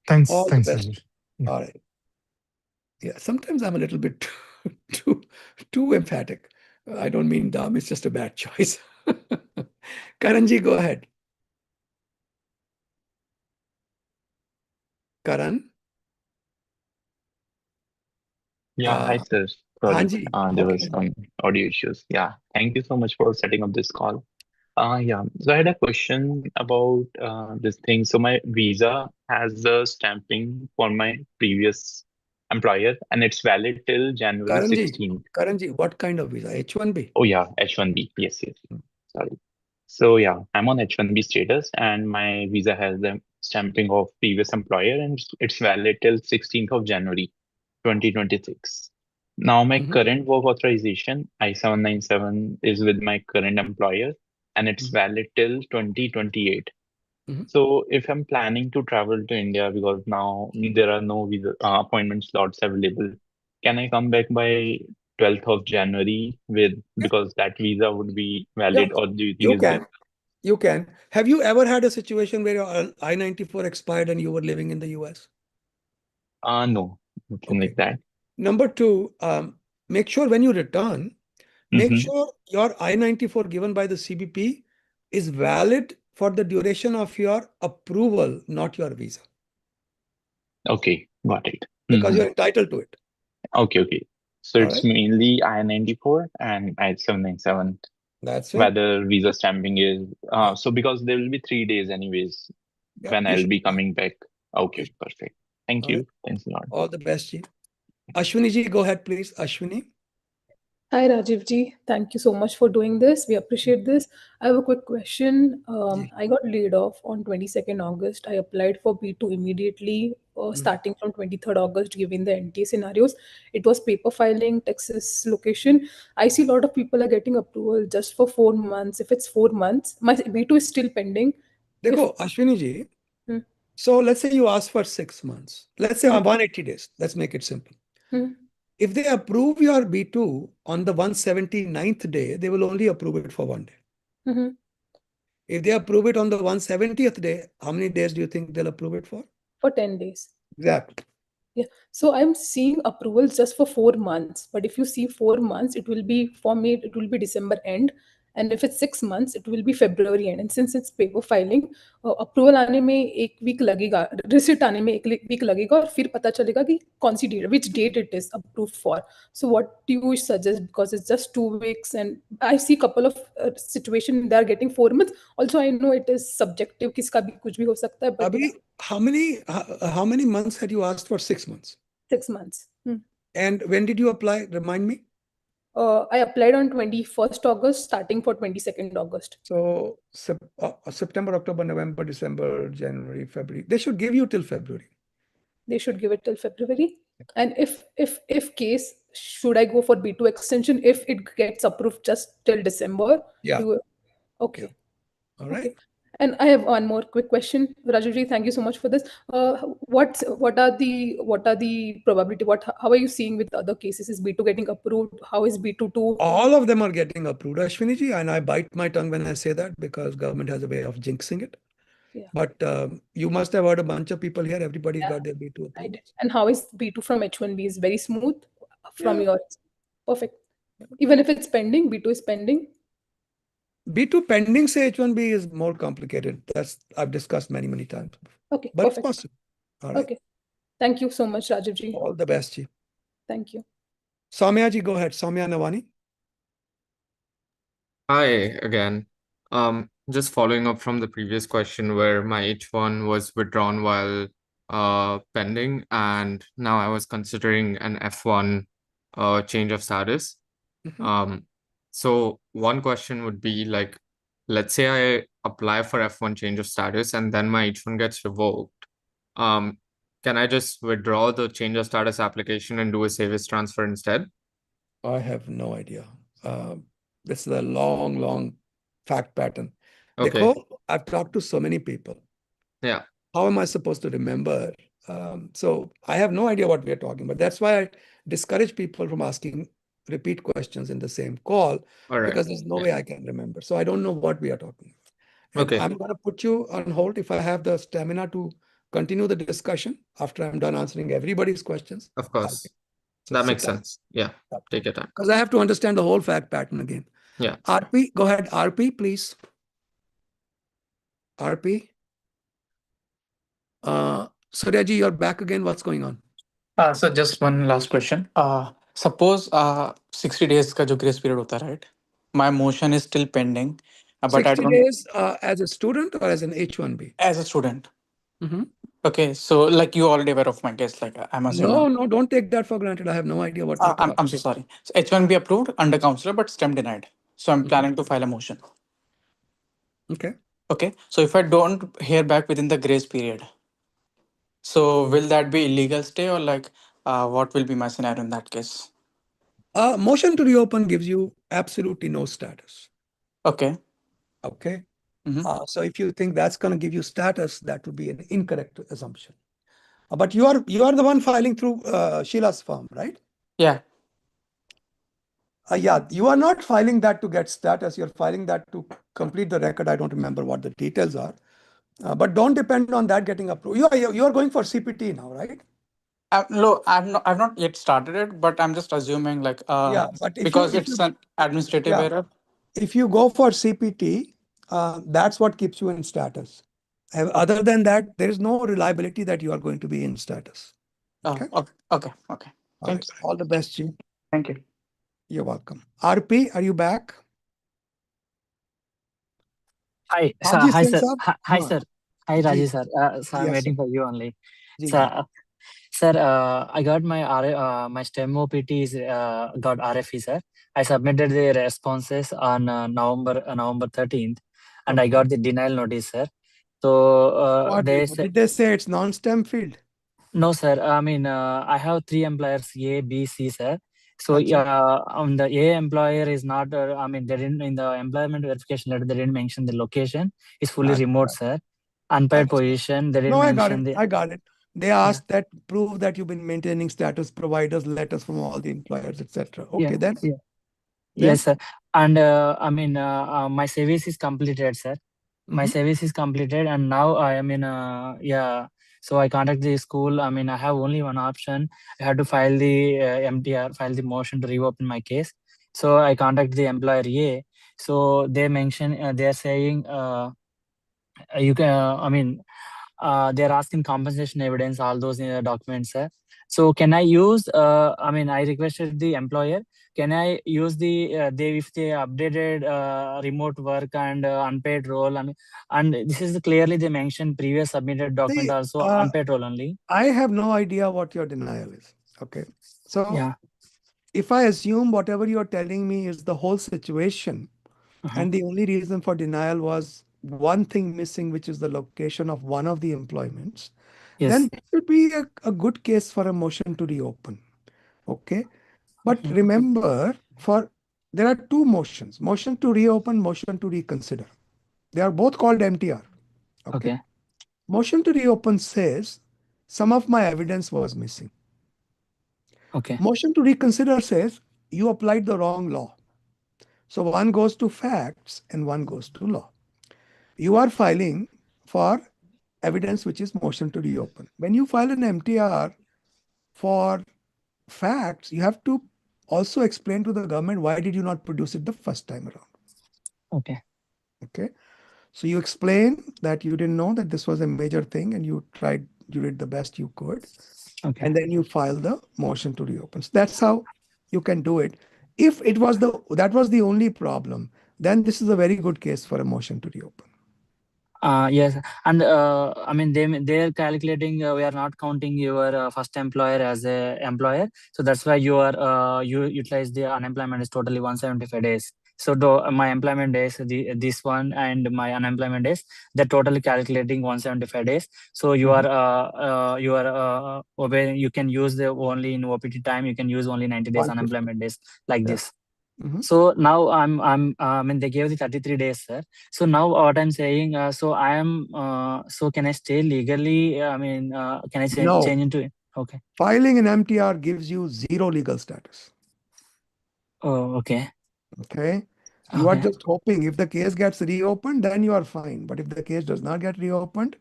Thanks. All Thanks, the best. Rajiv. Yeah. All right. Yeah. Sometimes I'm a little bit too emphatic. I don't mean dumb. It's just a bad choice. Karanji, go ahead. Karan? Yeah, hi sir. Sorry, Hanji, there okay. was some audio issues. Yeah, thank you so much for setting up this call. Yeah, so I had a question about this thing. So my visa has the stamping for my previous employer, and it's valid till January Karanji, 16th. Karanji, what kind of visa? H1B? Oh yeah, H1B. Yes, yes. Sorry. So yeah, I'm on H1B status, and my visa has the stamping of previous employer, and it's valid till 16th of January 2026. Now my current work authorization I-797 is with my current employer, and it's valid till 2028. So if I'm planning to travel to India because now there are no visa appointment slots available, can I come back by 12th of January with because that visa would be Yeah, valid, or do you think you is that? can. You can. Have you ever had a situation where your I-94 expired and you were living in the US? No, nothing like that. Number two, make sure when you return, make sure your I-94 given by the CBP is valid for the duration of your approval, not your visa, Okay, got it. because you're entitled to it. Okay, okay. So All it's right. mainly I-94 and I-797. That's it. Whether visa stamping is so because there will be 3 days anyways Yeah, when you I'll should be be fine. coming back. Okay, perfect. Thank All right. you. Thanks a lot. All the best, Ji. Ashwini ji, go ahead, please. Ashwini. Hi, Rajiv ji. Thank you so much for doing this. We appreciate this. I have a quick question. I got laid off on 22nd August. I applied for B2 immediately, starting from 23rd August, given the NTA scenarios. It was paper filing, Texas location. I see a lot of people are getting approval just for 4 months. If it's 4 months, my B2 is still pending. Dekho, Ashwini ji. So let's say you ask for 6 months. Let's say 180 days. Let's make it simple. If they approve your B2 on the 179th day, they will only approve it for 1 day. If they approve it on the 170th day, how many days do you think they'll approve it for? For 10 days. Exactly. Yeah. So I'm seeing approvals just for 4 months. But if you see 4 months, it will be, for me, it will be December end. And if it's 6 months, it will be February end. And since it's paper filing, approval आने में एक week लगेगा, receipt आने में एक week लगेगा, और फिर पता चलेगा कि कौन सी date, which date it is approved for. So what do you suggest? Because it's just 2 weeks, and I see couple of situation they are getting 4 months. Also, I know it is subjective, किसका भी कुछ भी हो सकता है. But Abhi, how many months had you asked for? 6 months. 6 months. And when did you apply? Remind me. I applied on 21st August, starting for 22nd August. So September, October, November, December, January, February. They should give you till February. They should give it till February. And if case, should I go for B2 extension if it gets approved just till December? Yeah. Okay. Yeah. All right. Okay. And I have one more quick question, Rajiv. Thank you so much for this. What are the probability? How are you seeing with other cases? Is B2 getting approved? How is B2 too? All of them are getting approved, Ashwini ji, and I bite my tongue when I say that because government has a way of jinxing it. Yeah. But you must have heard a bunch of people here. Everybody's Yeah, got their B2 I approved. did. And how is B2 from H1B? Is very smooth from Yeah. your perfect. Even if it's pending, B2 is pending. B2 pending say H1B is more complicated. That's I've discussed many times. Okay, But perfect. it's possible. All right. Okay. Thank you so much, Rajiv ji. All the best, ji. Thank you. Soumya ji, go ahead. Soumya Navani. Hi again. Just following up from the previous question where my H1 was withdrawn while pending, and now I was considering an F1 change of status. So one question would be like, let's say I apply for F1 change of status and then my H1 gets revoked. Can I just withdraw the change of status application and do a service transfer instead? I have no idea. This is a long fact pattern. Okay. Dekho, I've talked to so many people. Yeah. How am I supposed to remember? So I have no idea what we are talking about. That's why I discourage people from asking repeat questions in the same call, because there's no way I can remember. So I don't know what we are talking about. And Okay. I'm going to put you on hold if I have the stamina to continue the discussion after I'm done answering everybody's questions. Of course. So That sit makes down. sense. Yeah. Take your time. Because I have to understand the whole fact pattern again. Yeah. RP, go ahead. RP, please. RP. Suryaji, you're back again. What's going on? So just one last question. Suppose 60 days का जो grace period होता है, right? My motion is still pending, but I 60 don't days as a student or as an H1B? as a student. Mhm. Okay, so like you already aware of my case, like I'm assuming. No, don't take that for granted. I have no idea what you're talking. I'm so sorry. So H1B approved under Consular, but STEM denied. So I'm planning to file a motion. Okay. Okay, so if I don't hear back within the grace period, so will that be illegal stay or like what will be my scenario in that case? Motion to reopen gives you absolutely no status. Okay. Okay. So if you think that's going to give you status, that would be an incorrect assumption. But you are the one filing through Sheila's firm, right? Yeah. Yeah, you are not filing that to get status. You're filing that to complete the record. I don't remember what the details are. But don't depend on that getting approved. You are going for CPT now, right? No, I've not yet started it, but I'm just assuming like Yeah, but because it's an administrative error. If you go for CPT, that's what keeps you in status. Other than that, there is no reliability that you are going to be in status. Okay. Okay. Thanks. All the best, G. Thank you. You're welcome. RP, are you back? Hi, sir. Rajiv Hi, Singh sir. sir? Hi, sir. Hi, Ji. Rajiv, sir. So I'm Yes, waiting sir. for you only. Ji, Sir, I got my my STEM OPT is got RFE, sir. I submitted the responses on November 13th, and I got the denial notice, sir. So What did they say? It's non-STEM field? no, sir. I mean, I have 3 employers, A, B, C, sir. So on the A employer is not, I mean, they didn't, in the employment verification letter, they didn't mention the location. It's fully remote, sir. Unpaid position, they didn't No, mention I got it. They asked that prove that you've been maintaining status, provide us letters from all the employers, etc. Okay, then? Yeah. Yes, sir. And I mean, my service is completed, sir. My service is completed, and now I am in so I contact the school. I mean, I have only one option. I had to file the MTR, file the motion to reopen my case. So I contact the employer A. So they mention, they are saying, you can, I mean, they're asking compensation evidence, all those documents, sir. So can I use, I mean, I requested the employer, can I use the, if they updated remote work and unpaid role, I mean, and this is clearly they mentioned previous submitted document also unpaid role only. I have no idea what your denial is. Okay. So if I assume whatever you're telling me is the whole situation, and the only reason for denial was one thing missing, which is the location of one of the employments, then it should be a good case for a motion to reopen. Okay. But remember, there are 2 motions, motion to reopen, motion to reconsider. They are both called MTR. Okay. Motion to reopen says some of my evidence was missing. Okay. Motion to reconsider says you applied the wrong law. So one goes to facts and one goes to law. You are filing for evidence which is motion to reopen. When you file an MTR for facts, you have to also explain to the government why did you not produce it the first time around. Okay. Okay. So you explain that you didn't know that this was a major thing and you did the best you could. Okay. And then you file the motion to reopen. So that's how you can do it. If that was the only problem, then this is a very good case for a motion to reopen. Yes, and I mean they're calculating. We are not counting your first employer as a employer, so that's why you utilize the unemployment is totally 175 days. So my employment days, this one and my unemployment days, they're totally calculating 175 days. So you are obeying. You can use the only in OPT time. You can use only 90 days unemployment days like this. So now I mean they gave the 33 days, sir. So now what I'm saying, so I am, so can I stay legally? I mean, can I change into it? Okay. Filing an MTR gives you 0 legal status. Oh, okay. Okay. You are just hoping if the case gets reopened, then you are fine. But if the case does not get reopened,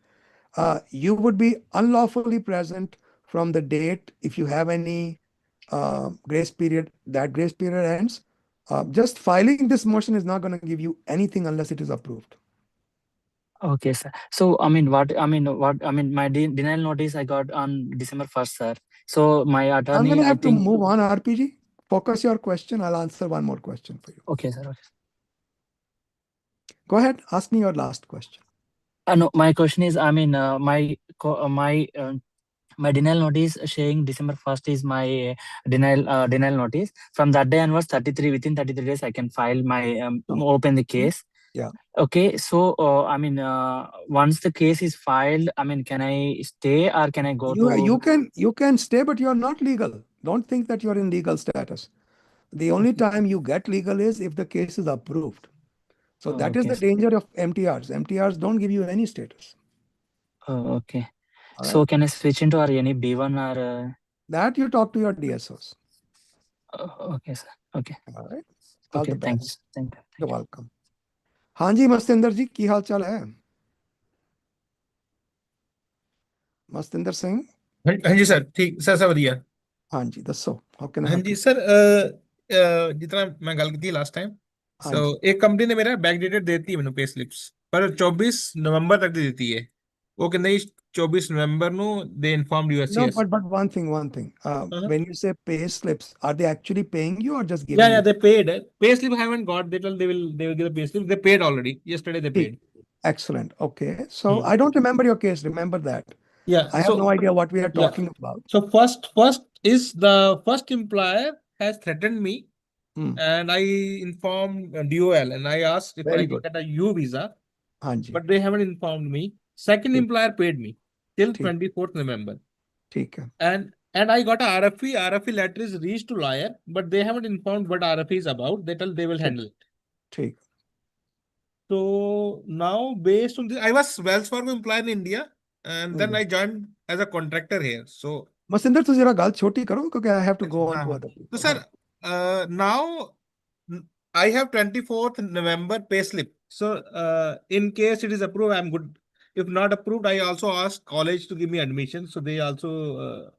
you would be unlawfully present from the date. If you have any grace period, that grace period ends. Just filing this motion is not going to give you anything unless it is approved. Okay, sir. So, I mean, my denial notice I got on December 1st, sir. So my I'm attorney, going to I have to think. move on, RPG. Focus your question. I'll answer one more question for you. Okay, sir. Okay. Go ahead. Ask me your last question. No, my question is, I mean, my denial notice showing December 1st is my denial notice. From that day onwards, within 33 days, I can file my open the case. Yeah. Okay. So, I mean, once the case is filed, I mean, can I stay or can I go to? You can stay, but you are not legal. Don't think that you're in legal status. The only time you get legal is if the case is approved. So that is Okay, the danger of MTRs. MTRs don't give you any status. Oh, okay. All So right. can I switch into or any B1 or? That you talk to your DSOs. Okay, sir. Okay. All right. All Okay. the Thanks. best. Thank you. You're welcome. हाँ जी मस्तिंदर जी की हाल चाल है मस्तिंदर सिंह हाँ जी sir ठीक sir बढ़िया हाँ जी दसो how can I हाँ हेल्प जी यू सर जितना मैं गल की लास्ट टाइम हाँ सो जी एक कंपनी ने मेरा बैक डेटेड देती है ਮੈਨੂੰ पे स्लिप्स पर 24 ਨਵੰਬਰ ਤੱਕ ਦੀ ਦਿੱਤੀ ਹੈ ਉਹ ਕਹਿੰਦੇ 24 ਨਵੰਬਰ ਨੂੰ ਦੇ ਇਨਫਾਰਮਡ No, USCIS but one thing. When you say pay slips, are they actually paying you or just yeah giving you? they paid pay slip I haven't got they will give the pay slip they paid already yesterday they paid Excellent. Okay. So I don't remember your case. Remember that. yeah I have no idea what we are yeah talking about. so first is the first employer has threatened me and I informed DOL and I asked if I Very can good. get a U visa हाँ जी but they haven't informed me. Second ठीक employer paid me till ठीक 24th November. ठीक है And I got a RFE. RFE letter is reached to lawyer, but they haven't informed what RFE is about. They tell they will ठीक handle it. ठीक So now based on this, I was Wells Fargo employee in India and then I joined as a contractor here. So मसिंदर तुझे जरा गाल छोटी करो क्योंकि I have to go on to हाँ other so people. sir now I have 24th November payslip. So in case it is approved, I'm good. If not approved, I also asked college to give me admission. So they also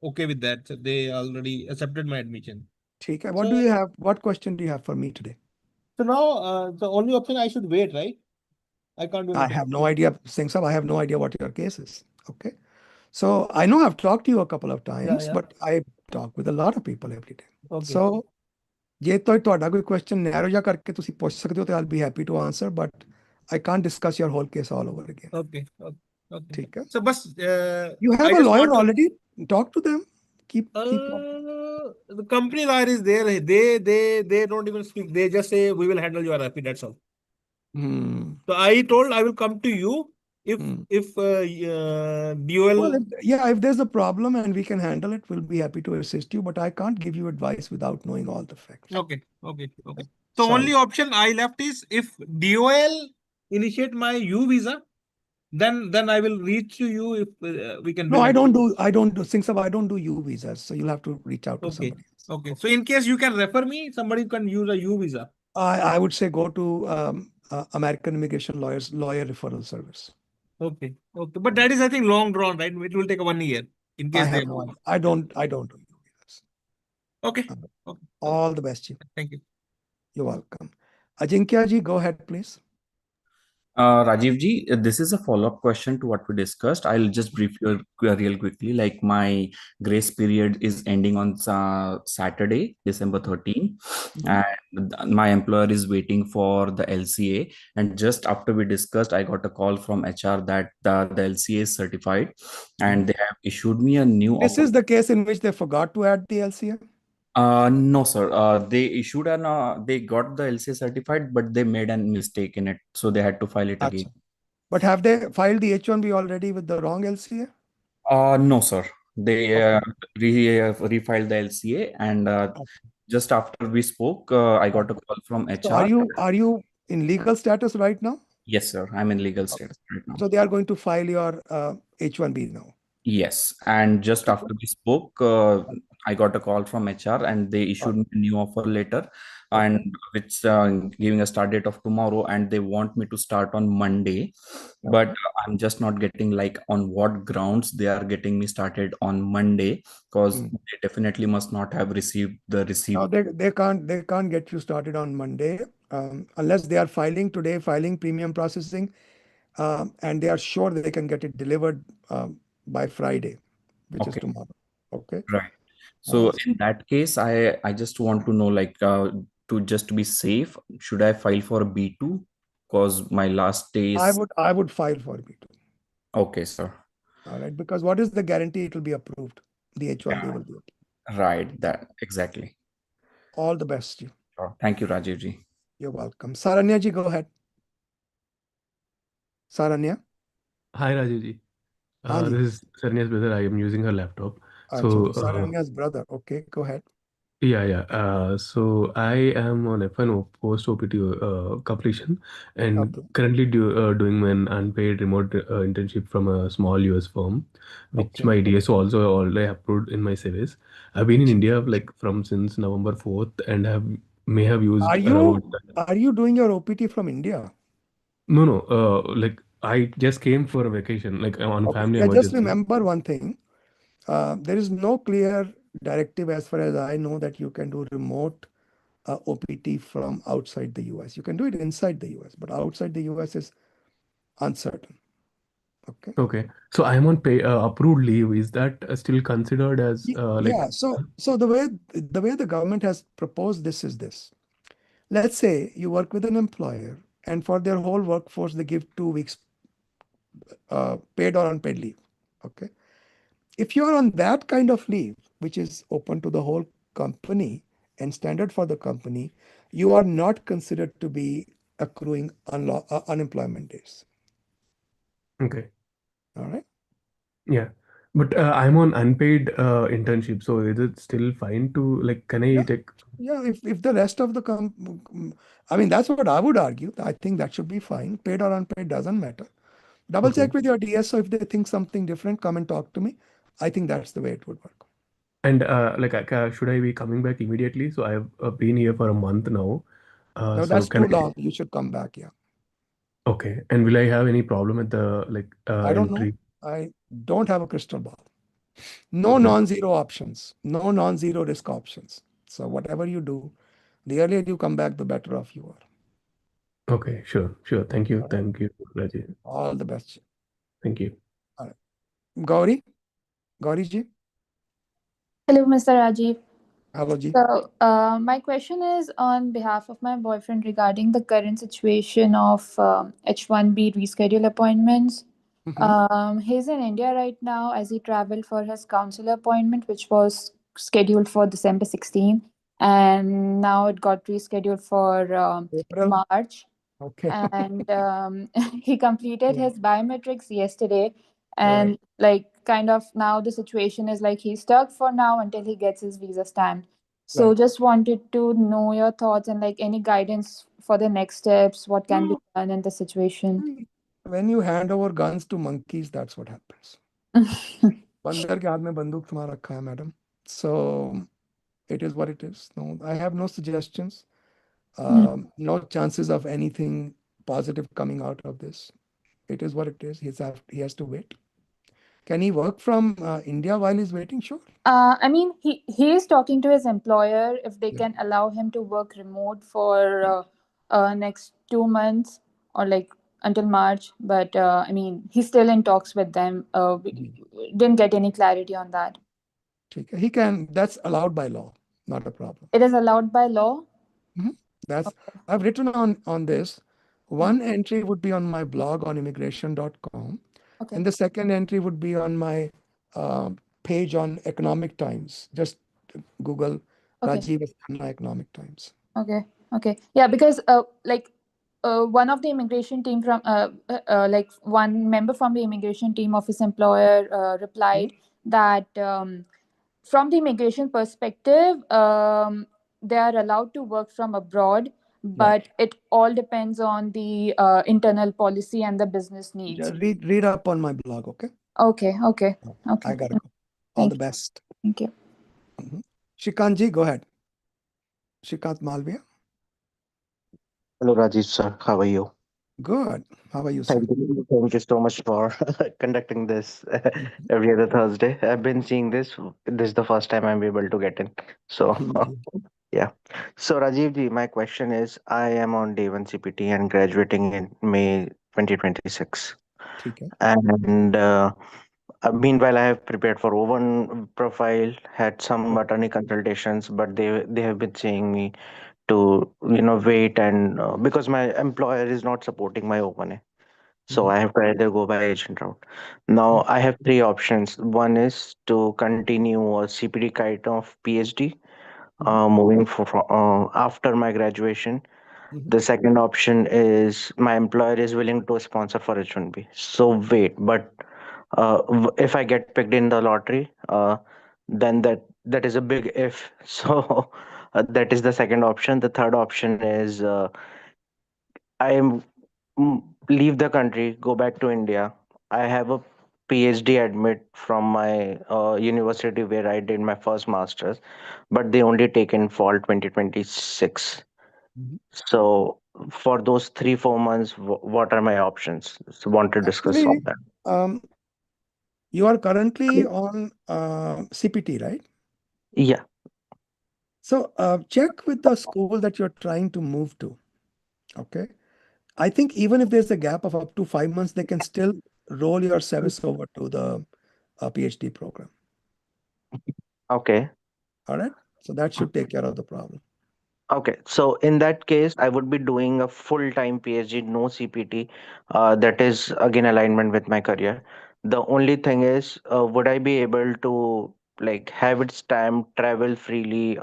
okay with that. So they already accepted my admission. ठीक है. What do you have? What question do you have for me today? So now the only option I should wait, right? I can't do I anything. have no idea, Singh Saab, I have no idea what your case is. Okay. So I know I've talked to you a couple of times, yeah. but I talk with a lot of people every day. Okay. So ਜੇ ਤੁਹਾਡਾ ਕੋਈ question narrow ਜਿਹਾ ਕਰਕੇ ਤੁਸੀਂ ਪੁੱਛ ਸਕਦੇ ਹੋ ਤੇ I'll be happy to answer, but I can't discuss your whole case all over again. Okay. ठीक है. So but You have I a just lawyer want to already. Talk to them. Keep the company lawyer is there. They don't even speak. They just say we will handle your RFP. That's all. So I told I will come to you if DOL. Well, if there's a problem and we can handle it, we'll be happy to assist you. But I can't give you advice without knowing all the facts. Okay. So only option I left is if DOL initiate my U visa, then I will reach to you if we can. No, I don't do Singh Saab, I don't do U visas. So you'll have to reach out to somebody else. Okay. So in case you can refer me, somebody can use a U visa. I would say go to American Immigration Lawyer Referral Service. Okay. But that is, I think, long drawn, right? It will take 1 year in case I have no idea. I don't do U visas. Okay. All the best, you. Thank you. You're welcome. Ajinkya ji, go ahead, please. Rajiv ji, this is a follow-up question to what we discussed. I'll just brief you real quickly. Like my grace period is ending on Saturday, December 13, and my employer is waiting for the LCA. And just after we discussed, I got a call from HR that the LCA is certified, and they have issued me a new. This is the case in which they forgot to add the LCA. No, sir. They issued they got the LCA certified, but they made a mistake in it, so they had to file it again. But have they filed the H1B already with the wrong LCA? No, sir. They refiled the LCA, and just after we spoke, I got a call from HR. So are you in legal status right now? Yes, sir. I'm in legal status right now. So they are going to file your H1B now. Yes, and just after we spoke, I got a call from HR and they issued me a new offer letter, and which giving a start date of tomorrow, and they want me to start on Monday, but I'm just not getting like on what grounds they are getting me started on Monday, because they definitely must not have received the receipt. No, they can't get you started on Monday unless they are filing today, filing premium processing, and they are sure that they can get it delivered by Friday, which is tomorrow. Okay. Right. So in that case, I just want to know, like, to just be safe, should I file for a B2? Because my last day is. I would file for B2. Okay, sir. All right, because what is the guarantee it will be approved? The H1B will be approved. Right, that exactly. All the best to you. Sure. Thank you, Rajiv ji. You're welcome. Saranya ji, go ahead. Saranya? Hi, Rajiv ji. Haan ji. This is Saranya's brother. I am using her laptop. Achha, So, Saranya's brother. Okay, go ahead. yeah. So I am on F1 post OPT completion, and Okay. currently doing an unpaid remote internship from a small US firm, which Okay. my DSO also already approved in my service. I've been in India like from since November 4th, and may have used around. Are you doing your OPT from India? No. Like I just came for a vacation, like on Okay. family Yeah, just emergency. remember one thing. There is no clear directive as far as I know that you can do remote OPT from outside the US. You can do it inside the US, but outside the US is uncertain. Okay. Okay. So I'm on pay approved leave. Is that still considered as like? Yeah. So the way the government has proposed this is this. Let's say you work with an employer, and for their whole workforce they give 2 weeks paid or unpaid leave. Okay. If you're on that kind of leave, which is open to the whole company and standard for the company, you are not considered to be accruing unemployment days. Okay. All right. Yeah. But I'm on unpaid internship. So is it still fine to like? Can I take? Yeah. If the rest of the I mean, that's what I would argue. I think that should be fine. Paid or unpaid doesn't matter. Double check with your DSO. If they think something different, come and talk to me. I think that's the way it would work. And like, should I be coming back immediately? So I've been here for a month now. No, So that's can too I? long. You should come back. Yeah. Okay. And will I have any problem at the like I don't know. entry? I don't have a crystal ball. No Okay. non-zero options. No non-zero risk options. So whatever you do, the earlier you come back, the better off you are. Okay. Sure. Thank you, Rajiv. All the best. Thank you. All right. Gauri ji. Hello, Mr. Rajiv. Hello, ji. So, my question is on behalf of my boyfriend regarding the current situation of H1B reschedule appointments. He's in India right now as he traveled for his consular appointment, which was scheduled for December 16th, and now it got rescheduled for March. Okay. And he completed his biometrics yesterday, Right. and like kind of now the situation is like he's stuck for now until he gets his visa stamped. So Right. just wanted to know your thoughts and like any guidance for the next steps, what can be done in the situation. When you hand over guns to monkeys, that's what happens. बंदर के हाथ में बंदूक तुम्हारा रखा है, madam. So it is what it is. No, I have no suggestions. No chances of anything positive coming out of this. It is what it is. He has to wait. Can he work from India while he's waiting? Sure. I mean, he is talking to his employer if they can allow him to work remote for next 2 months or like until March. But I mean, he's still in talks with them. We didn't get any clarity on that. He can. That's allowed by law. Not a problem. It is allowed by law. That's I've written on this. One entry would be on my blog on immigrationdotcom. Okay. And the second entry would be on my page on Economic Times. Just Google Rajiv Khanna Economic Times. Okay. Yeah, because one of the immigration team from like one member from the immigration team of his employer replied that from the immigration perspective, they are allowed to work from abroad, but it all depends on the internal policy and the business needs. Just read up on my blog, okay? Okay. I gotta go. All the best. Thank you. Shrikant ji, go ahead. Shrikant Malviya. Hello, Rajiv sir. How are you? Good. How are you, sir? Thank you so much for conducting this every other Thursday. I've been seeing this. This is the first time I'm able to get in. So, yeah. So, Rajiv ji, my question is, I am on day 1 CPT and graduating in May 2026. Okay. And Meanwhile, I have prepared for O1 profile, had some attorney consultations, but they have been saying me to wait and because my employer is not supporting my O1A. So I have to either go by agent route. Now I have three options. One is to continue a CPD kind of PhD, moving after my graduation. The second option is my employer is willing to sponsor for H1B. So wait, but if I get picked in the lottery, then that is a big if. So that is the second option. The third option is I am leave the country, go back to India. I have a PhD admit from my university where I did my first master's, but they only take in fall 2026. So for those 3-4 months, what are my options? So want to discuss Actually, on that. you are currently on CPT, right? Yeah. So check with the school that you're trying to move to. Okay. I think even if there's a gap of up to 5 months, they can still roll your service over to the PhD program. Okay. All right. So that should take care of the problem. Okay, so in that case, I would be doing a full-time PhD, no CPT. That is again alignment with my career. The only thing is, would I be able to like have it stamped, travel freely,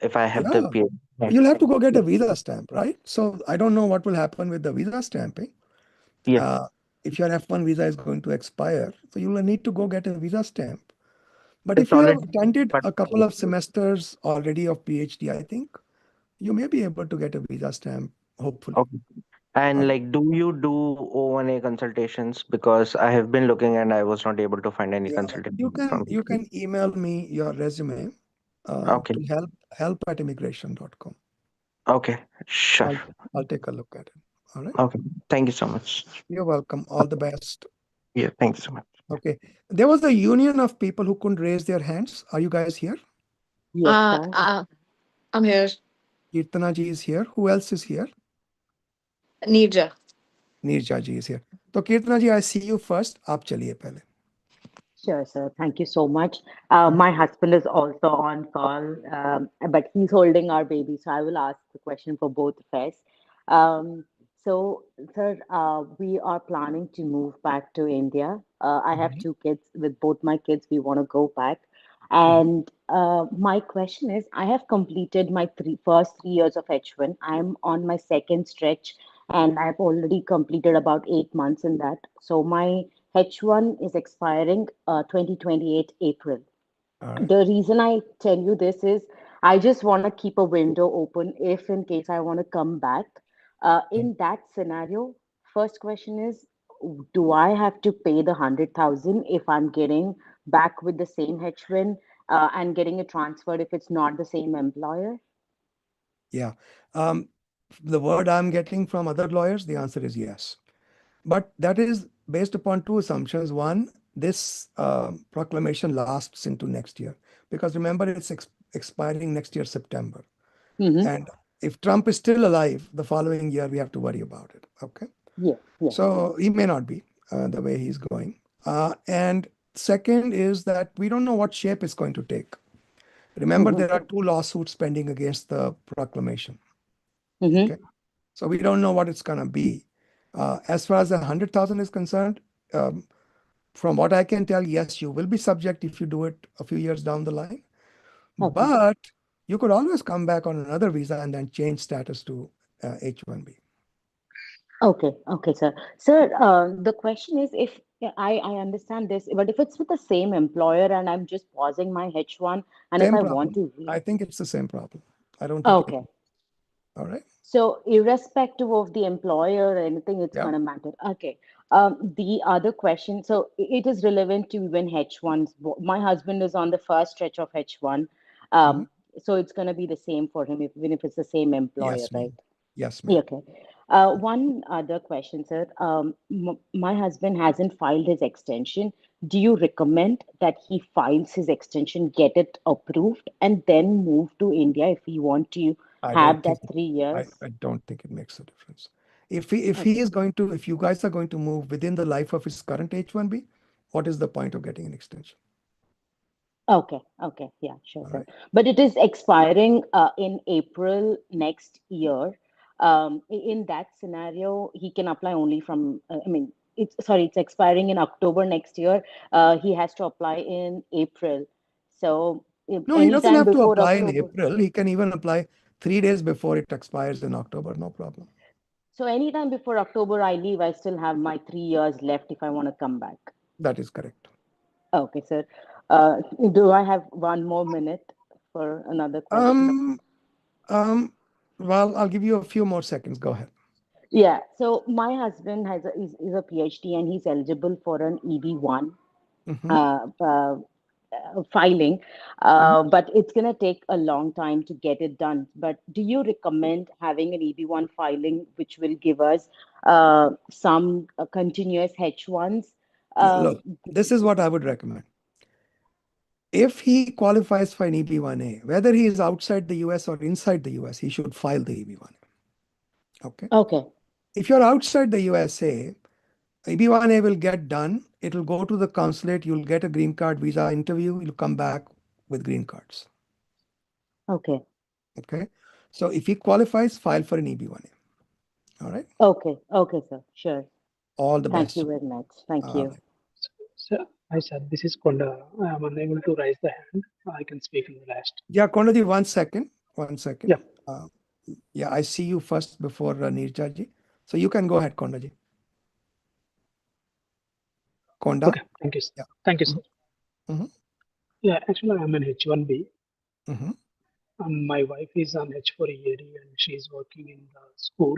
if I have the Yeah. PhD? You'll have to go get a visa stamp, right? So I don't know what will happen with the visa stamping. Yeah. If your F1 visa is going to expire, so you will need to go get a visa stamp. But It's if you have already, attended but a couple of semesters already of PhD, I think you may be able to get a visa stamp, hopefully. okay. And like, do you do O1A consultations? Because I have been looking and I was not able to find any Yeah, consultation from you can email me your resume Okay. to help@immigrationdotcom. Okay, sure. I'll take a look at it. All right. Okay, thank you so much. You're welcome. All the best. Yeah, thanks so much. Okay. There was a union of people who couldn't raise their hands. Are you guys here? I'm here. Kirtana ji is here. Who else is here? Nirja. Nirja ji is here. So Kirtana ji, I see you first. आप चलिए पहले. Sure, sir. Thank you so much. My husband is also on call, but he's holding our baby, so I will ask the question for both of us. So, sir, we are planning to move back to India. I have two kids. With both my kids, we want to go back. And my question is, I have completed my first 3 years of H1. I'm on my second stretch, and I've already completed about 8 months in that. So my H1 is expiring 2028 April. The reason I tell you this is I just want to keep a window open if in case I want to come back. In that scenario, first question is, do I have to pay the 100,000 if I'm getting back with the same H1 and getting it transferred if it's not the same employer? Yeah. The word I'm getting from other lawyers, the answer is yes. But that is based upon two assumptions. One, this proclamation lasts into next year. Because remember, it's expiring next year, September. And if Trump is still alive, the following year, we have to worry about it. Okay. Yeah. So he may not be the way he's going. And second is that we don't know what shape it's going to take. Remember, there are two lawsuits pending against the proclamation. Okay. So we don't know what it's going to be. As far as the 100,000 is concerned, from what I can tell, yes, you will be subject if you do it a few years down the line. But you could always come back on another visa and then change status to H1B. Okay, sir. Sir, the question is if I understand this, but if it's with the same employer and I'm just pausing my H1 and Same if I problem. want to... I think it's the same problem. I don't think Okay. All right. So irrespective of the employer or anything, it's going to matter. Okay. The other question, so it is relevant to even H1s. My husband is on the first stretch of H1. So it's going to be the same for him, even if it's the same employer, Yes, ma'am. right? Yes, ma'am. Okay. One other question, sir. My husband hasn't filed his extension. Do you recommend that he files his extension, get it approved, and then move to India if we want to have that 3 years? I don't think it makes a difference. If he is going to, if you guys are going to move within the life of his current H1B, what is the point of getting an extension? Okay. Yeah, sure, All sir. right. But it is expiring in April next year. In that scenario, he can apply only from, it's expiring in October next year. He has to apply in April. So No, he doesn't anytime have to before apply in October. April. He can even apply 3 days before it expires in October, no problem. So anytime before October I leave, I still have my 3 years left if I want to come back. That is correct. Okay, sir. Do I have 1 more minute for another question? Well, I'll give you a few more seconds. Go ahead. Yeah. So my husband is a PhD and he's eligible for an EB1 filing, but it's going to take a long time to get it done. But do you recommend having an EB1 filing, which will give us some continuous H1s? Look, this is what I would recommend. If he qualifies for an EB1A, whether he is outside the US or inside the US, he should file the EB1A. Okay. Okay. If you're outside the USA, EB1A will get done. It'll go to the consulate. You'll get a green card visa interview. You'll come back with green cards. Okay. Okay. So if he qualifies, file for an EB1A. All right. Okay. Okay, sir. Sure. All the best. Thank you very much. Thank you. Right. Sir, hi, sir. This is Konda. I am unable to raise the hand. I can speak in the last. Yeah, Kondaji, 1 second. 1 second. Yeah. Yeah, I see you first before Nirjaji. So you can go ahead, Kondaji. Konda. Okay. Thank you. Yeah. Thank you, sir. Yeah, actually, I am an H1B. My wife is on H4EAD and she is working in the school.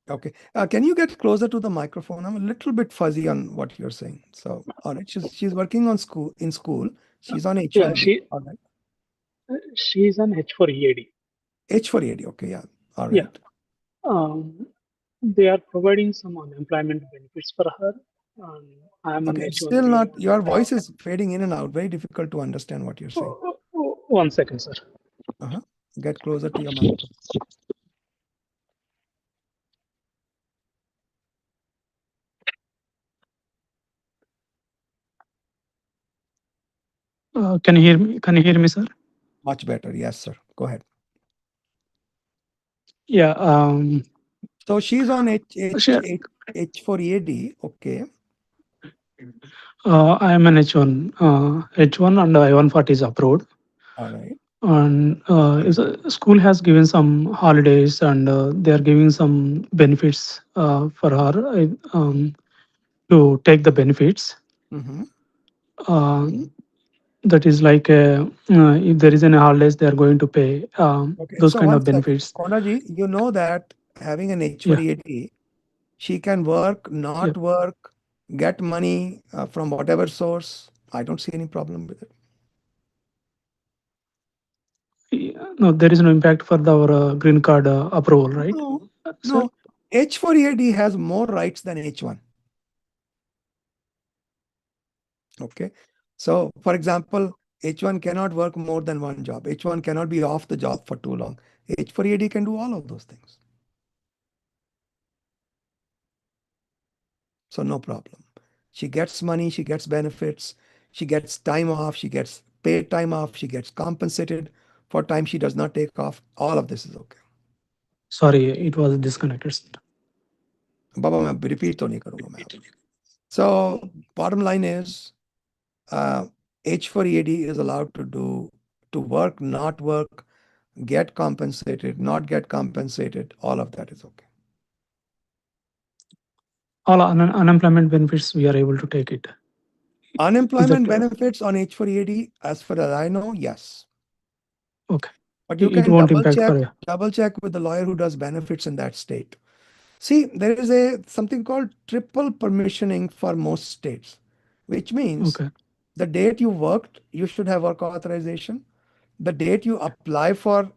Okay. Can you get closer to the microphone? I'm a little bit fuzzy on what you're saying. So, all right. She's working on school. She's on H1B. Yeah, all right. She's on H4EAD. H4EAD. Okay. Yeah. All right. Yeah. They are providing some unemployment benefits for her. I'm okay. on It's H1B. still not. Your voice is fading in and out. Very difficult to understand what you're saying. 1 second, sir. Get closer to your microphone. Can you hear me? Can you hear me, sir? Much better. Yes, sir. Go ahead. Yeah. So she's on H4EAD. Okay. I am an H1. H1 and I-140 is approved. All right. And school has given some holidays and they are giving some benefits for her to take the benefits. That is like if there is any holidays, they are going to pay those so kind of 1 second. benefits. Konaji, you know that having an H4EAD, she can work, not work, get money from whatever source. I don't see any problem with it. No, there is no impact for our green card approval, right? No. H4EAD has more rights than H1. Okay. So, for example, H1 cannot work more than 1 job. H1 cannot be off the job for too long. H4EAD can do all of those things. So no problem. She gets money, she gets benefits, she gets time off, she gets paid time off, she gets compensated for time she does not take off. All of this is okay. Sorry, it was disconnected. Baba, मैं repeat तो नहीं करूँगा मैं. So bottom line is, H4EAD is allowed to work, not work, get compensated, not get compensated. All of that is okay. All unemployment benefits, we are able to take it. Unemployment benefits on H4EAD, as far as I know, yes. Okay. But you can double check with the lawyer who does benefits in that state. See, there is something called triple permissioning for most states, which means the date you worked, you should have work authorization. The date you apply for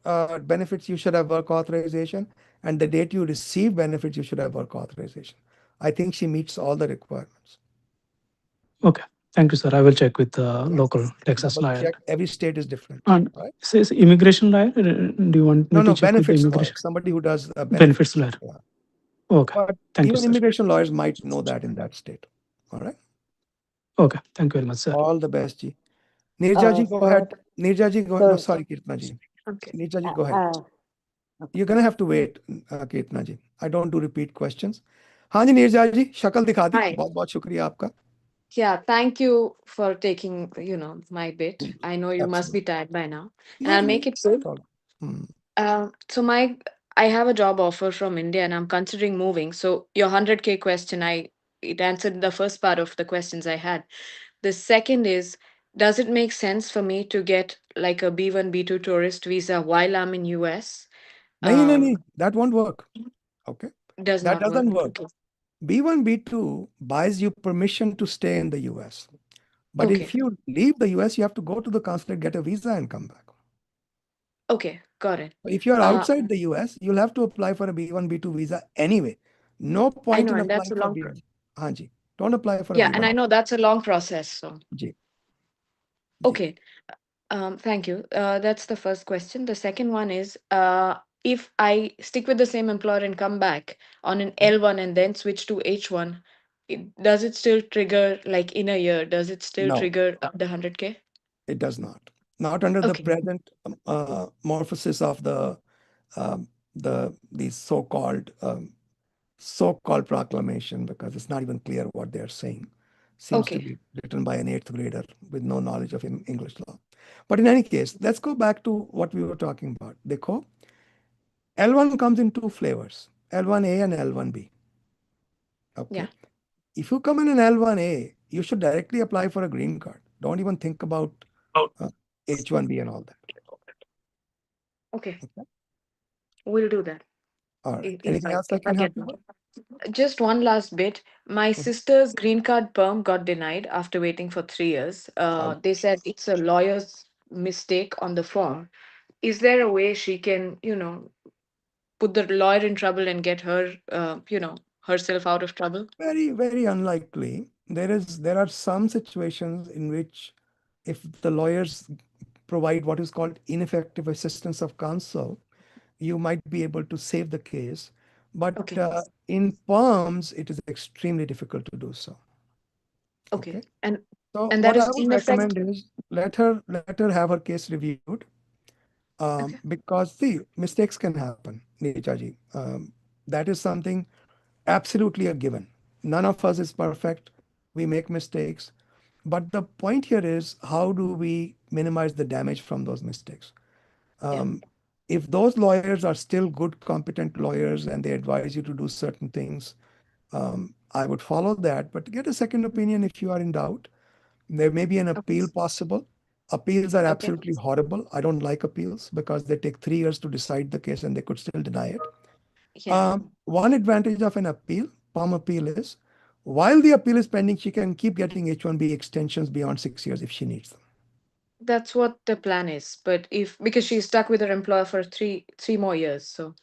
benefits, you should have work authorization. And the date you receive benefits, you should have work authorization. I think she meets all the requirements. Okay. Thank you, sir. I will check with the local Texas lawyer. Check. Every state is different. And says immigration lawyer. Do you want me to check with the benefits immigration? lawyer, somebody who does benefits lawyer. Yeah. Okay. But Thank even you, immigration lawyers might know that in that state. All right. Okay, thank you very much, sir. All the best, Ji. Nirja ji, go ahead. Nirja ji, go ahead. No, so- sorry, Kirtana ji. Okay. Nirja ji, go ahead. Okay. You're going to have to wait, Kirtana ji. I don't do repeat questions. हाँ जी नीरजा जी शक्ल दिखा दी Hi. बहुत बहुत शुक्रिया आपका Yeah, thank you for taking, my bit. I know you must be Absolutely. tired by now, and No, I'll no, make it quick. Hmm. So I have a job offer from India, and I'm considering moving. So your 100K question, it answered the first part of the questions I had. The second is, does it make sense for me to get like a B1, B2 tourist visa while I'm in US? नहीं नहीं नहीं that won't work. Okay. Does That not work. doesn't work. Okay. B1, B2 buys you permission to stay in the US. But Okay. if you leave the US, you have to go to the consulate, get a visa, and come back. Okay, got it. If you're outside the US, you'll have to apply for a B1, B2 visa anyway. No I point know, in and that's applying a for long B1. process. Hanji, don't apply for a Yeah, B1. and I know that's a long process. So Ji. okay. Thank you. That's the first question. The second one is, if I stick with the same employer and come back on an L1 and then switch to H1, does it still trigger like in a year? Does it still No. trigger the 100K? It does not. Not under the Okay. present morphosis of the so-called proclamation, because it's not even clear what they're saying. Seems to Okay. be written by an 8th grader with no knowledge of English law. But in any case, let's go back to what we were talking about. Dekho, L1 comes in two flavors, L1A and L1B. Okay. Yeah. If you come in an L1A, you should directly apply for a green card. Don't even think about H1B and all that. Okay. We'll do that. All right. If Anything else I can help you with? Just one last bit. My sister's green card perm got denied after waiting for 3 years. They said it's a lawyer's mistake on the form. Is there a way she can, put the lawyer in trouble and get her, herself out of trouble? Very, very unlikely. There are some situations in which if the lawyers provide what is called ineffective assistance of counsel, you might be able to save the case. But in perms, it is extremely difficult to do so. Okay. So And what that I is would in effect. recommend is let her have her case reviewed. Because see, mistakes can happen, Neetaji. That is something absolutely a given. None of us is perfect. We make mistakes. But the point here is, how do we minimize the damage from those mistakes? If those lawyers are still good, competent lawyers and they advise you to do certain things, I would follow that. But get a second opinion if you are in doubt. There may be an appeal possible. Appeals are absolutely horrible. I don't like appeals because they take 3 years to decide the case and they could still deny it. One advantage of an appeal, POM appeal, is while the appeal is pending, she can keep getting H1B extensions beyond 6 years if she needs them. That's what the plan is. But because she's stuck with her employer for three more years. So,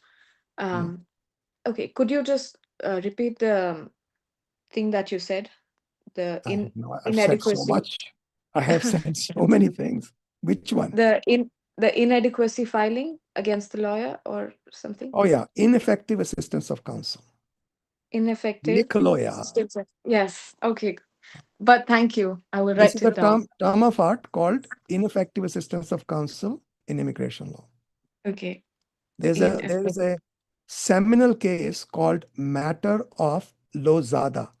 okay. Could you just repeat the thing that you said? The I've said so inadequacy. much. I have said so many things. Which one? The inadequacy filing against the lawyer or something? Oh yeah, ineffective assistance of counsel. Ineffective. Lawyer. Yes. Okay. But thank you. I will This write is a it down. term of art called ineffective assistance of counsel in immigration law. Okay. There's a seminal case called Matter of Lozada,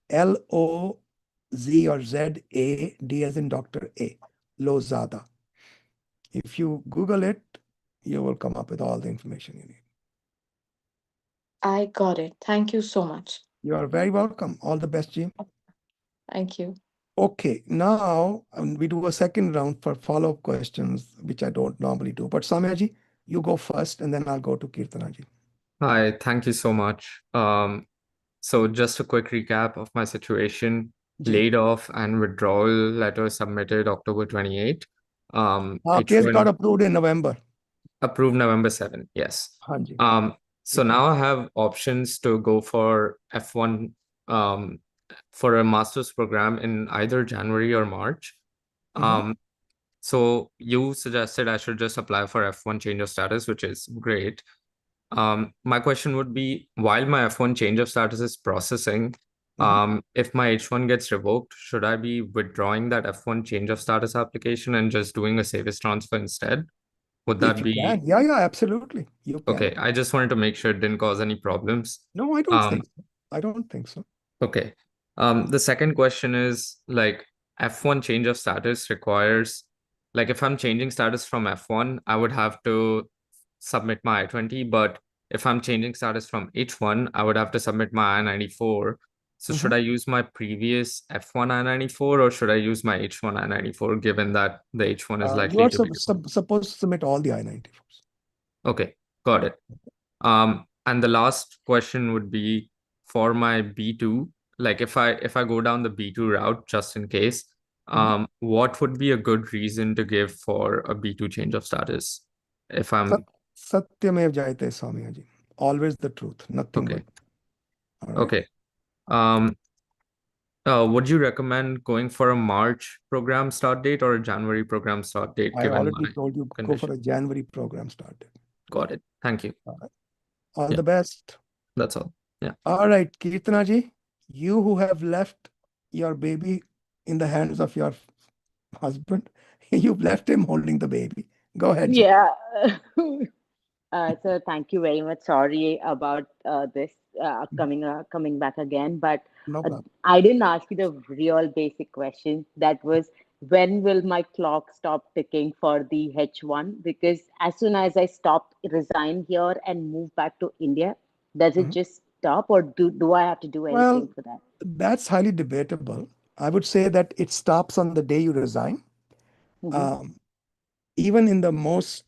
L-O-Z or Z-A, D as in Dr. A, Lozada. If you Google it, you will come up with all the information you need. I got it. Thank you so much. You are very welcome. All the best, Jim. Thank you. Okay, now we do a second round for follow-up questions, which I don't normally do. But Samyaji, you go first, and then I'll go to Kirtanaji. Hi, thank you so much. So just a quick recap of my situation. Laid off and withdrawal letter submitted October 28. Case got approved in November. Approved November 7, yes. Hanji. So now I have options to go for F1 for a master's program in either January or March. So you suggested I should just apply for F1 change of status, which is great. My question would be, while my F1 change of status is processing, If my H1 gets revoked, should I be withdrawing that F1 change of status application and just doing a service transfer instead? Would that If you can. be Yeah, absolutely. You can. okay? I just wanted to make sure it didn't cause any problems. No, I don't think so. I don't think so. Okay. The second question is like F1 change of status requires, like if I'm changing status from F1, I would have to submit my I-20, but if I'm changing status from H1, I would have to submit my I-94. So should I use my previous F1 I-94 or should I use my H1 I-94 given that the H1 is You likely are to be supposed to submit all the I-94s. Okay, got it. And the last question would be for my B2, like if I go down the B2 route, just in case, what would be a good reason to give for a B2 change of status? If I'm Satyamev Jayate Swamiyaji. Always the truth, nothing okay. But. All right. Okay. Would you recommend going for a March program start date or a January program start date? I given already my told you go for a January program start date. Got it. Thank you. All the best. That's all. Yeah. All right, Kirtanaji, you who have left your baby in the hands of your husband, you've left him holding the baby. Go ahead. Ji. Yeah. So thank you very much. Sorry about this coming back again, but No problem. I didn't ask you the real basic question. That was, when will my clock stop ticking for the H1? Because as soon as I resign here and move back to India, does it just stop, or do I have to do anything for that? That's highly debatable. I would say that it stops on the day you resign. Even in the most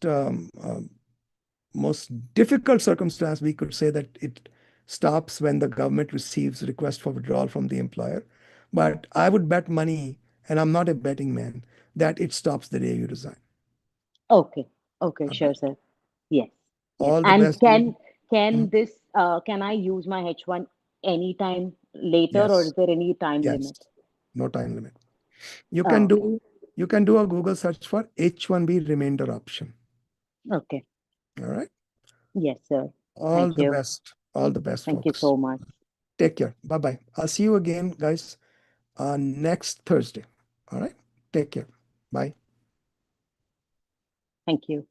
difficult circumstance, we could say that it stops when the government receives request for withdrawal from the employer. But I would bet money, and I'm not a betting man, that it stops the day you resign. Okay. Sure, sir. Yes. All the And best. can I use my H1 anytime later, or is there any time limit? No time limit. You can do a Google search for H1B remainder option. Okay. All right. Yes, sir. All the best. All the best, Thank folks. you so much. Take care. Bye-bye. I'll see you again, guys, next Thursday. All right. Take care. Bye. Thank you.